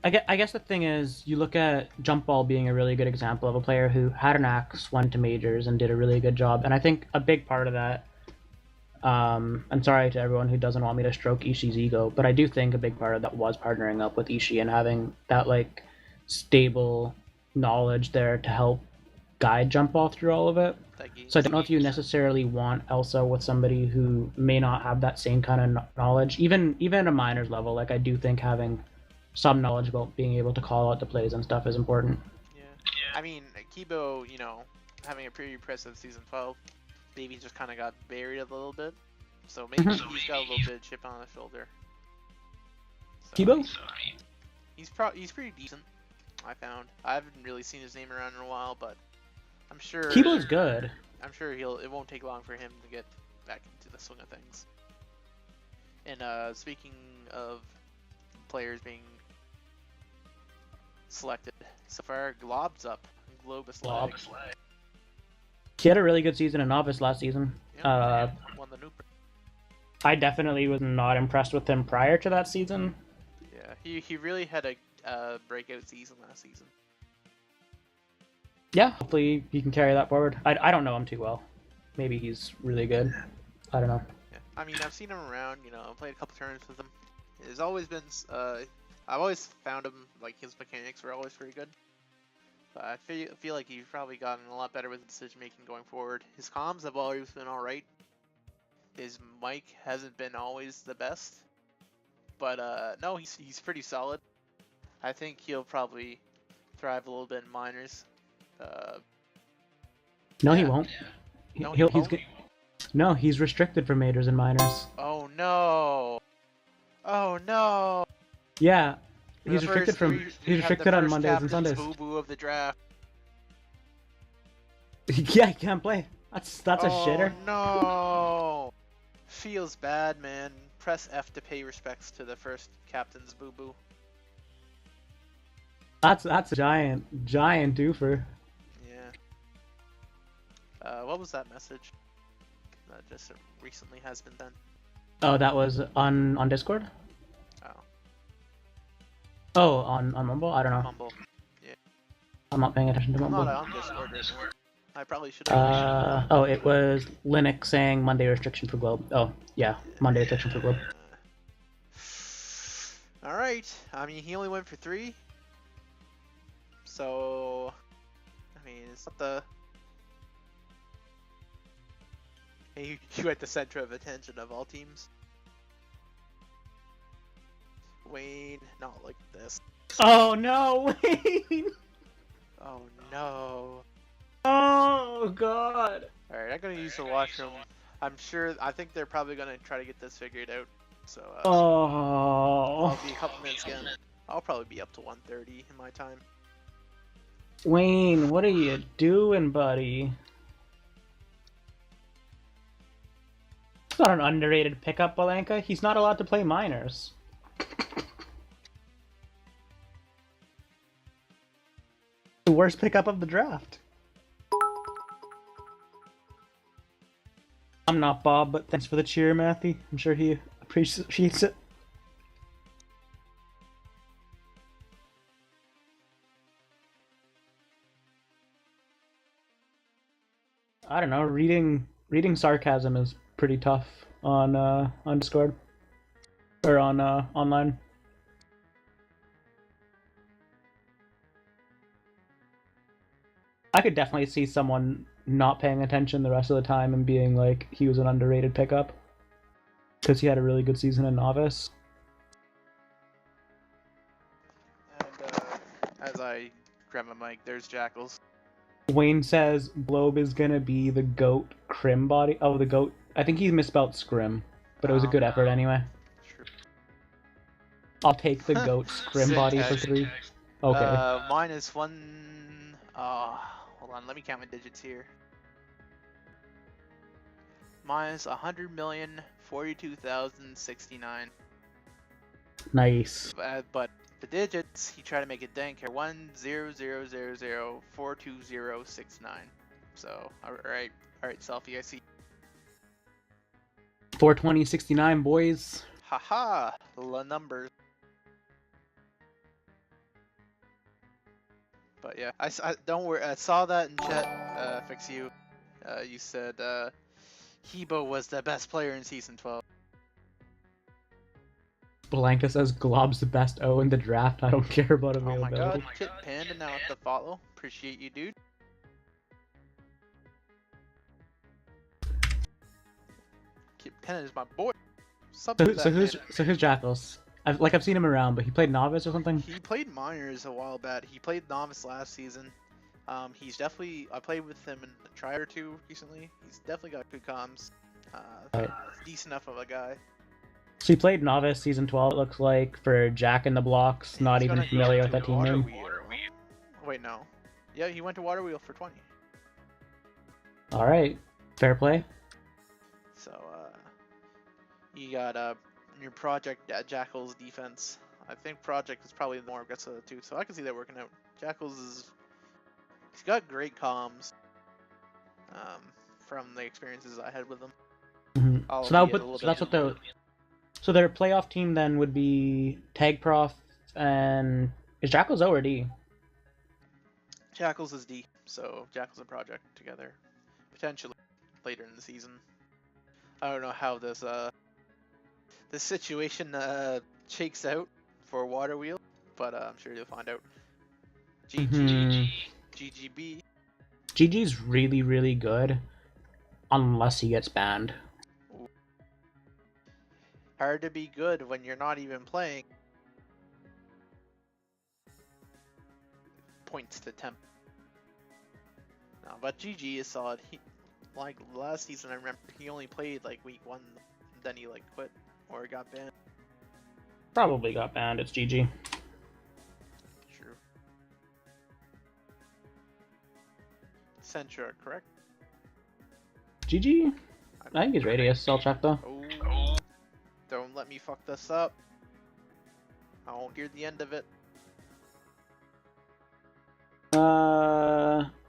I guess the thing is, you look at Jump Ball being a really good example of a player who had an axe, went to majors, and did a really good job. And I think a big part of that, I'm sorry to everyone who doesn't want me to stroke Ishii's ego, but I do think a big part of that was partnering up with Ishii and having that, like, stable knowledge there to help guide Jump Ball through all of it. So I don't know if you necessarily want Elsa with somebody who may not have that same kind of knowledge, even at a minors level. Like, I do think having some knowledge about being able to call out the plays and stuff is important.
Yeah. I mean, Kibo, having a pretty impressive season 12, Baby just kind of got buried a little bit. So maybe he's got a little bit of chip on his shoulder. So,
Kibo?
He's pretty decent, I found. I haven't really seen his name around in a while, but I'm sure
Kibo's good.
I'm sure it won't take long for him to get back into the swing of things. And speaking of players being selected, so far Glob's up. Globus Lag.
He had a really good season in Novice last season.
Yep, won the Nooper.
I definitely was not impressed with him prior to that season.
Yeah, he really had a breakout season last season.
Yeah, hopefully he can carry that forward. I don't know him too well. Maybe he's really good. I don't know.
Yeah, I mean, I've seen him around. Played a couple tournaments with him. There's always been I've always found him, like, his mechanics were always pretty good. But I feel like he's probably gotten a lot better with decision making going forward. His comms have always been alright. His mic hasn't been always the best. But no, he's pretty solid. I think he'll probably thrive a little bit in minors.
No,
yeah.
he won't.
No,
He's good. No, he's restricted from majors and minors.
Oh no! Oh no!
Yeah, he's restricted on Mondays and Sundays.
Boo-boo of the draft.
Yeah, he can't play. That's a shitter.
No! Feels bad, man. Press F to pay respects to the first captain's boo-boo.
That's a giant doofer.
Yeah. What was that message? That just recently has been done.
Oh, that was on Discord?
Oh.
Oh, on Mumble? I don't know.
Mumble. Yeah.
I'm not paying attention to
I'm
Mumble.
not on Discord right now. I probably should have.
Oh, it was Linux saying Monday restriction for Globe. Oh, yeah, Monday restriction for Globe.
Alright. I mean, he only went for 3. So, I mean, it's not the... You at the center of attention of all teams. Wayne, not like this.
Oh no, Wayne!
Oh no.
Oh god.
Alright, I'm gonna use the washroom. I think they're probably gonna try to get this figured out. So,
Oh.
I'll be a couple minutes again. I'll probably be up to 1:30 in my time.
Wayne, what are you doing, buddy? It's not an underrated pickup, Balanka. He's not allowed to play minors. The worst pickup of the draft. I'm not Bob, but thanks for the cheer, Matthew. I'm sure he appreciates it. I don't know. Reading sarcasm is pretty tough on Discord or on online. I could definitely see someone not paying attention the rest of the time and being like he was an underrated pickup because he had a really good season in Novice.
grab my mic. There's Jackals.
Wayne says Globe is gonna be the goat crim body. Oh, the goat. I think he misspelled scrim, but it was a good effort anyway.
True.
I'll take the goat scrim body for 3. Okay.
Mine is one. Hold on. Let me count my digits here. Mine is 100,042,069.
Nice.
But the digits, he tried to make it dank here. 100,0042069. So, alright, selfie, I see.
420.69, boys.
Haha, the numbers. But yeah, I don't worry. I saw that in chat. Fix you. You said Hebo was the best player in season 12.
Blanca says Glob's the best O in the draft. I don't care about
Oh my
availability.
god, Kit Panda now at the follow. Appreciate you, dude. Kit Panda is my boy.
So who's Jackals? I've seen him around, but he played novice or something.
He played minors a while back. He played novice last season. He's definitely. I played with him in a try or two recently. He's definitely got good comms.
Right.
Decent enough of a guy.
So he played novice season 12. It looks like for Jack in the Blocks. Not
He's
even
gonna
familiar
go
with that
to
team name.
Waterwheel. Wait, no. Yeah, he went to Waterwheel for 20.
All right, fair play.
So you got your project Jackal's defense. I think project is probably the more aggressive of the two, so I can see that working out. Jackal's he's got great comms. From the experiences I had with him.
Mm-hmm. So their playoff team then would be Tag Prof and is Jackals O or D?
Jackals is D, so Jackals and project together, potentially later in the season. I don't know how this situation shakes out for Waterwheel, but I'm sure you'll find out. GGB.
GG's really, really good, unless he gets banned.
Ooh. Hard to be good when you're not even playing. Points to temp. No, but GG is solid. He, like last season, I remember he only played like week 1, then he like quit or got banned.
Probably got banned. It's GG.
True. Centra, correct?
GG? I think he's Radius. I'll check though.
Oh, don't let me fuck this up. I won't hear the end of it.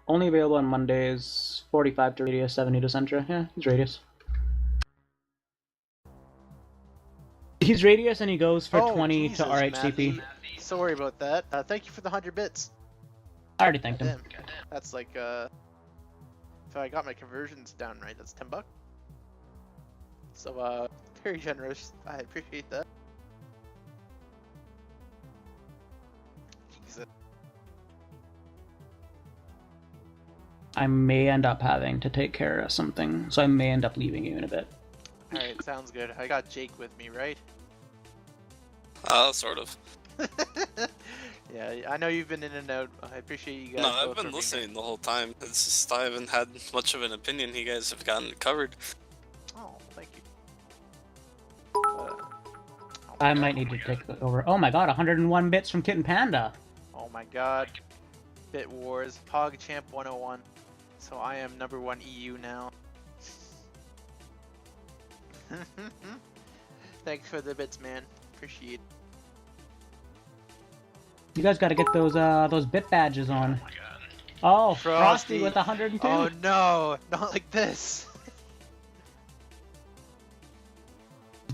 Only available on Mondays. 45 to Radius, 70 to Centra. Yeah, he's Radius. He's Radius and he goes for 20
Jesus,
to RHCP.
Matthew. Sorry about that. Thank you for the 100 bits.
I already thanked him.
Damn. That's like if I got my conversions down right, that's $10. So very generous. I appreciate that. Jesus.
I may end up having to take care of something, so I may end up leaving you in a bit.
Alright, sounds good. I got Jake with me, right?
Sort of.
Yeah, I know you've been in and out. I appreciate you guys.
No, I've been listening the whole time. It's just I haven't had much of an opinion. You guys have gotten it covered.
Oh, thank you.
I might need to take over. Oh my god, 101 bits from Kitten Panda.
Oh my god. Bit Wars, PogChamp 101. So I am #1 EU now. Thanks for the bits, man. Appreciate it.
You guys gotta get those bit badges on. Oh, Frosty with 102.
Oh no, not like this.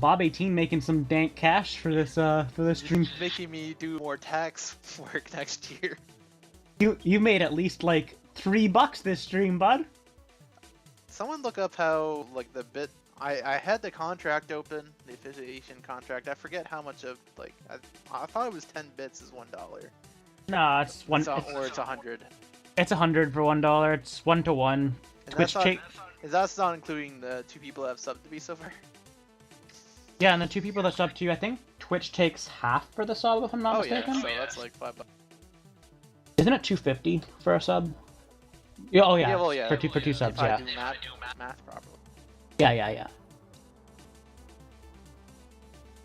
Bob 18 making some dank cash for this stream.
Making me do more tax work next year.
You made at least like $3 this stream, bud.
Someone look up how like the bit. I had the contract open, the affiliation contract. I forget how much of like I thought it was 10 bits is $1.
Nah, it's one.
Or it's 100.
It's 100 for $1. It's 1-to-1. Twitch take.
That's not including the 2 people that have subbed to me so far.
Yeah, and the 2 people that sub to you, I think Twitch takes half for the sub if I'm not mistaken.
Yeah, so that's like $5.
Isn't it 250 for a sub? Yeah, oh yeah,
well, yeah.
for two subs,
If I
yeah.
do math properly.
Yeah.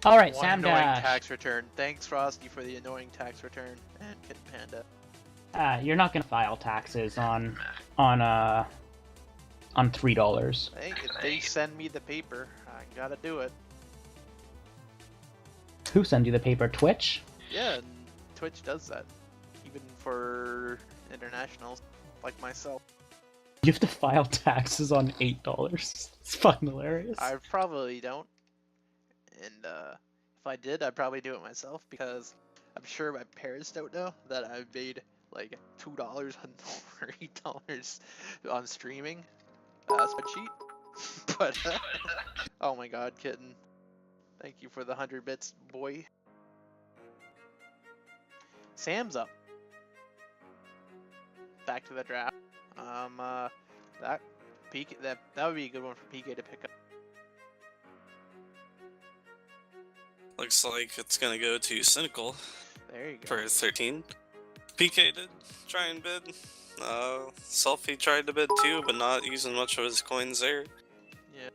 All right,
One
Sam
annoying
Dash.
tax return. Thanks, Frosty, for the annoying tax return. And Kitten Panda.
You're not gonna file taxes on $3.
Hey, if they send me the paper, I gotta do it.
Who sends you the paper? Twitch?
Yeah, and Twitch does that. Even for internationals like myself.
You have to file taxes on $8. It's fucking hilarious.
I probably don't. And if I did, I'd probably do it myself because I'm sure my parents don't know that I've made like $2 or $8 on streaming spreadsheet. But oh my god, Kitten. Thank you for the 100 bits, boy. Sam's up. Back to the draft. That would be a good one for PK to pick up.
Looks like it's gonna go to Cynical
There you go.
for 13. PK did try and bid. Selfie tried to bid too, but not using much of his coins there.
Yeah.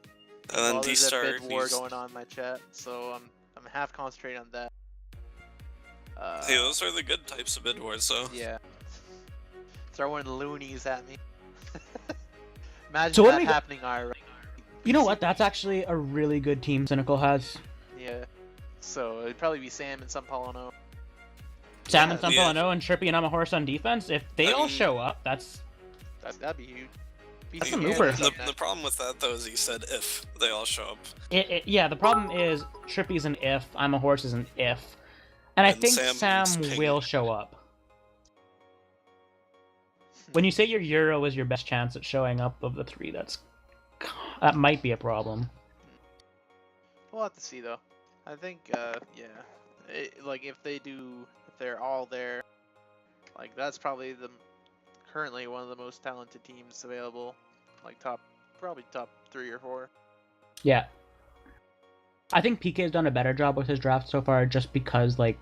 And then
Well, there's a
D-Star
bid war
used...
going on in my chat, so I'm half concentrating on that.
Hey, those are the good types of bid wars, though.
Yeah. Throwing loonies at me. Imagine
So what
that
do we
happening IRL.
You know what? That's actually a really good team Cynical has.
Yeah. So it'd probably be Sam and Sampolano.
Sam and
Yeah.
Sampolano and Trippy and I'm a Horse on defense. If they all show up, that'd
That'd be huge.
That's a
BCK
mover.
is up
The
next.
problem with that, though, is he said if they all show up.
yeah, the problem is Trippy's an if, I'm a Horse is an if. And I
And
think
Sam's
Sam
ping.
will show up. When you say your Euro is your best chance at showing up of the three, that might be a problem.
We'll have to see though. I think, yeah, like if they're all there, like that's probably currently one of the most talented teams available, like probably top 3 or 4.
Yeah. I think PK has done a better job with his draft so far just because, like,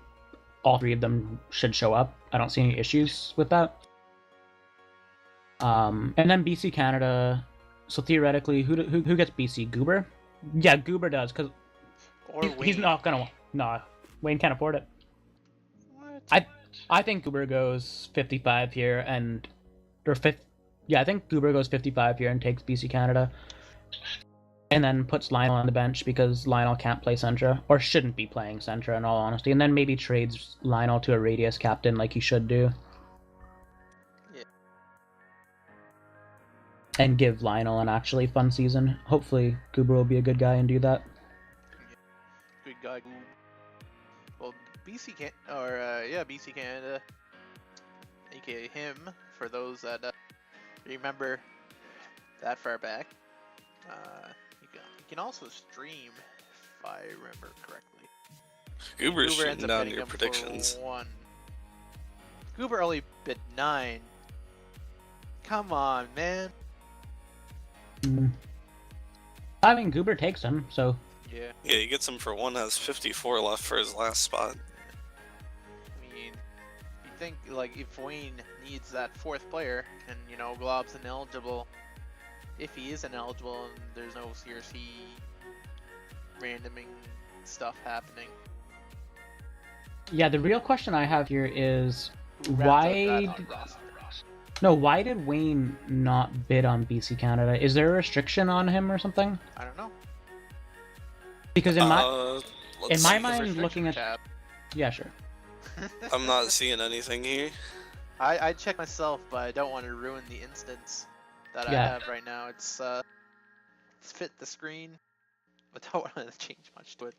all 3 of them should show up. I don't see any issues with that. And then BC Canada, so theoretically, who gets BC? Goober? Yeah, Goober does, because he's not gonna... Nah, Wayne can't afford it.
What?
I think Goober goes 55 here and... Yeah, I think Goober goes 55 here and takes BC Canada. And then puts Lionel on the bench because Lionel can't play Sentra, or shouldn't be playing Sentra in all honesty. And then maybe trades Lionel to a Radius captain like he should do.
Yeah.
And give Lionel an actually fun season. Hopefully Goober will be a good guy and do that.
Good guy. Well, BC Canada, aka him, for those that remember that far back. You can also stream, if I remember correctly.
Goober's
Goober ends
shooting
up
down
bidding
your
him for
predictions.
1. Goober only bid 9. Come on, man.
I mean, Goober takes him, so...
Yeah.
Yeah, he gets him for 1, has 54 left for his last spot.
I mean, you think, like, if Wayne needs that 4th player, and, you know, Glob's ineligible, if he is ineligible and there's no CRC randoming stuff happening.
Yeah, the real question I have here is...
Who rounds out that
Why...
on roster?
No, why did Wayne not bid on BC Canada? Is there a restriction on him or something?
I don't know.
Because in my
let's
my
see.
mind, looking at
Tab.
yeah, sure.
I'm not seeing anything here.
I check myself, but I don't want to ruin the instance that I
Yeah.
have right now. It's fit the screen, but don't want to change much to it.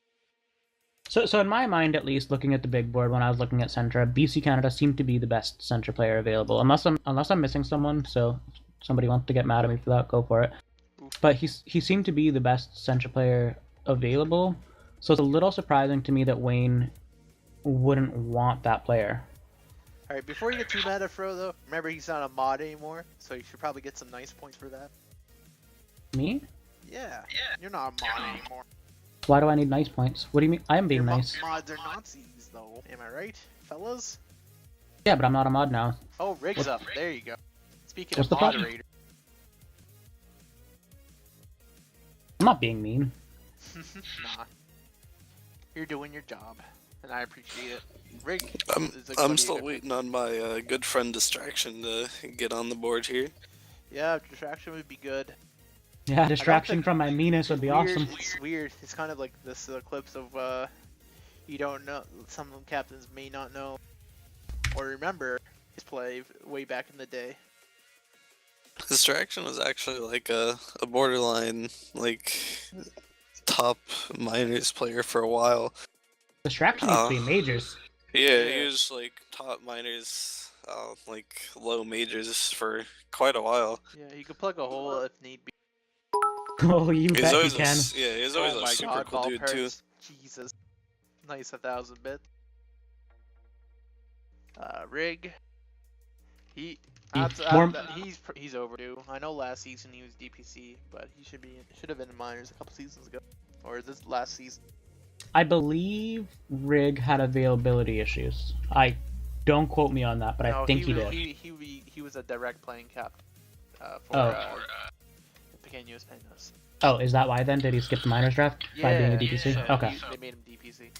So in my mind, at least, looking at the big board when I was looking at Sentra, BC Canada seemed to be the best Sentra player available, unless I'm missing someone. So if somebody wants to get mad at me for that, go for it. But he seemed to be the best Sentra player available, so it's a little surprising to me that Wayne wouldn't want that player.
Alright, before you get too mad at Fro though, remember he's not a mod anymore, so you should probably get some nice points for that.
Me?
Yeah, you're not a mod anymore.
Why do I need nice points? What do you mean? I am being
Your
nice.
mods are Nazis though, am I right, fellas?
Yeah, but I'm not a mod now.
Oh, Rig's
What-
up. There you go. Speaking
What's
of
the problem?
moderator.
I'm not being mean.
Nah. You're doing your job, and I appreciate it. Rig is a
I'm
buddy
still
of-
waiting on my good friend Distraction to get on the board here.
Yeah, distraction would be good.
Yeah, distraction
think-
from my meanness would be
weird,
awesome.
It's weird. It's kind of like this clips of you don't know. Some captains may not know or remember his play way back in the day.
Distraction was actually like a borderline like top minors player for a while.
Distraction needs to be majors.
Yeah,
Yeah.
he was like top minors, like low majors for quite a while.
Yeah, you could plug a hole if need be.
Oh, you
He's
bet you
always
can.
he's always
Oh
a
my
super
god,
cool
ball
dude too.
parts. Jesus. Nice 1,000 bits. Rig. He's overdue. I know last season he was DPC, but he should have been in minors a couple seasons ago, or this last season.
I believe Rig had availability issues. Don't quote me on that, but I think he did.
He was a direct playing captain for
Oh.
Pequeños Peñas.
Oh, is that why then? Did he skip the minors draft by being a DPC?
so
Okay.
They made him DPC.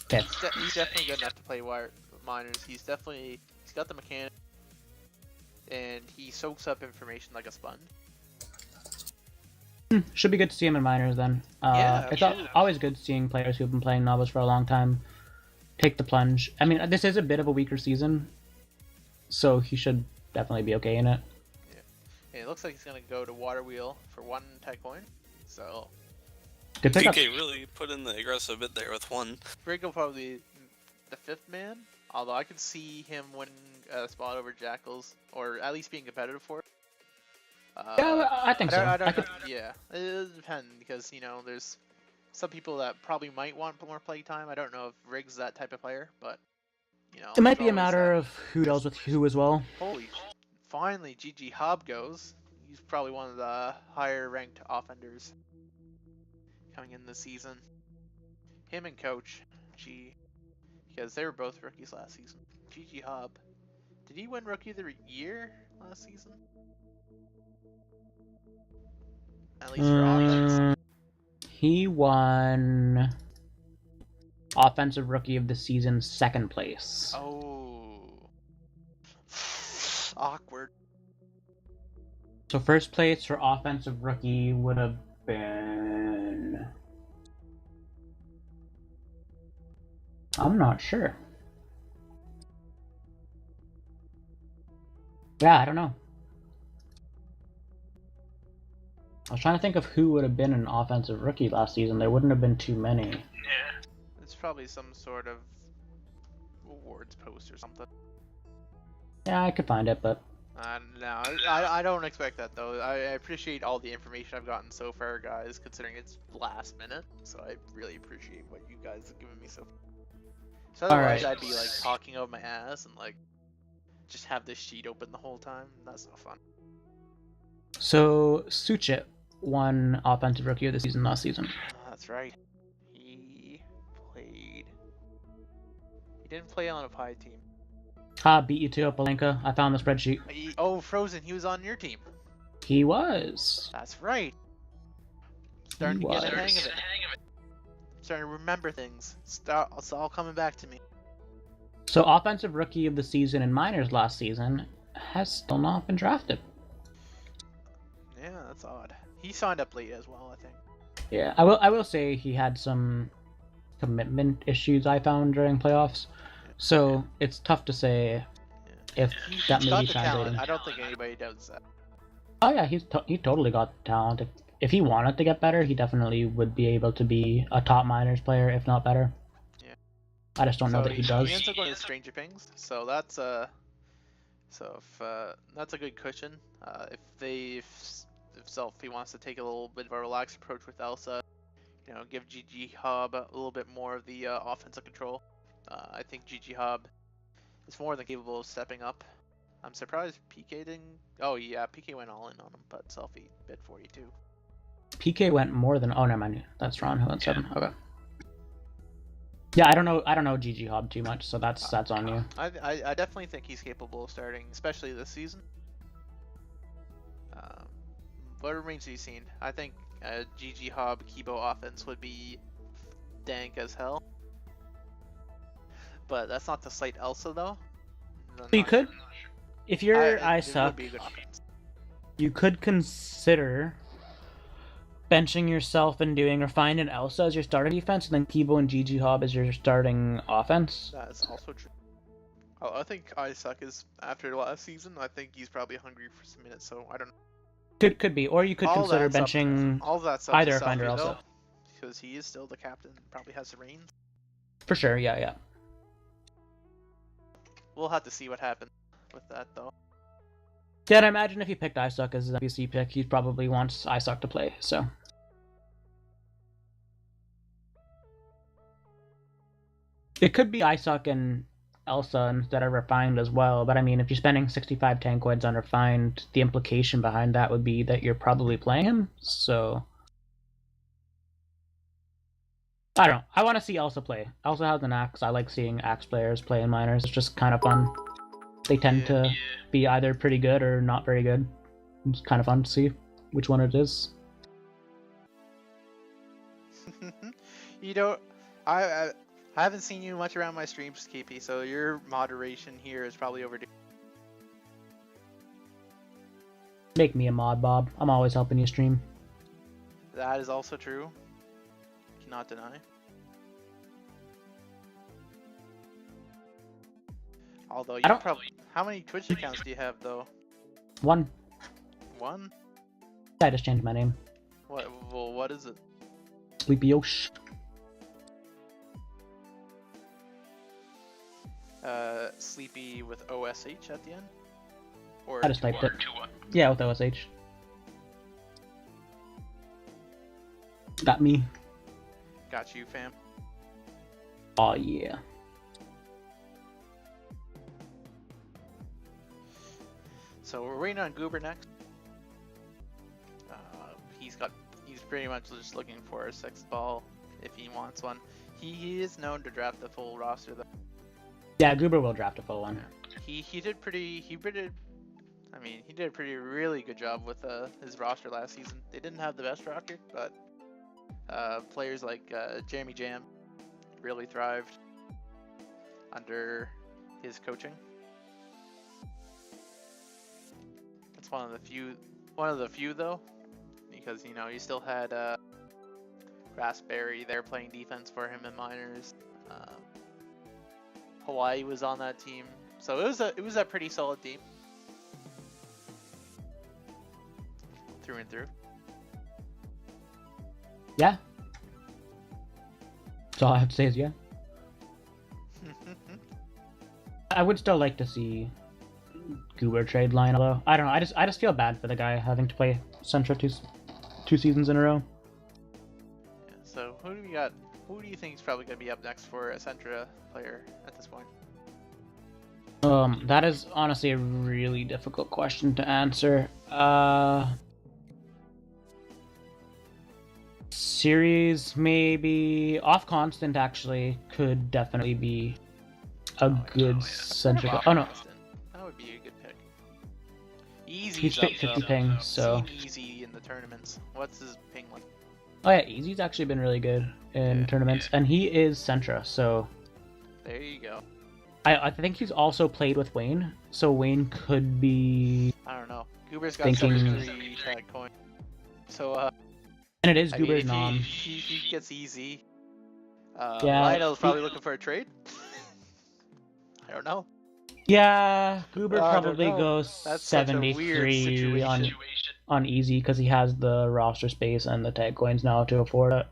Okay.
He's definitely good enough to play minors. He's got the mechanic, and he soaks up information like a sponge.
Should be good to see him in minors then.
Yeah,
It's
absolutely.
always good seeing players who've been playing novels for a long time take the plunge. I mean, this is a bit of a weaker season, so he should definitely be okay in it.
And it looks like he's gonna go to Water Wheel for 1 tech coin. So
Good pickup.
PK really put in the aggressive bit there with one.
Rig will probably be the 5th man. Although I could see him winning a spot over Jackals, or at least being competitive for it.
Yeah, I think so.
I don't
I could-
know. Yeah, it does depend because there's some people that probably might want more play time. I don't know if Rig's that type of player, but
It might be a
there's always
matter
that.
of who does with who as well.
Holy, finally GG Hobb goes. He's probably one of the higher ranked offenders coming in this season. Him and Coach G, because they were both rookies last season. GG Hobb. Did he win Rookie of the Year last season? At least for offense.
He won Offensive Rookie of the Season 2nd place.
Oh. Awkward.
So first place for Offensive Rookie would have been... I'm not sure. Yeah, I don't know. I was trying to think of who would have been an Offensive Rookie last season. There wouldn't have been too many.
It's probably some sort of awards post or something.
Yeah, I could find it, but...
No, I don't expect that though. I appreciate all the information I've gotten so far, guys, considering it's last minute. So I really appreciate what you guys have given me so far. So otherwise
Alright.
I'd be like talking out my ass and like just have this sheet open the whole time. That's no fun.
So, Suchit won Offensive Rookie of the Season last season.
That's right. He played. He didn't play on a pie team.
Beat you to Opalenka. I found the spreadsheet.
Oh, Frozen. He was on your team.
He was.
That's right. Starting to get a hang
was.
of it. Starting to remember things. It's all coming back to me.
So, Offensive Rookie of the Season in minors last season has still not been drafted.
Yeah, that's odd. He signed up late as well, I think.
Yeah, I will say he had some commitment issues I found during playoffs. So, it's tough to say if that
He's
may
got
be
the
translating.
talent. I don't think anybody doubts that.
Oh yeah, he totally got the talent. If he wanted to get better, he definitely would be able to be a top minors player, if not better.
Yeah.
I just don't know that he does.
He ends up going to Stranger Things, so that's that's a good cushion. If he wants to take a little bit of a relaxed approach with Elsa, give GG Hobb a little bit more of the offensive control. I think GG Hobb is more than capable of stepping up. I'm surprised PK didn't. Oh yeah, PK went all in on him, but Selfie bid 42.
PK went more than. Oh, never mind. That's Ron who went 7. Okay. Yeah, I don't know GG Hob too much, so that's on you.
I definitely think he's capable of starting, especially this season. What remains to be seen. I think GG Hob Kibo offense would be dank as hell. But that's not to slight Elsa though.
You could, if you're I
it
suck,
would be a good offense.
you could consider benching yourself and doing or find an Elsa as your starting defense, and then Kibo and GG Hob as your starting offense.
That is also true. Oh, I think I suck is after last season. I think he's probably hungry for some minutes, so I don't know.
Could be, or you could consider benching
all of that stuff
either Finder
though,
Elsa.
because he is still the captain, probably has the reins.
For sure, yeah.
We'll have to see what happens with that though.
Yeah, and I imagine if he picked Isuck as his NPC pick, he probably wants Isuck to play, so. It could be Isuck and Elsa instead of Refined as well, but I mean, if you're spending 65 tank coins on Refined, the implication behind that would be that you're probably playing him, so... I don't know. I want to see Elsa play. Elsa has an axe. I like seeing axe players play in minors. It's just kind of fun. They tend to be either pretty good or not very good. It's kind of fun to see which one it is.
You don't... I haven't seen you much around my streams, KP, so your moderation here is probably overdue.
Make me a mod, Bob. I'm always helping you stream.
That is also true. Cannot deny. Although you probably... How many Twitch accounts do you have, though?
One.
One?
I just changed my name.
What? Well, what is it?
Sleepy Yosh.
Sleepy with OSH at the end? Or
I just typed it. Yeah, with OSH. Got me.
Got you, fam.
Oh yeah.
So we're waiting on Goober next. He's pretty much just looking for a sixth ball if he wants one. He is known to draft the full roster though.
Yeah, Goober will draft a full one.
He did a pretty really good job with his roster last season. They didn't have the best roster, but players like Jammy Jam really thrived under his coaching. That's one of the few though, because you know you still had Raspberry there playing defense for him in minors. Hawaii was on that team, so it was a pretty solid team through and through.
Yeah. So all I have to say is yeah. I would still like to see Goober trade line, although I don't know. I just feel bad for the guy having to play Sentra two seasons in a row.
Yeah, so who do we got? Who do you think is probably going to be up next for a Sentra player at this point?
That is honestly a really difficult question to answer. Series maybe off constant actually could definitely be a good Sentra. Oh no,
that would be a good pick. Easy.
He's 50 ping, so
Easy in the tournaments. What's his ping like?
oh yeah, Easy's actually been really good in tournaments, and he is Sentra, so
there you go.
I think he's also played with Wayne, so Wayne could be.
I don't know. Goober's got 73 tag coin, so
and it is Goober's nom.
He gets easy.
Yeah,
Lionel's probably looking for a trade. I don't know.
Yeah, Goober probably goes
That's
73 on easy because he has the roster space and the tag coins now to afford it.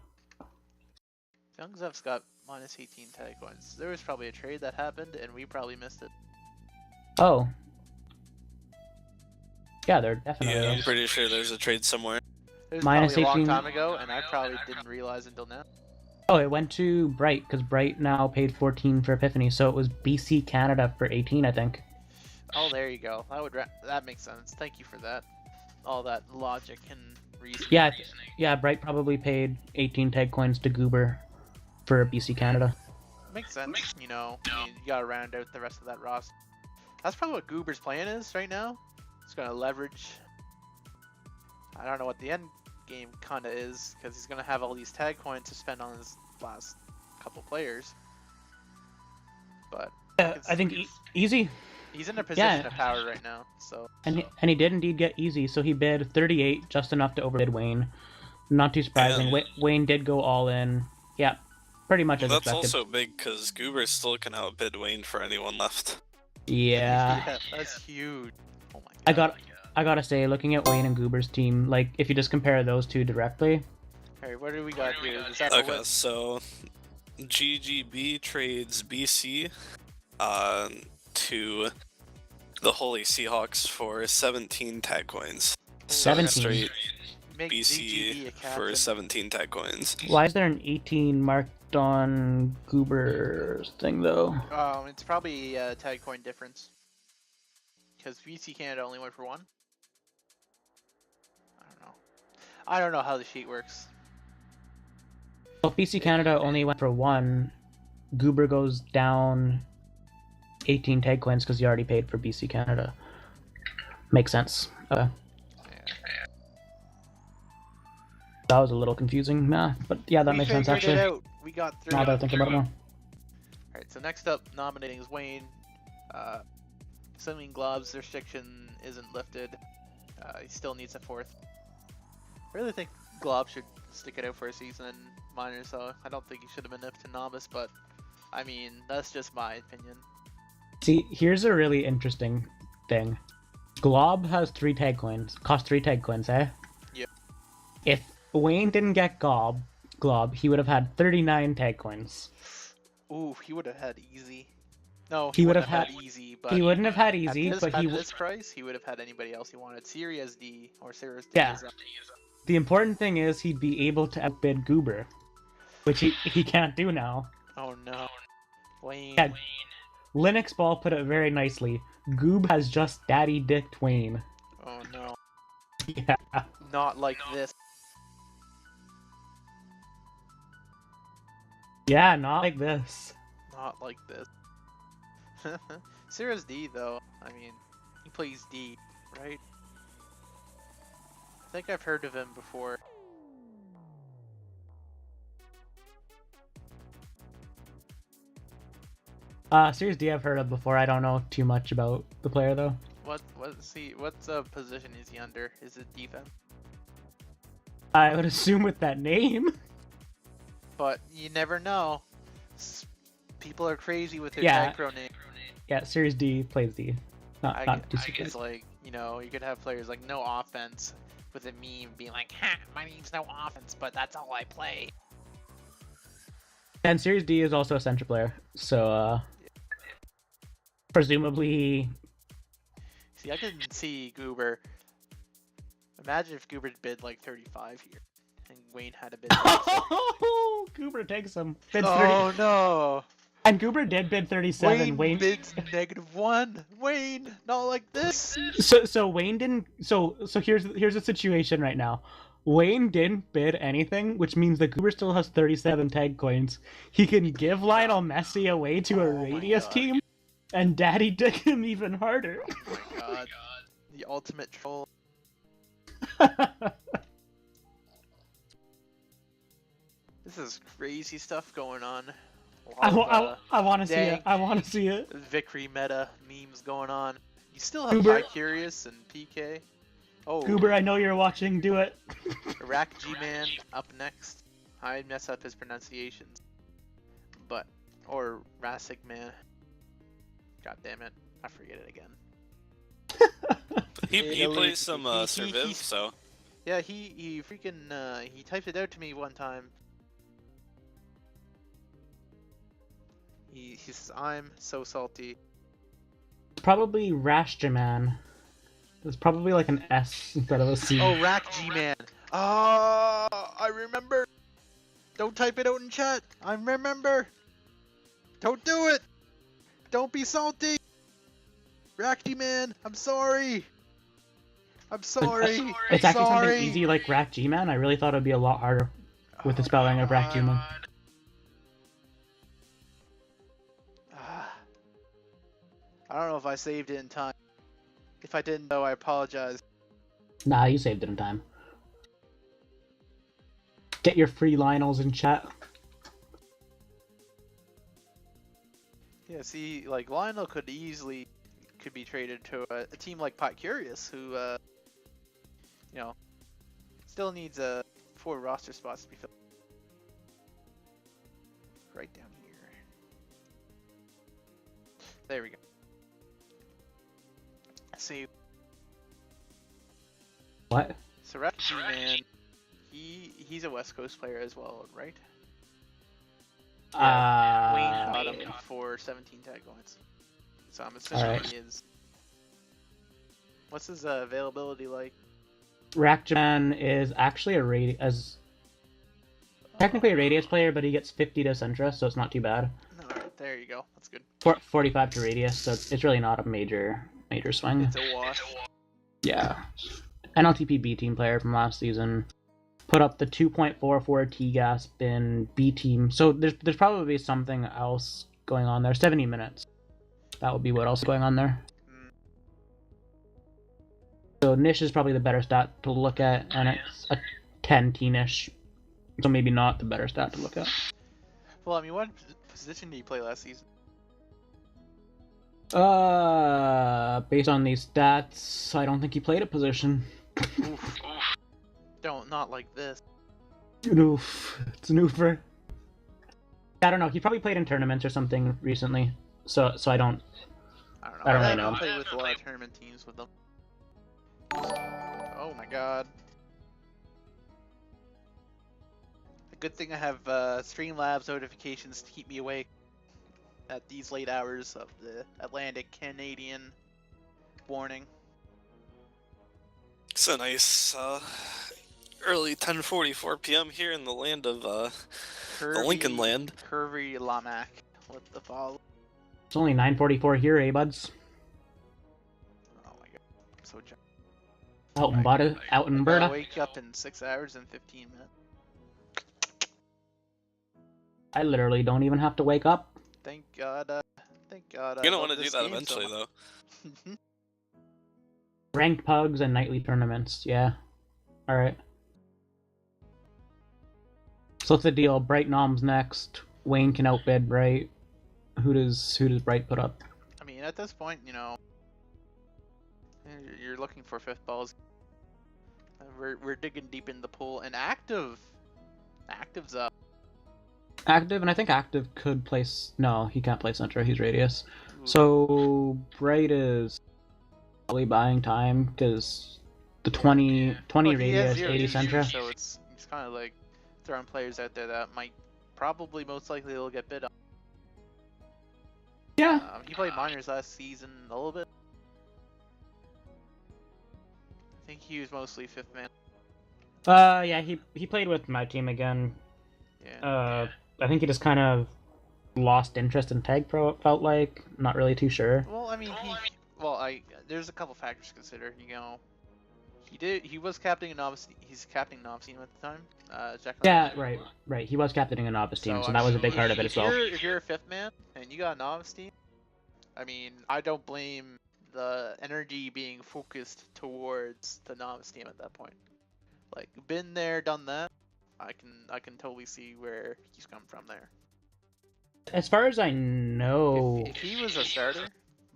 Young Zef's got minus 18 tag coins. There was probably a trade that happened and we probably missed it.
Oh. Yeah, there definitely
Yeah,
is.
I'm pretty sure there's a trade somewhere.
It was
Minus
probably a long
18
time ago and I probably didn't realize until now.
Oh, it went to Bright because Bright now paid 14 for Epiphany, so it was BC Canada for 18, I think.
Oh, there you go. That makes sense. Thank you for that. All that logic and reasoning.
Yeah, Bright probably paid 18 tag coins to Goober for BC Canada.
Makes sense. You know, you gotta round out the rest of that roster. That's probably what Goober's plan is right now. He's gonna leverage. I don't know what the end game kinda is, because he's gonna have all these tag coins to spend on his last couple players. But
I think easy.
he's in a position
Yeah.
of power right now, so.
And he did indeed get easy, so he bid 38, just enough to overbid Wayne. Not too surprising.
Yeah.
Wayne did go all in. Yeah, pretty much as
That's
expected.
also big because Goober still can outbid Wayne for anyone left.
Yeah.
Yeah, that's huge. Oh my god.
I gotta say, looking at Wayne and Goober's team, like, if you just compare those two directly.
Alright, what do we got here? Is that
Okay, so GGB trades BC to the Holy Seahawks for 17 tag coins. So
17?
straight
Make ZGB a
BC for
captain.
17 tag coins.
Why is there an 18 marked on Goober's thing, though?
It's probably a tag coin difference. Because VC Canada only went for one. I don't know how the sheet works.
Well, if BC Canada only went for one, Goober goes down 18 tag coins because he already paid for BC Canada. Makes sense.
Yeah.
That was a little confusing, but yeah, that
We
makes sense
figured
actually.
it out. We got through.
Now that I think about it more.
Alright, so next up, nominating is Wayne. Assuming Glob's restriction isn't lifted, he still needs a fourth. I really think Glob should stick it out for a season in minors, so I don't think he should have been upped to novice, but I mean, that's just my opinion.
See, here's a really interesting thing. Glob has 3 tag coins. Cost 3 tag coins, eh?
Yep.
If Wayne didn't get Glob, he would have had 39 tag coins.
Ooh, he would have had easy. No,
He would
wouldn't
have
easy, but
He wouldn't have had
at
easy,
this,
but
at
he
this price, he would have had anybody else he wanted. Series D or Series D.
Yeah.
is up.
The important thing is he'd be able to outbid Goober, which he can't do now.
Oh no. Wayne.
Yeah. Linux Ball put it very nicely. Goob has just daddy dicked Wayne.
Oh no.
Yeah.
Not like this.
Yeah, not like this.
Not like this. Series D though, I mean, he plays D, right? I think I've heard of him before.
Series D I've heard of before. I don't know too much about the player though.
What position is he under? Is it defense?
I would assume with that name.
But you never know. People are crazy with their
Yeah.
tag pro name.
Yeah, Series D plays D.
I
Not
guess
DC.
like, you know, you could have players like no offense with a meme being like, ha, my name's no offense, but that's all I play.
And Series D is also a center player, so presumably.
See, I can see Goober. Imagine if Goober bid like 35 here, and Wayne had a bid.
Oh, Goober takes him. Bids 30.
Oh no!
And Goober did bid 37.
Wayne bids -1. Wayne, not like this.
So Wayne didn't. So here's the situation right now. Wayne didn't bid anything, which means that Goober still has 37 tag coins. He can give Lionel Messi away to a
Oh my
Radius
God.
team, and daddy dick him even harder.
Oh my god! The ultimate troll. This is crazy stuff going on. A lot of,
I want to see
dang.
it. I want to see it.
Vickrey meta memes going on. You still have
Goober.
Curious and PK. Oh,
Goober, I know you're watching. Do it.
Iraq G-Man up next. I mess up his pronunciations. Or Rasig Man. God damn it. I forget it again.
He
Elite-
plays some
he-
Surviv, so
Yeah, he freaking, he typed it out to me one time. He says, I'm so salty.
Probably Rashjaman. It's probably like an S instead of a C.
Oh, Rack G-Man. Ah, I remember. Don't type it out in chat. I remember. Don't do it. Don't be salty. Rack G-Man, I'm sorry. I'm sorry.
It's actually
sorry.
something easy like Rack G-Man. I really thought it'd be a lot harder with the spelling of Rack G-Man.
I don't know if I saved it in time. If I didn't, though, I apologize.
Nah, you saved it in time. Get your free Lionels in chat.
Yeah, see, like, Lionel could be traded to a team like Pot Curious, who, you know, still needs 4 roster spots to be filled. Right down here. There we go. Let's see.
What?
So man, he's a West Coast player as well, right? Wayne got him for 17 tag points. So I'm assuming he is. What's his availability like?
Rackjaman is actually technically a Radius player, but he gets 50 to Sentra, so it's not too bad.
Alright, there you go. That's good.
45 to Radius, so it's really not a major swing.
It's a wash.
Yeah. mLTP B team player from last season. Put up the 2.44 T-gas bin B team. So there's probably something else going on there. 70 minutes. That would be what else is going on there. So Nish is probably the better stat to look at, and it's a 10 T-nish. So maybe not the better stat to look at.
Well, I mean, what position did he play last season?
Based on these stats, I don't think he played a position.
Oof. Not like this.
Oof. It's an oofer. I don't know. He probably played in tournaments or something recently. So I don't
I don't know.
I don't really know.
I played with a lot of tournament teams with them. Oh my god. A good thing I have Streamlabs notifications to keep me awake at these late hours of the Atlantic Canadian morning.
It's a nice early 10:44 p.m. here in the land of the Lincoln land.
Curvy Lamac with the follow.
It's only 9:44 here, buds?
Oh my god, I'm so jealous.
Out in
I
Berta.
wake up in 6 hours and 15 minutes.
I literally don't even have to wake up.
Thank God. Thank God.
You're gonna want to do that eventually, though.
Ranked pugs and nightly tournaments. Yeah. All right. So what's the deal? Bright Nom's next. Wayne can outbid Bright. Who does Bright put up?
I mean, at this point, you know, you're looking for 5th balls. We're digging deep in the pool, and Active's up.
Active, and I think Active could place. No, he can't play Sentra. He's Radius.
Ooh.
So Bright is probably buying time because the 20
Well, he
Radius,
has 0
80
issues,
Sentra.
so it's kind of like throwing players out there that might probably most likely they'll get bid on.
Yeah.
He played minors last season a little bit. I think he was mostly 5th man.
Yeah, he played with my team again.
Yeah.
I think he just kind of lost interest in Tag Pro, it felt like. Not really too sure.
Well, I mean, there's a couple factors to consider. You know, he was captaining a novice. He's captaining a novice team at the time.
Yeah, right. He was captaining a novice team, so that was a big part of it as well.
If you're a 5th man and you got a novice team, I mean, I don't blame the energy being focused towards the novice team at that point. Like, been there, done that. I can totally see where he's come from there.
As far as I know,
if he was a starter,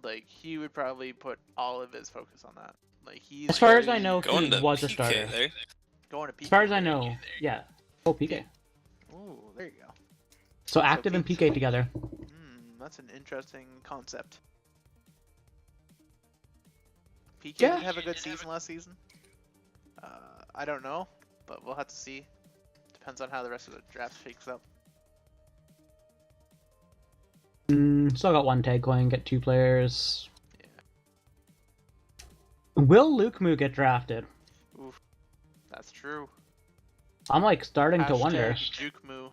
like, he would probably put all of his focus on that. Like, he's
as far as I know,
Going
he
to
was a
PK
starter.
there.
going to PK.
As far as I know, yeah. Oh, PK.
Ooh, there you go.
So Active and PK together.
That's an interesting concept. PK
Yeah.
did have a good season last season. I don't know, but we'll have to see. Depends on how the rest of the draft shakes up.
Still got 1 tag coin, get 2 players. Yeah. Will Lukemu get drafted?
Oof, that's true.
I'm like starting to wonder.
Jukemu.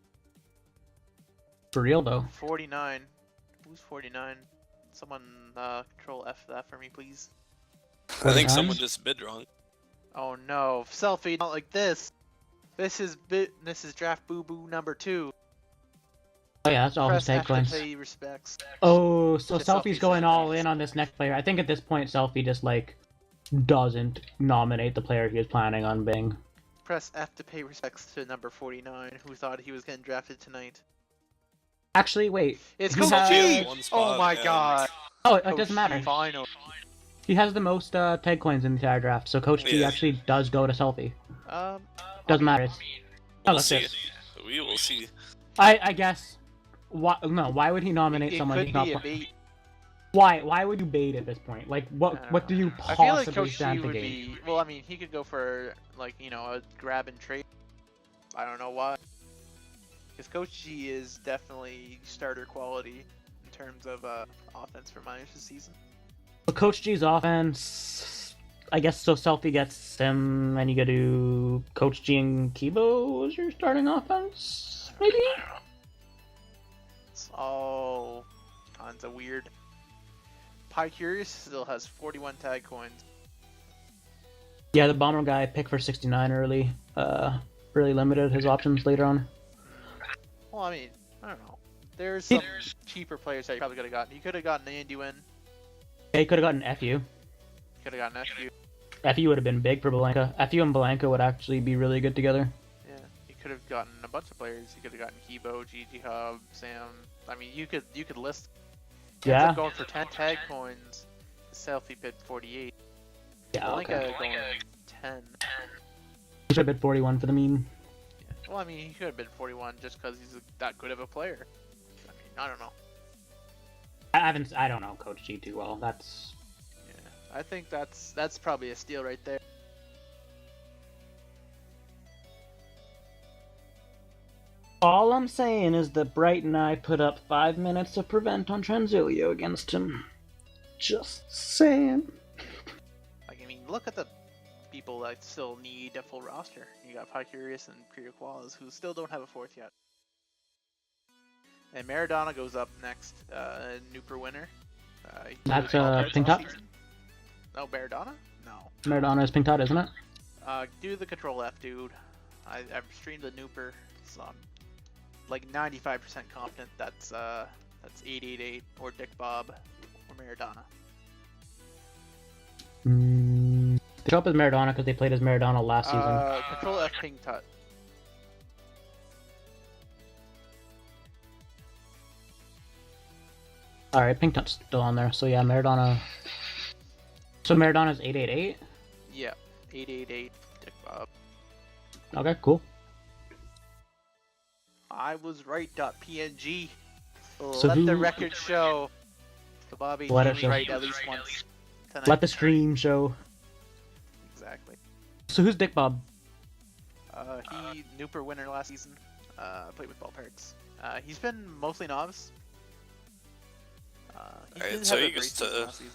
For real though.
49. Who's 49? Someone control F that for me, please.
I think someone just bid wrong.
Oh no, selfie not like this. This is draft boo boo number 2.
Oh yeah, that's all his
Press
tag
F to
coins.
pay respects.
Oh, so
To
Selfie's
Selfie's
going all
surprise.
in on this next player. I think at this point, Selfie just like doesn't nominate the player he was planning on being.
Press F to pay respects to number 49, who thought he was getting drafted tonight.
Actually, wait.
It's
he
Coach
has-
G!
One
Oh
spot,
my
and-
god!
Oh, it
Coach
doesn't matter.
G final.
He has the most tag coins in the entire draft, so Coach G
Yeah.
actually does go to Selfie.
Um,
Doesn't matter. It's...
We'll
look,
see.
this.
We will see.
I guess. Why? No. Why would he nominate
it
someone
could
he's not?
be a bait.
Why? Why would you bait at this point? Like,
I
what?
don't
What do
know.
you
I feel like
possibly
Coach G
stand to
would
gain?
be. Well, I mean, he could go for like a grab and trade. I don't know why. Because Coach G is definitely starter quality in terms of offense for Miners this season.
Well, Coach G's offense, I guess. So Selfie gets Sim, and you go to Coach G and Kibo as your starting offense, maybe.
It's all kinds of weird. Pie Curious still has 41 tag coins.
Yeah, the bomber guy picked for 69 early. Really limited his options later on.
Well, I mean, I don't know. There's some cheaper players that you probably could have gotten. You could have gotten Andy Wynn.
Yeah, he could have gotten FU.
Could have gotten FU.
FU would have been big for Blanca. FU and Blanca would actually be really good together.
Yeah, you could have gotten a bunch of players. You could have gotten Kibo, GG Hub, Sam. I mean, you could list. He ends
Yeah.
up going for 10 tag coins. Selfie bid 48.
Yeah,
Blanca
okay.
going 10.
He should have bid 41 for the meme.
Yeah. Well, I mean, he could have bid 41 just because he's that good of a player. I mean, I don't know.
I don't know Coach G too well. That's
Yeah, I think that's probably a steal right there.
all I'm saying is that Bright and I put up 5 minutes of prevent on Transilio against him. Just saying.
Like, I mean, look at the people that still need a full roster. You got Pie Curious and Pure Qualas, who still don't have a fourth yet. And Maradona goes up next, Nooper winner. He
That's,
was all cards
Pink
last
Top?
season. No, Maradona? No.
Maradona is pink dot, isn't it?
Do the Control F, dude. I've streamed the Nooper, so I'm like 95% confident that's 888 or Dick Bob or Maradona.
They show up as Maradona because they played as Maradona last season.
Control F Pink Tut.
Alright, pink dot's still on there. So yeah, Maradona. So Maradona's 888?
Yeah, 888 Dick Bob.
Okay, cool.
I was right. .png.
So
Let
who-
the record show. So Bobby
Let
Let
it show.
right at least once tonight.
Let the stream show.
Exactly.
So who's Dick Bob?
He Nooper winner last season. Played with Ball Parrots. He's been mostly novice. He
Alright,
did
so
have a
he
great
goes
season
to-
last season.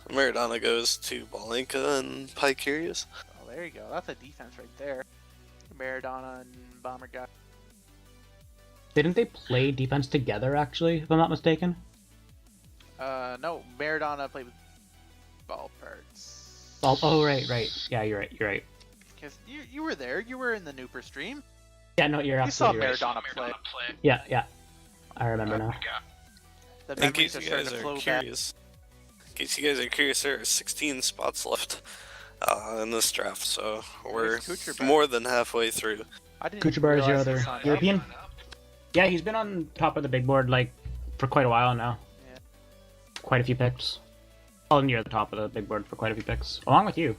Maradona goes to Blanca and Pie Curious.
Oh, there you go. That's a defense right there. Maradona and Bomber guy.
Didn't they play defense together, actually, if I'm not mistaken?
No, Maradona played with Ball Parrots.
Oh, right. Yeah, you're right.
Because you were there. You were in the Nooper stream.
Yeah, no, you're
You saw
absolutely right.
Maradona play.
Yeah. I remember now.
The
In
memories
case
are
you
starting
guys
to
are
flow back.
curious, there are 16 spots left in this draft, so we're
Where's Kucherback?
more than halfway through.
I didn't
Kucherbar is your
realize he
other
signed up.
European? Yeah, he's been on top of the big board, like, for quite a while now.
Yeah.
Quite a few picks. Well, near the top of the big board for quite a few picks. Along with you.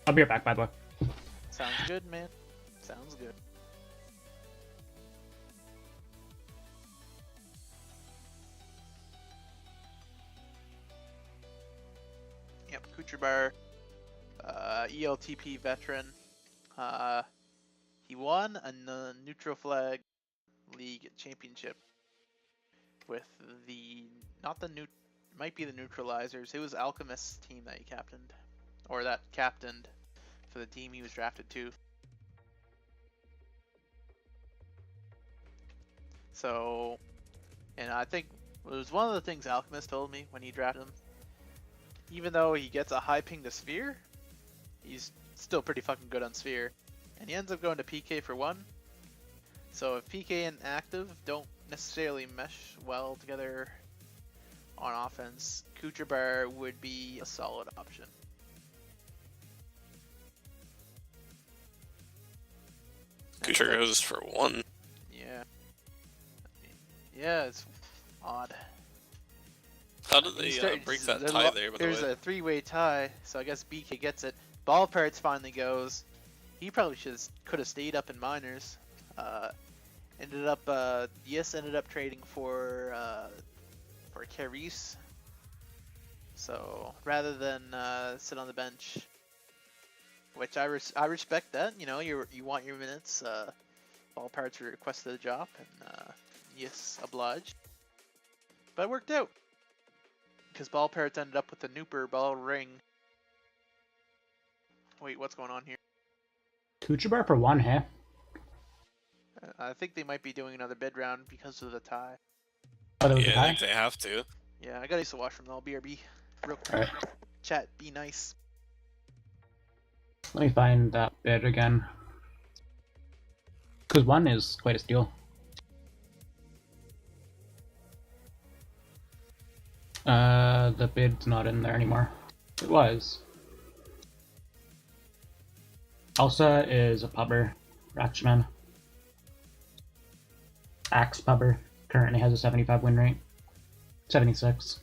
I'll be right back, by the way.
Sounds good, man. Sounds good. Yep, Kucherbar, ELTP veteran. He won a neutral flag league championship with might be the neutralizers. It was Alchemist's team that he captained, or that captained for the team he was drafted to. So, and I think it was one of the things Alchemist told me when he drafted him. Even though he gets a high ping to Sphere, he's still pretty fucking good on Sphere. And he ends up going to PK for 1. So if PK and active don't necessarily mesh well together on offense, Kucherbar would be a solid option.
Kucher goes for 1.
Yeah. Yeah, it's odd.
How did they break that tie there, by the
There's
way?
a 3-way tie, so I guess BK gets it. Ball Parts finally goes. He probably could have stayed up in minors. Ended up trading for Carice. So rather than sit on the bench, which I respect that. You know, you want your minutes. Ball Parts requested the job, and yes, obliged. But it worked out because Ball Parts ended up with the Nooper Ball Ring. Wait, what's going on here?
Kucherbar for 1, hey?
I think they might be doing another bid round because of the tie.
Oh, there was a
Yeah, I
tie?
think they have to.
Yeah, I gotta use the washroom though. BRB. Real quick.
Alright.
Chat, be nice.
Let me find that bid again. Because 1 is quite a steal. The bid's not in there anymore. It was. Elsa is a pubber. Ratchman. Axe pubber. Currently has a 75 win rate. 76.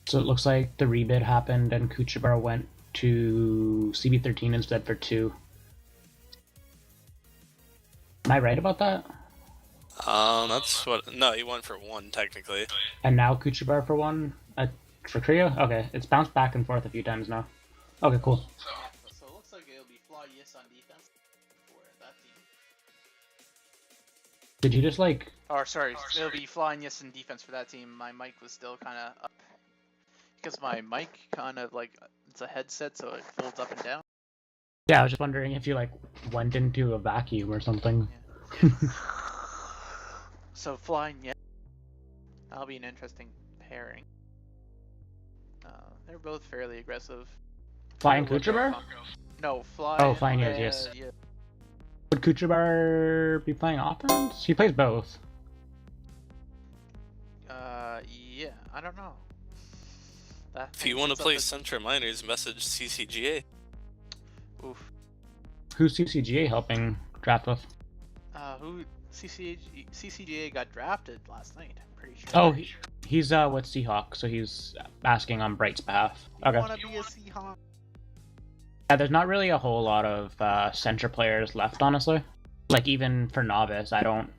So it looks like the rebid happened and Kucherbar went to CB13 instead for 2. Am I right about that?
That's what. No, he went for 1 technically.
And now Kucherbar for 1 for Trio? Okay, it's bounced back and forth a few times now. Okay, cool.
So it looks like it'll be Flaw Yes on defense for that team.
Did you just like...
Or sorry, it'll be Flying Yes in defense for that team. My mic was still kind of up. Because my mic kind of like, it's a headset so it folds up and down.
Yeah, I was just wondering if you like went into a vacuum or something.
Yeah. So Flying Yes. That'll be an interesting pairing. They're both fairly aggressive.
Flying
Look at-
Kucherbar?
No, Flying.
Oh, Flying Yes, yes.
Yeah.
Would Kucherbar be playing offense? He plays both.
Yeah, I don't know.
If you want to play Centra Miners, message CCGA.
Oof.
Who's CCGA helping draft with?
Who CCGA got drafted last night? I'm pretty sure.
Oh, he's with Seahawk, so he's asking on Bright's behalf. Okay.
You wanna be a Seahawk?
Yeah, there's not really a whole lot of Centra players left, honestly. Like even for novice, I don't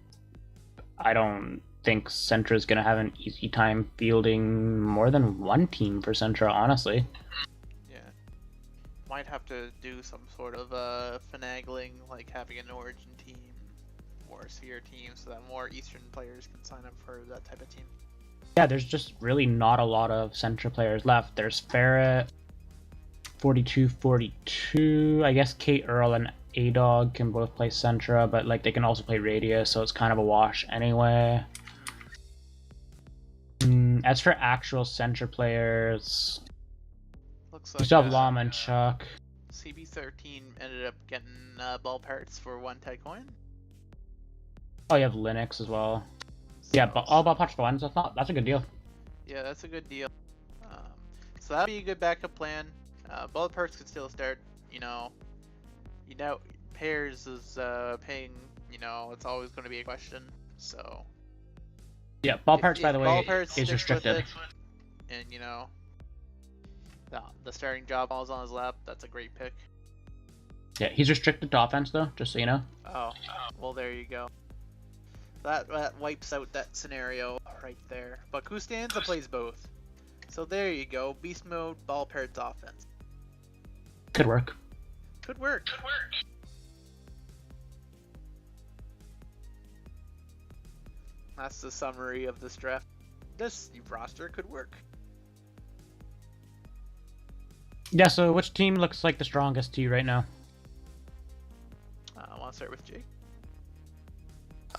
think Centra's gonna have an easy time fielding more than 1 team for Centra, honestly.
Yeah. Might have to do some sort of finagling, like having an Origin team or a Sphere team, so that more Eastern players can sign up for that type of team.
Yeah, there's just really not a lot of Centra players left. There's Ferret, 42-42. I guess Kate Earl and A-Dog can both play Centra, but like they can also play Radius, so it's kind of a wash anyway. As for actual Centra players,
Looks
we
like
still have Llama and Chuck.
CB13 ended up getting ball parts for 1 Tech coin.
Oh, you have Linux as well. Yeah, but all ball parts for 1, so that's a good deal.
Yeah, that's a good deal. So that'd be a good backup plan. Ball parts could still start. You know, pairs is paying. You know, it's always going to be a question. So.
Yeah, ball parts, by the
Ball
way,
parts
is
sticks
restricted.
with it, and you know, the starting job falls on his lap. That's a great pick.
Yeah, he's restricted to offense though, just so you know.
Oh, well there you go. That wipes out that scenario right there. But Costanza plays both. So there you go. Beast mode, ball parts offense.
Could work.
Could work. That's the summary of this draft. This roster could work.
Yeah, so which team looks like the strongest to you right now?
I want to start with Jake.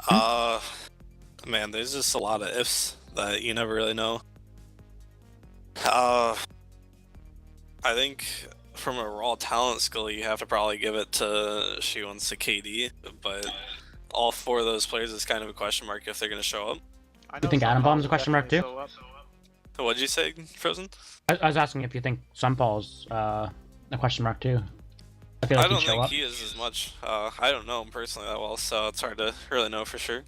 Man, there's just a lot of ifs that you never really know. I think from a raw talent skill, you have to probably give it to Shiwan's to KD, but all 4 of those players is kind of a question mark if they're going to show up.
I
You
know
think
some
Adam
balls
Bomb's a
will
question mark
definitely
too?
show up.
What'd you say, Frozen?
I was asking if you think Sunfall's a question mark too. I feel like
I don't
he'd show
think
up.
he is as much. I don't know him personally that well, so it's hard to really know for sure.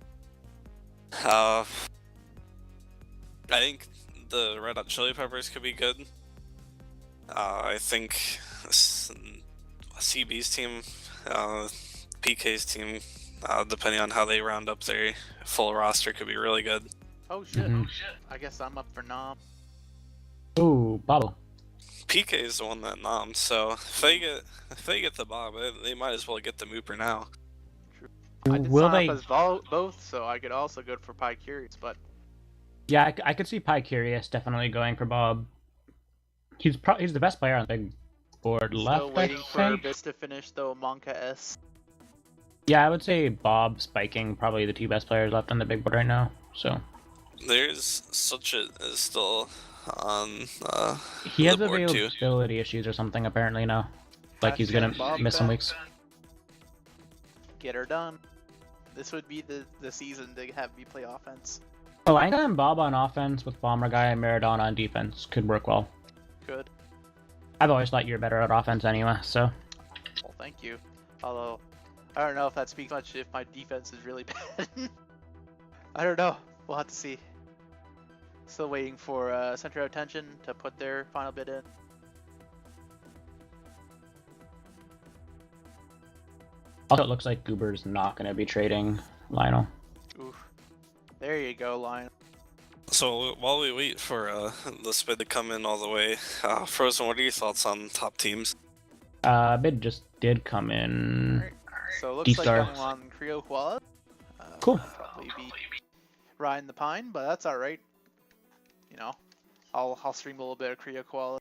I think the Red Hot Chili Peppers could be good. I think CB's team, PK's team, depending on how they round up their full roster, could be really good.
Oh shit!
Mhm.
I guess I'm up for nom.
Ooh, Bobble.
PK is the one that nommed, so if they get the Bob, they might as well get the Mooper now.
I did
Will
sign
they?
up as both, so I could also go for Pie Curious, but
Yeah, I could see Pie Curious definitely going for Bob. He's the best player on the big board left.
still waiting
I
for
think.
Abyss to finish though. Monka S.
Yeah, I would say Bob, Spiking, probably the 2 best players left on the big board right now. So
There's such a is still on
he has
the board too.
availability issues or something apparently now. Like he's gonna
Bob
miss some
back.
weeks.
Get her done. This would be the season to have me play offense.
Oh, I got Bob on offense with Bomber Guy and Maradona on defense. Could work well.
Good.
I've always thought you're better at offense anyway, so.
Well, thank you. Although, I don't know if that speaks much if my defense is really bad. I don't know. We'll have to see. Still waiting for Center of Attention to put their final bid in.
Also, it looks like Goober's not going to be trading Lionel.
Oof. There you go, Lion.
So while we wait for the bid to come in all the way, Frozen, what are your thoughts on top teams?
Bid just did come in.
Alright. So it looks
D-Star.
like I'm on Creo Quad.
Cool.
Probably be riding the pine, but that's alright. You know, I'll stream a little bit of Creo Quad.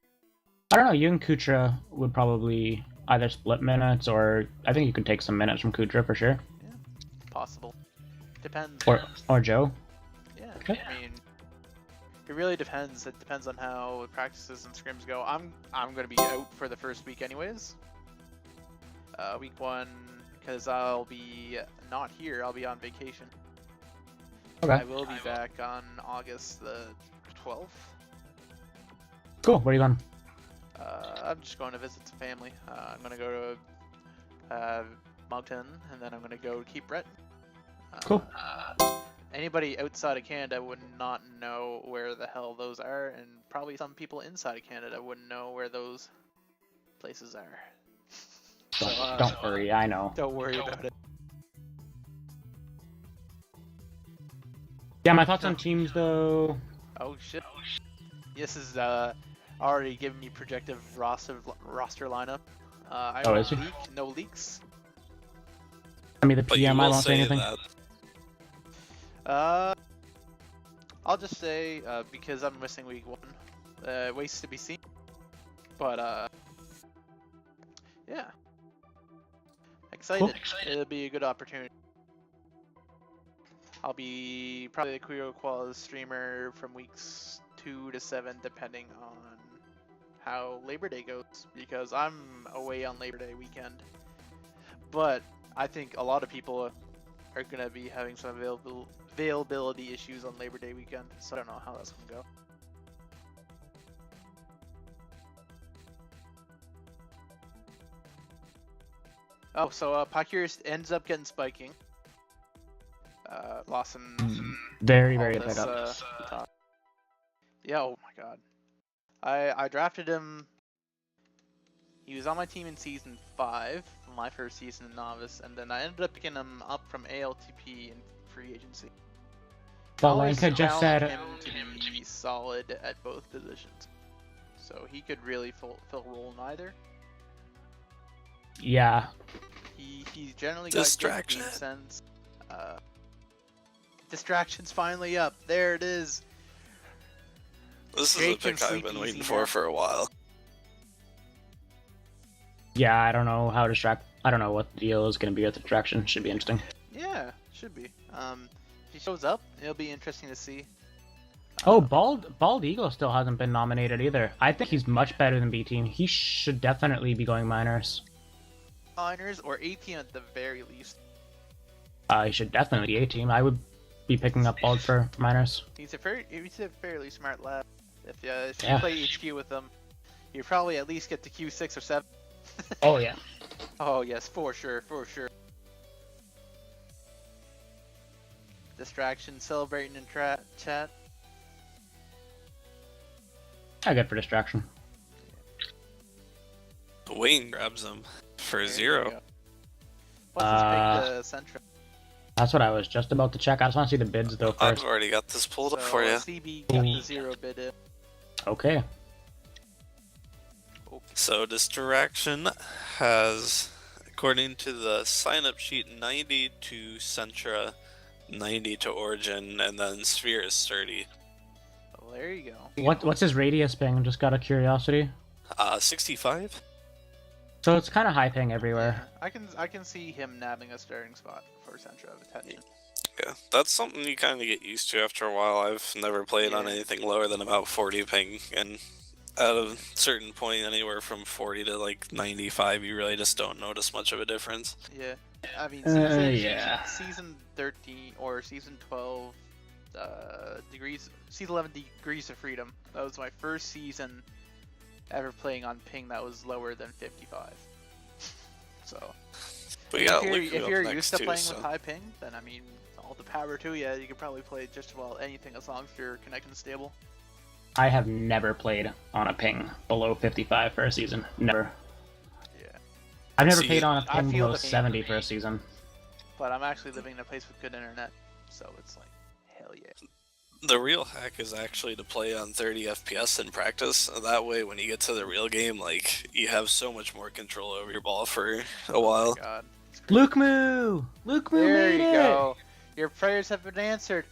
I don't know, you and Kutra would probably either split minutes or I think you could take some minutes from Kutra for sure.
Possible. Depends.
Or Joe.
Yeah,
Okay.
I mean, it really depends. It depends on how practices and scrims go. I'm gonna be out for the first week anyways. Week 1, because I'll be not here. I'll be on vacation.
Okay.
I will be back on August the 12th.
Cool, where are you going?
I'm just going to visit some family. I'm gonna go to Mountain, and then I'm gonna go to Cape Breton.
Cool.
Anybody outside of Canada would not know where the hell those are, and probably some people inside of Canada wouldn't know where those places are.
Don't worry, I know.
Don't worry about it.
Yeah, my thoughts on teams though.
Oh shit. This is already giving me projected roster lineup. I
Oh,
won't
is he?
leak, no leaks.
I mean, the
But you
PM, I
will
won't say
say
anything.
that.
I'll just say because I'm missing week 1, waits to be seen. But yeah, excited.
Cool.
It'll be a good opportunity. I'll be probably the Queer Qual streamer from weeks 2 to 7, depending on how Labor Day goes, because I'm away on Labor Day weekend. But I think a lot of people are gonna be having some availability issues on Labor Day weekend, so I don't know how that's gonna go. Oh, so Pacurious ends up getting spiking. Lawson.
Very,
all
very
this,
played up.
talk. Yeah, oh my god. I drafted him. He was on my team in season 5, my first season in Novice, and then I ended up picking him up from ALTP in free agency.
But
Always
like I just
found
said,
him to be solid at both positions, so he could really fill a role in either.
yeah,
He's generally got good
Distraction.
game sense. Distraction's finally up. There it is.
This is
Jake
a pick
can
I've
sleep
been
easy
waiting
now.
for a while.
yeah, I don't know how to distract. I don't know what the deal is going to be with the distraction. Should be interesting.
Yeah, Should be. If he shows up, it'll be interesting to see.
Oh, Bald Eagle still hasn't been nominated either. I think he's much better than B Team. He should definitely be going minors.
Minors or 18 at the very least.
He should definitely be A Team. I would be picking up Bald for minors.
He's a fairly smart lad. If you
Yeah.
play HQ with him, you probably at least get to Q6 or 7.
Oh yeah.
Oh yes, for sure, for sure. Distraction, celebrating in chat.
Good for distraction.
Wayne grabs him for
There you
0.
go. What's his pick, Centra?
That's what I was just about to check. I just want to see the bids though
I've
first.
already got this pulled up
So,
for you.
CB got the 0 bid in.
Okay.
So Distraction has, according to the sign-up sheet, 90 to Centra, 90 to Origin, and then Sphere is 30.
Well, there you go.
What's his radius ping? Just out of curiosity.
65?
So it's kind of high ping everywhere.
I can see him nabbing a starting spot for Centra of attention.
Yeah, that's something you kind of get used to after a while. I've never played on
Yeah.
anything lower than about 40 ping, and at a certain point, anywhere from 40 to like 95, you really just don't notice much of a difference.
Yeah, I mean,
yeah.
season 13 or season 12, season 11 Degrees of Freedom. That was my first season ever playing on ping that was lower than 55. So,
But yeah,
if you're
next
used to
too,
playing
so.
with high ping, then I mean, all the power to you. You could probably play just about anything as long as you're connecting stable.
I have never played on a ping below 55 for a season. Never.
Yeah,
I've never
See,
played on a
I
ping
feel
below
the pain.
70 for a season.
but I'm actually living in a place with good internet, so it's like, hell yeah.
The real hack is actually to play on 30 FPS in practice. That way, when you get to the real game, like, you have so much more control over your ball for a while.
God. It's crazy.
Luke Moo! Luke Moo
There
made
you
it!
go. Your prayers have been answered.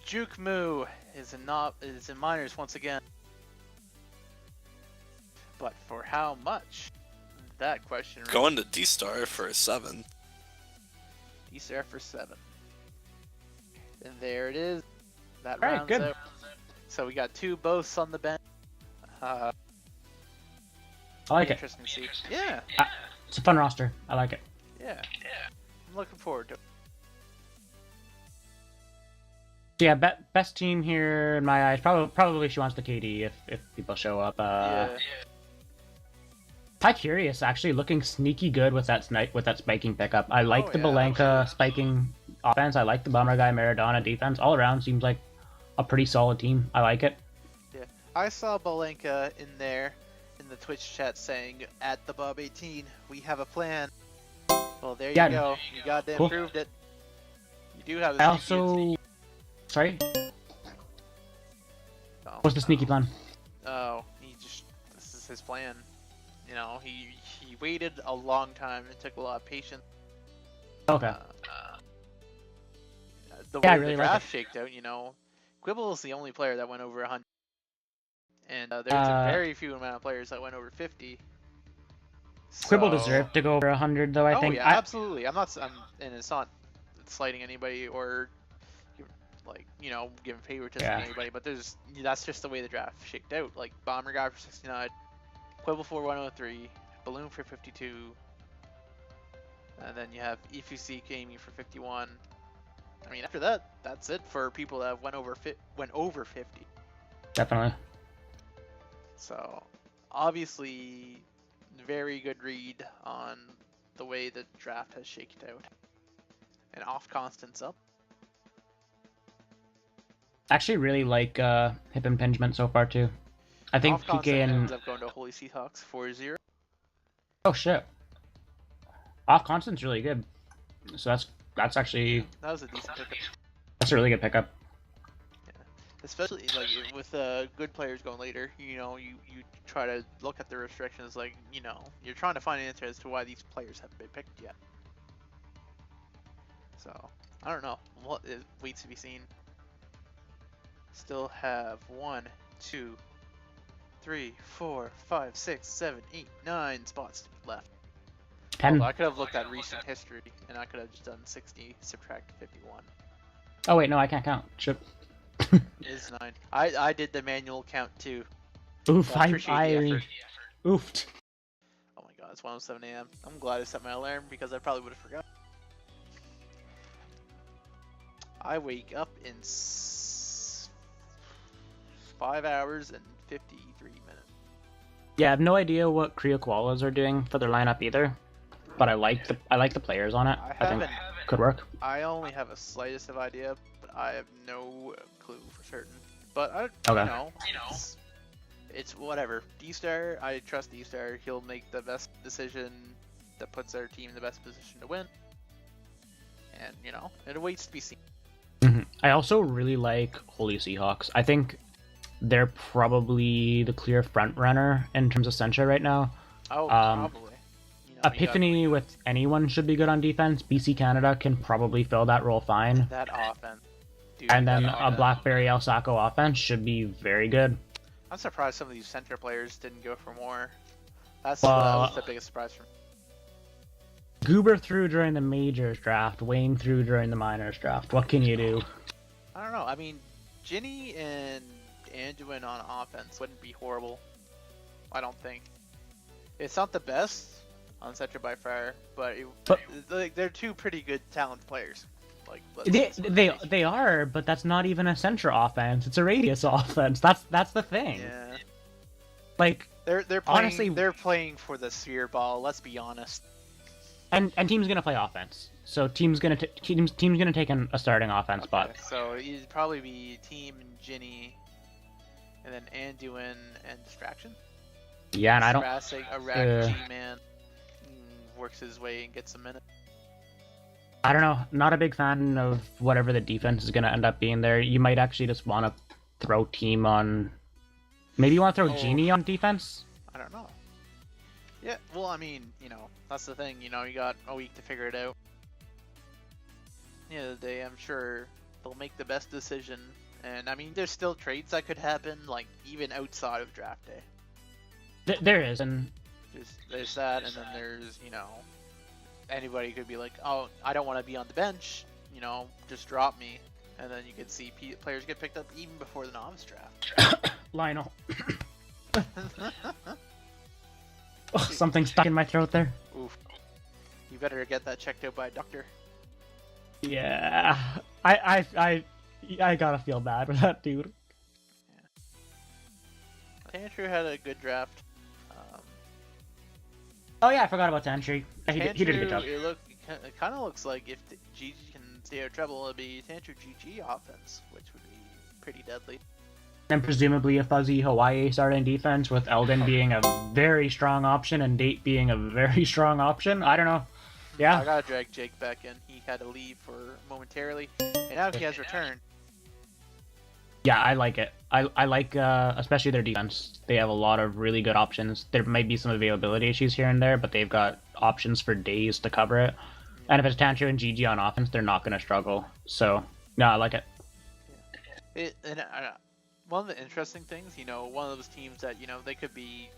Juke Moo is in minors once again. But for how much? That question.
Going to D-Star for a 7.
He's there for 7. And there it is. That
Alright,
rounds
good.
out. So we got 2 boths on the bench.
I like it.
Interesting to see. Yeah,
It's a fun roster. I like it.
yeah. I'm looking forward to it.
So yeah, best team here in my eyes. Probably she wants the KD if people show up.
Yeah.
Ty Curious actually looking sneaky good with that spiking pickup. I like the
yeah,
Belenka spiking offense. I like the Bummer Guy Maradona defense. All around seems like a pretty solid team. I like it.
I saw Belenka in there in the Twitch chat saying, at the Bob 18, we have a plan. Well, there you
Yeah.
go. You goddamn
Cool.
proved it. You do have a
I
sneaky-
also, sorry,
Oh,
what's the sneaky plan?
Oh, this is his plan. You know, he waited a long time. It took a lot of patience.
Okay.
The
Yeah, I
way
really
the
like
draft shaked out, you know, Quibble is the only player that went over 100. And there's a very few amount of players that went over 50.
Quibble
So-
deserved to go over 100 though. I
Oh
think.
yeah, absolutely. And it's not slighting anybody or like, you know, giving favoritism
Yeah.
to anybody, but that's just the way the draft shaked out. Like Bomber Guy for 69, Quibble for 103, Balloon for 52, and then you have EFC aiming for 51. I mean, after that, that's it for people that went over 50.
Definitely.
So, obviously, very good read on the way the draft has shaked out. And off constants up.
Actually, really like hip impingement so far too. I think
Off
PK and
ends up going to Holy Seahawks 4-0.
oh shit, off constant's really good. So that's actually
That was a decent pickup.
that's a really good pickup.
Especially like with good players going later, you know, you try to look at the restrictions, like, you know, you're trying to find an answer as to why these players haven't been picked yet. So, I don't know. What is waits to be seen. Still have 1, 2, 3, 4, 5, 6, 7, 8, 9 spots left.
10.
I could have looked at recent history, and I could have just done 60 subtract 51.
Oh wait, no, I can't count. Shit.
Is 9. I did the manual count too.
Oof,
So I appreciate the effort.
Oofed.
Oh my god, it's 1:07 a.m. I'm glad I set my alarm because I probably would have forgotten. I wake up in 5 hours and 53 minutes.
Yeah, I have no idea what Korea Koalas are doing for their lineup either, but I like the players on it. I think could work.
I only have a slightest of idea, but I have no clue for certain. But
Okay.
you know, it's whatever. D-Star, I trust D-Star. He'll make the best decision that puts our team in the best position to win. And you know, it awaits to be seen.
I also really like Holy Seahawks. I think they're probably the clear front runner in terms of Sencha right now.
Oh, probably. You know,
Epiphany with anyone should be good on defense. BC Canada can probably fill that role fine.
that offense. Dude,
And then
that
a Blackberry El Saco offense should be very good.
I'm surprised some of these center players didn't go for more. That
Well,
was the biggest surprise for me.
Goober threw during the majors draft. Wayne threw during the minors draft. What can you do?
I don't know. I mean, Ginny and Anduin on offense wouldn't be horrible. I don't think. It's not the best on center by far, but like they're two pretty good talent players. Like
They are, but that's not even a center offense. It's a radius offense. That's the thing.
Yeah.
Like
They're playing,
honestly,
they're playing for the sphere ball. Let's be honest.
and team's gonna play offense. So team's gonna take a starting offense spot.
So it'd probably be Team and Ginny, and then Anduin and Distraction.
Yeah, and I don't.
A rack G-man works his way and gets a minute.
I don't know. Not a big fan of whatever the defense is gonna end up being there. You might actually just want to throw team on. Maybe you want to throw Genie on defense.
I don't know. Yeah, well, I mean, you know, that's the thing. You know, you got a week to figure it out. At the end of the day, I'm sure they'll make the best decision. And I mean, there's still trades that could happen, like even outside of draft day.
There is, and
There's that, and then there's, you know, anybody could be like, oh, I don't want to be on the bench, you know, just drop me. And then you could see players get picked up even before the novice draft.
Lionel. Oh, something stuck in my throat there.
Oof. You better get that checked out by a doctor.
Yeah, I gotta feel bad for that dude.
Yeah. Tantru had a good draft.
Oh yeah, I forgot about Tantru. He did a good job.
It kind of looks like if GG can stay out of trouble, it'll be Tantru GG offense, which would be pretty deadly.
And presumably a fuzzy Hawaii starting defense with Eldon being a very strong option and Date being a very strong option. I don't know. Yeah.
I gotta drag Jake back in. He had to leave for momentarily, and now he has returned.
Yeah, I like it. I like especially their defense. They have a lot of really good options. There might be some availability issues here and there, but they've got options for days to cover it. And if it's Tantru and GG on offense, they're not going to struggle. So, no, I like it.
One of the interesting things, you know, one of those teams that, you know, they could be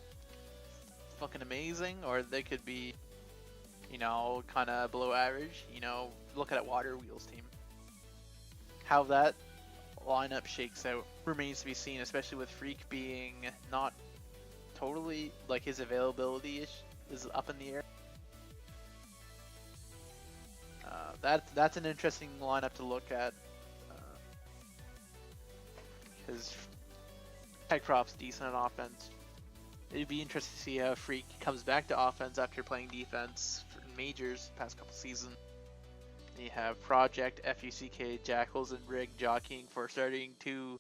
fucking amazing, or they could be, you know, kind of below average. You know, look at Water Wheels team. How that lineup shakes out remains to be seen, especially with Freak being not totally, like, his availability is up in the air. That's an interesting lineup to look at, because Techcrop's decent on offense. It'd be interesting to see how Freak comes back to offense after playing defense for majors the past couple seasons. You have Project, FUCK, Jackals, and Rig jockeying for starting 2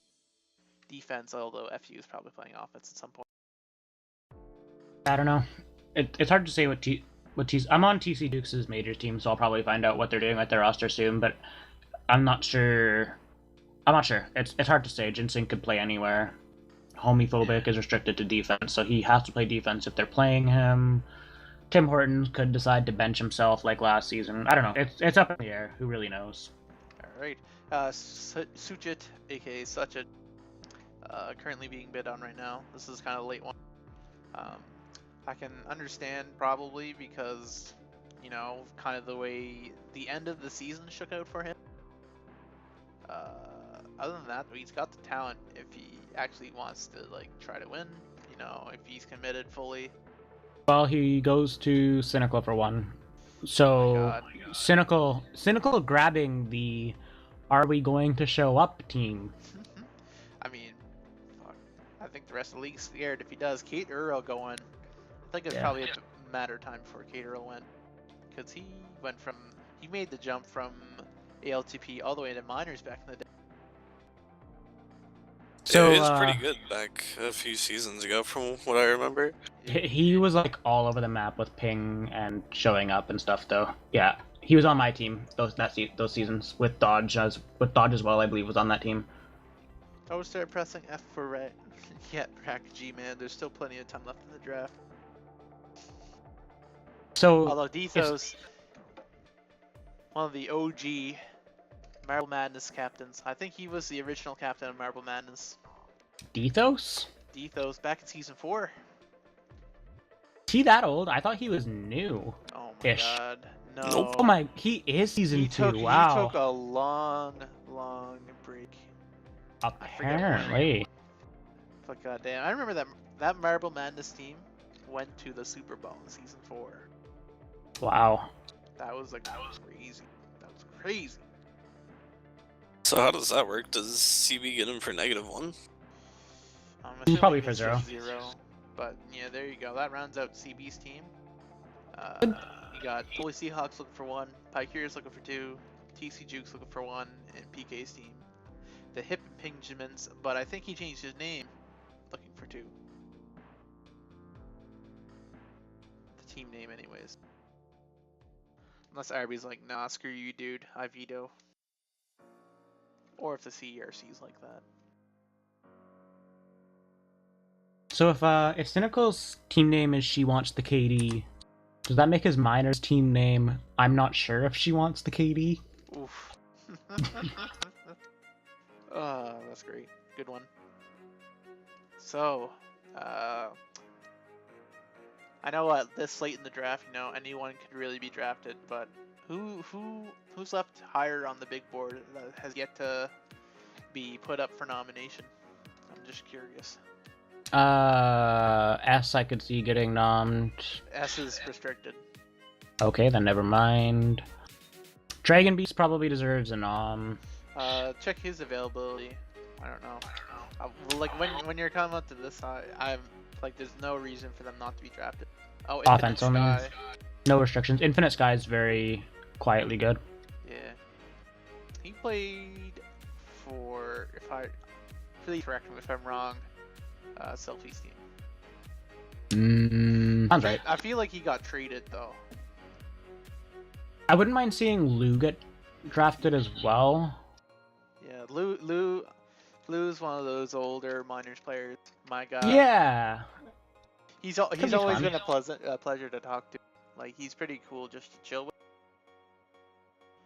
defense, although FU is probably playing offense at some point.
I don't know. It's hard to say what I'm on TC Dukes' majors team, so I'll probably find out what they're doing with their roster soon, but I'm not sure. It's hard to say. Ginseng could play anywhere. Homophobic is restricted to defense, so he has to play defense if they're playing him. Tim Hortons could decide to bench himself like last season. I don't know. It's up in the air. Who really knows?
Alright. Suchit, aka Suchit, currently being bid on right now. This is kind of a late one. I can understand probably because you know, kind of the way the end of the season shook out for him. Other than that, he's got the talent if he actually wants to like try to win. You know, if he's committed fully.
Well, he goes to Cynical for one. So Cynical grabbing the "Are we going to show up?" team.
I mean, fuck. I think the rest of the league's scared if he does. Kate Earl going. I think it's probably a matter of time before Kate Earl went, because he made the jump from ALTP all the way to minors back in the day.
So he was pretty good back a few seasons ago, from what I remember.
He was like all over the map with ping and showing up and stuff, though. Yeah, he was on my team those seasons with Dodge as well. I believe was on that team.
Don't start pressing F for red. Yeah, Rack G, man. There's still plenty of time left in the draft.
So,
although Dethos, one of the OG Marble Madness captains, I think he was the original captain of Marble Madness.
Dethos?
Dethos, back in season 4.
Is he that old? I thought he was new.
Oh my god, no.
Nope. Oh my, he is season 2. Wow.
He took a long break.
Apparently.
But goddamn, I remember that Marble Madness team went to the Super Bowl in season 4.
Wow.
That was crazy. That was crazy.
So how does that work? Does CB get him for -1?
Probably for 0.
But yeah, there you go. That rounds out CB's team. You got Bully Seahawks looking for 1, Pykeers looking for 2, TC Jukes looking for 1, and PK's team. The Hip Impingements, but I think he changed his name, looking for 2. The team name anyways. Unless Arby's like, nah, screw you dude, I veto. Or if the CERC's like that.
So if Cynical's team name is She Wants the KD, does that make his minors team name I'm Not Sure If She Wants the KD?
Oof. That's great. Good one. So, I know at this late in the draft, you know, anyone could really be drafted, but who's left higher on the big board that has yet to be put up for nomination? I'm just curious.
S I could see getting nommed.
S is restricted.
Okay, then never mind. Dragon Beast probably deserves a nom.
Check his availability. I don't know. Like when you're coming up to this, I'm like, there's no reason for them not to be drafted. Oh,
offense only. No restrictions. Infinite Sky is very quietly good.
Yeah. He played for, please correct me if I'm wrong, Selfie's team.
Sounds right.
I feel like he got traded though.
I wouldn't mind seeing Lou get drafted as well.
Yeah, Lou's one of those older minors players. My god.
Yeah.
He's always been a pleasure to talk to. Like, he's pretty cool just to chill with.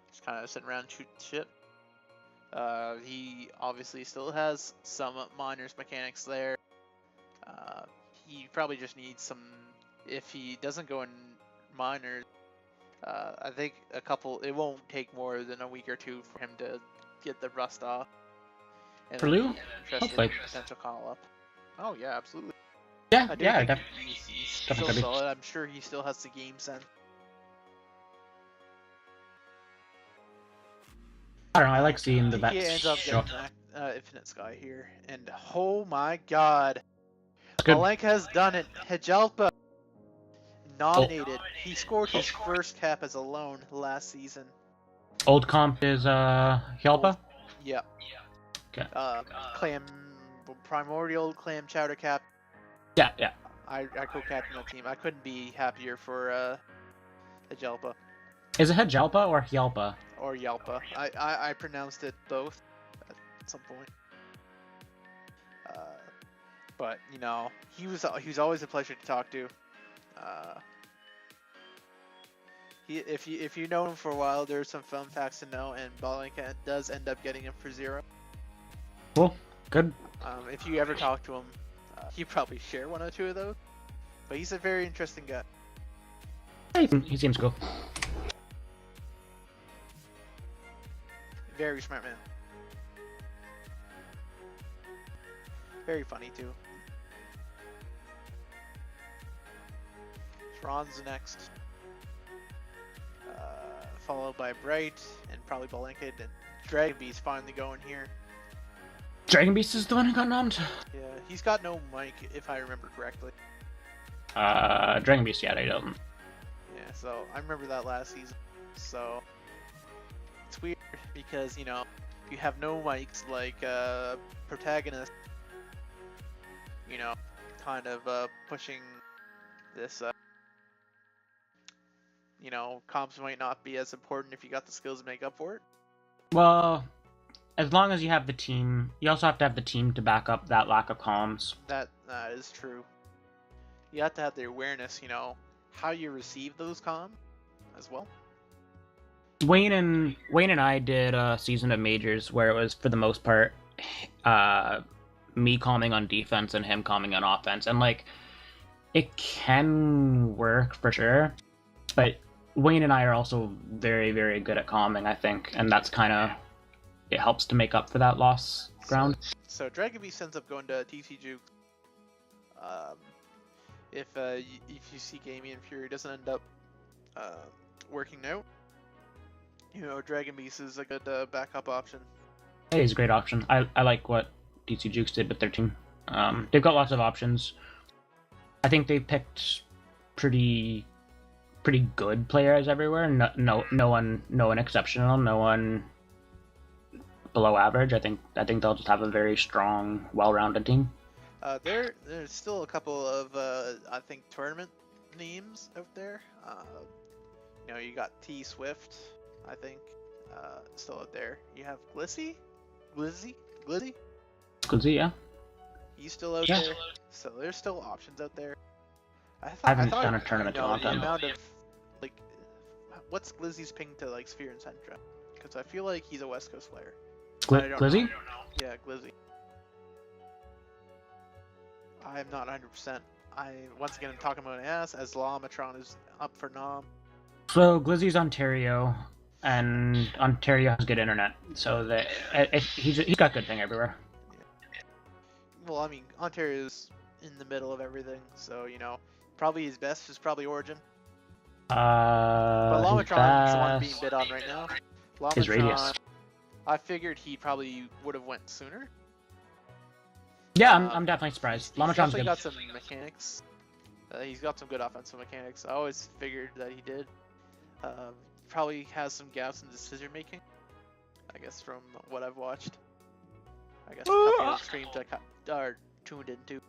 Just kind of sitting around shooting shit. He obviously still has some minors mechanics there. He probably just needs some. If he doesn't go in minors, I think it won't take more than a week or 2 for him to get the rust off. And
for Lou?
Hopefully. Potential call up. Oh yeah, absolutely.
Yeah,
he's still solid. I'm sure he still has the game sense.
I don't know, I like seeing the bets.
He ends up getting Infinite Sky here. And oh my god. Malenka has done it. Hejalpa nominated. He scored his first cap as a lone last season.
Old comp is Hjälpa?
Yep.
Okay.
Primordial Clam Chowder Cap.
Yeah.
I co-captain that team. I couldn't be happier for Hejalpa.
Is it Hejalpa or Hjälpa?
Or Yelpa. I pronounced it both at some point. But you know, he was always a pleasure to talk to. If you know him for a while, there's some fun facts to know, and Malenka does end up getting him for 0.
Cool. Good.
If you ever talk to him, you probably share 1 or 2 of those. But he's a very interesting guy.
He seems cool.
Very smart man. Very funny too. Ron's next. Followed by Bright and probably Blanket, and Dragon Beast finally going here.
Dragon Beast is the one who got nommed?
Yeah, he's got no mic if I remember correctly.
Dragon Beast, yeah, they don't.
Yeah, so I remember that last season. So it's weird because, you know, you have no mics like protagonist, you know, kind of pushing this you know, comps might not be as important if you got the skills to make up for it.
Well, as long as you have the team, you also have to have the team to back up that lack of comms.
That is true. You have to have the awareness, you know, how you receive those comms as well.
Wayne and I did a season of majors where it was, for the most part, me calming on defense and him calming on offense, and like, it can work for sure, but Wayne and I are also very, very good at calming, I think, and that's kind of, it helps to make up for that loss ground.
So Dragon Beast ends up going to TC Juke. If you see Gamey and Fury doesn't end up working out, you know, Dragon Beast is a good backup option.
It is a great option. I like what TC Jukes did with their team. They've got lots of options. I think they picked pretty good players everywhere. No one exceptional. No one below average. I think they'll just have a very strong, well-rounded team.
There's still a couple of I think tournament names out there. You know, you got T Swift, I think, still out there. You have Glizzy,
yeah.
He's still out
Yeah.
there. So there's still options out there.
I haven't done a tournament in a long
the
time.
amount of, like, what's Glizzy's ping to like Sphere and Centra? Because I feel like he's a West Coast player. I don't
Glizzy?
know. Yeah, Glizzy. I'm not 100%. Once again, I'm talking about an ass, as Lamatron is up for nom.
So Glizzy's Ontario, and Ontario has good internet, so that he's got good thing everywhere.
Well, I mean, Ontario's in the middle of everything, so, you know, probably his best is probably Origin. But Lamatron's the one being bid on right now.
His radius.
I figured he probably would have went sooner.
Yeah, I'm definitely surprised.
He's
Lamatron's
definitely
good.
got some mechanics. He's got some good offensive mechanics. I always figured that he did. Probably has some gaps in decision making, I guess, from what I've watched. I guess a couple of streams I are tuned into.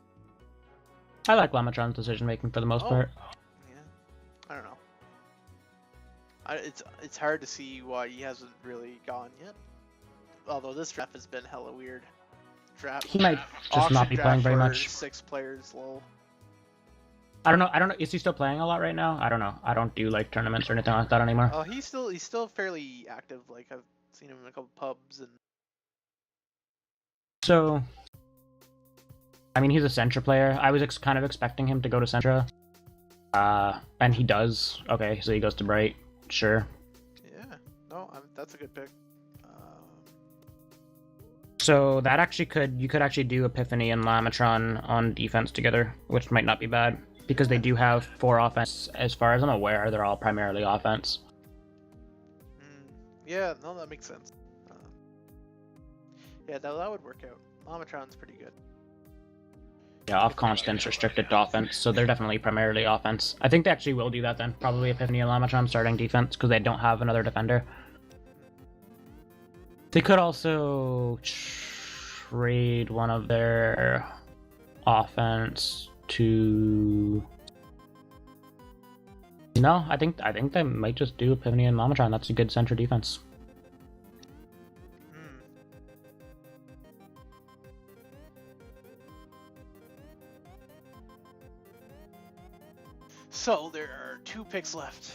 I like Lamatron's decision making for the most part.
Yeah, I don't know. It's hard to see why he hasn't really gone yet. Although this draft has been hella weird.
He might just not be playing very much.
6 players, lol.
I don't know. Is he still playing a lot right now? I don't know. I don't do like tournaments or anything like that anymore.
Oh, he's still fairly active. Like, I've seen him in a couple pubs and.
So, I mean, he's a Centra player. I was kind of expecting him to go to Centra. And he does. Okay, so he goes to Bright. Sure.
Yeah. No, that's a good pick.
So that actually you could actually do Epiphany and Lamatron on defense together, which might not be bad because they do have 4 offense. As far as I'm aware, they're all primarily offense.
Yeah, no, that makes sense. Yeah, that would work out. Lamatron's pretty good.
Yeah, off constants restricted to offense, so they're definitely primarily offense. I think they actually will do that then. Probably Epiphany and Lamatron starting defense because they don't have another defender. They could also trade one of their offense to. No, I think they might just do Epiphany and Lamatron. That's a good center defense.
So there are 2 picks left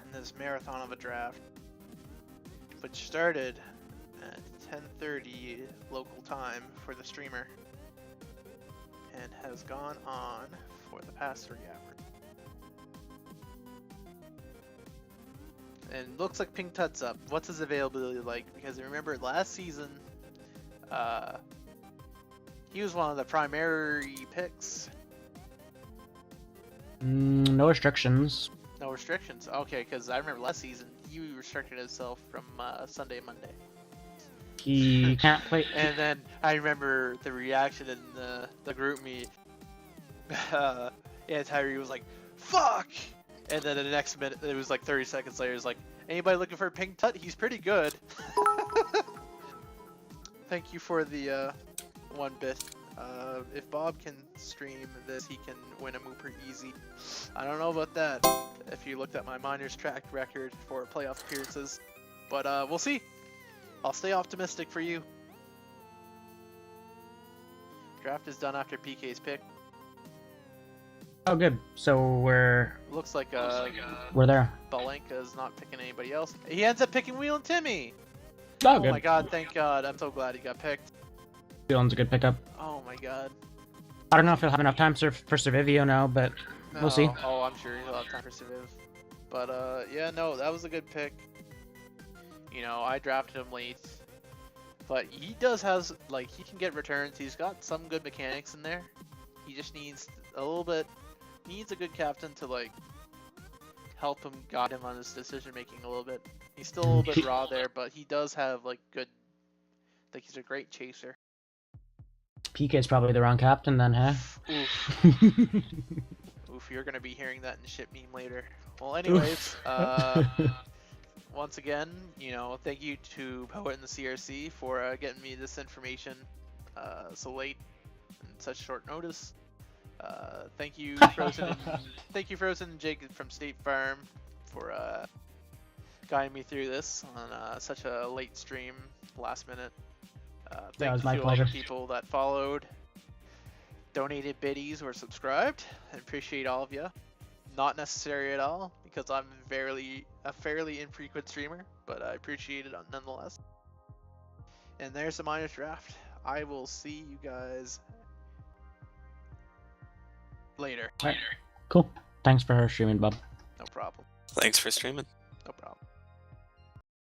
in this marathon of a draft, which started at 10:30 local time for the streamer and has gone on for the past 3 hours. And looks like Pink Tut's up. What's his availability like? Because I remember last season, he was one of the primary picks.
No restrictions.
No restrictions. Okay, because I remember last season he restricted himself from Sunday, Monday.
He can't play.
And then I remember the reaction in the group me. Yeah, Tyree was like, "Fuck!" And then the next minute, it was like 30 seconds later, it's like, "Anybody looking for Pink Tut? He's pretty good." Thank you for the 1 bit. If Bob can stream this, he can win a Mooper easy. I don't know about that, if you looked at my minors track record for playoff appearances. But we'll see. I'll stay optimistic for you. Draft is done after PK's pick.
Oh, good. So we're
Looks like
we're there.
Balenka is not picking anybody else. He ends up picking Wheel and Timmy.
Oh,
Oh
good.
my god, thank god. I'm so glad he got picked.
Dylan's a good pickup.
Oh my god.
I don't know if he'll have enough time for Servivio now, but we'll see.
Oh, I'm sure he'll have time for Civiv. But yeah, no, that was a good pick. You know, I drafted him late. But he does has, like, he can get returns. He's got some good mechanics in there. He just needs a little bit, needs a good captain to, like, help him, guide him on his decision making a little bit. He's still a little bit raw there, but he does have, like, good, like, he's a great chaser.
PK's probably the wrong captain then, huh?
Oof. Oof, you're gonna be hearing that in shit meme later. Well, anyways, once again, you know, thank you to Poet and the CRC for getting me this information so late and such short notice. Thank you, Frozen. Thank you, Frozen and Jake from State Farm, for guiding me through this on such a late stream, last minute. Thank
was
you
my
to all
pleasure.
the people that followed, donated biddies, or subscribed. I appreciate all of you. Not necessary at all, because I'm a fairly infrequent streamer, but I appreciate it nonetheless. And there's the minors draft. I will see you guys later.
Cool. Thanks for streaming, Bob.
No problem.
Thanks for streaming.
No problem.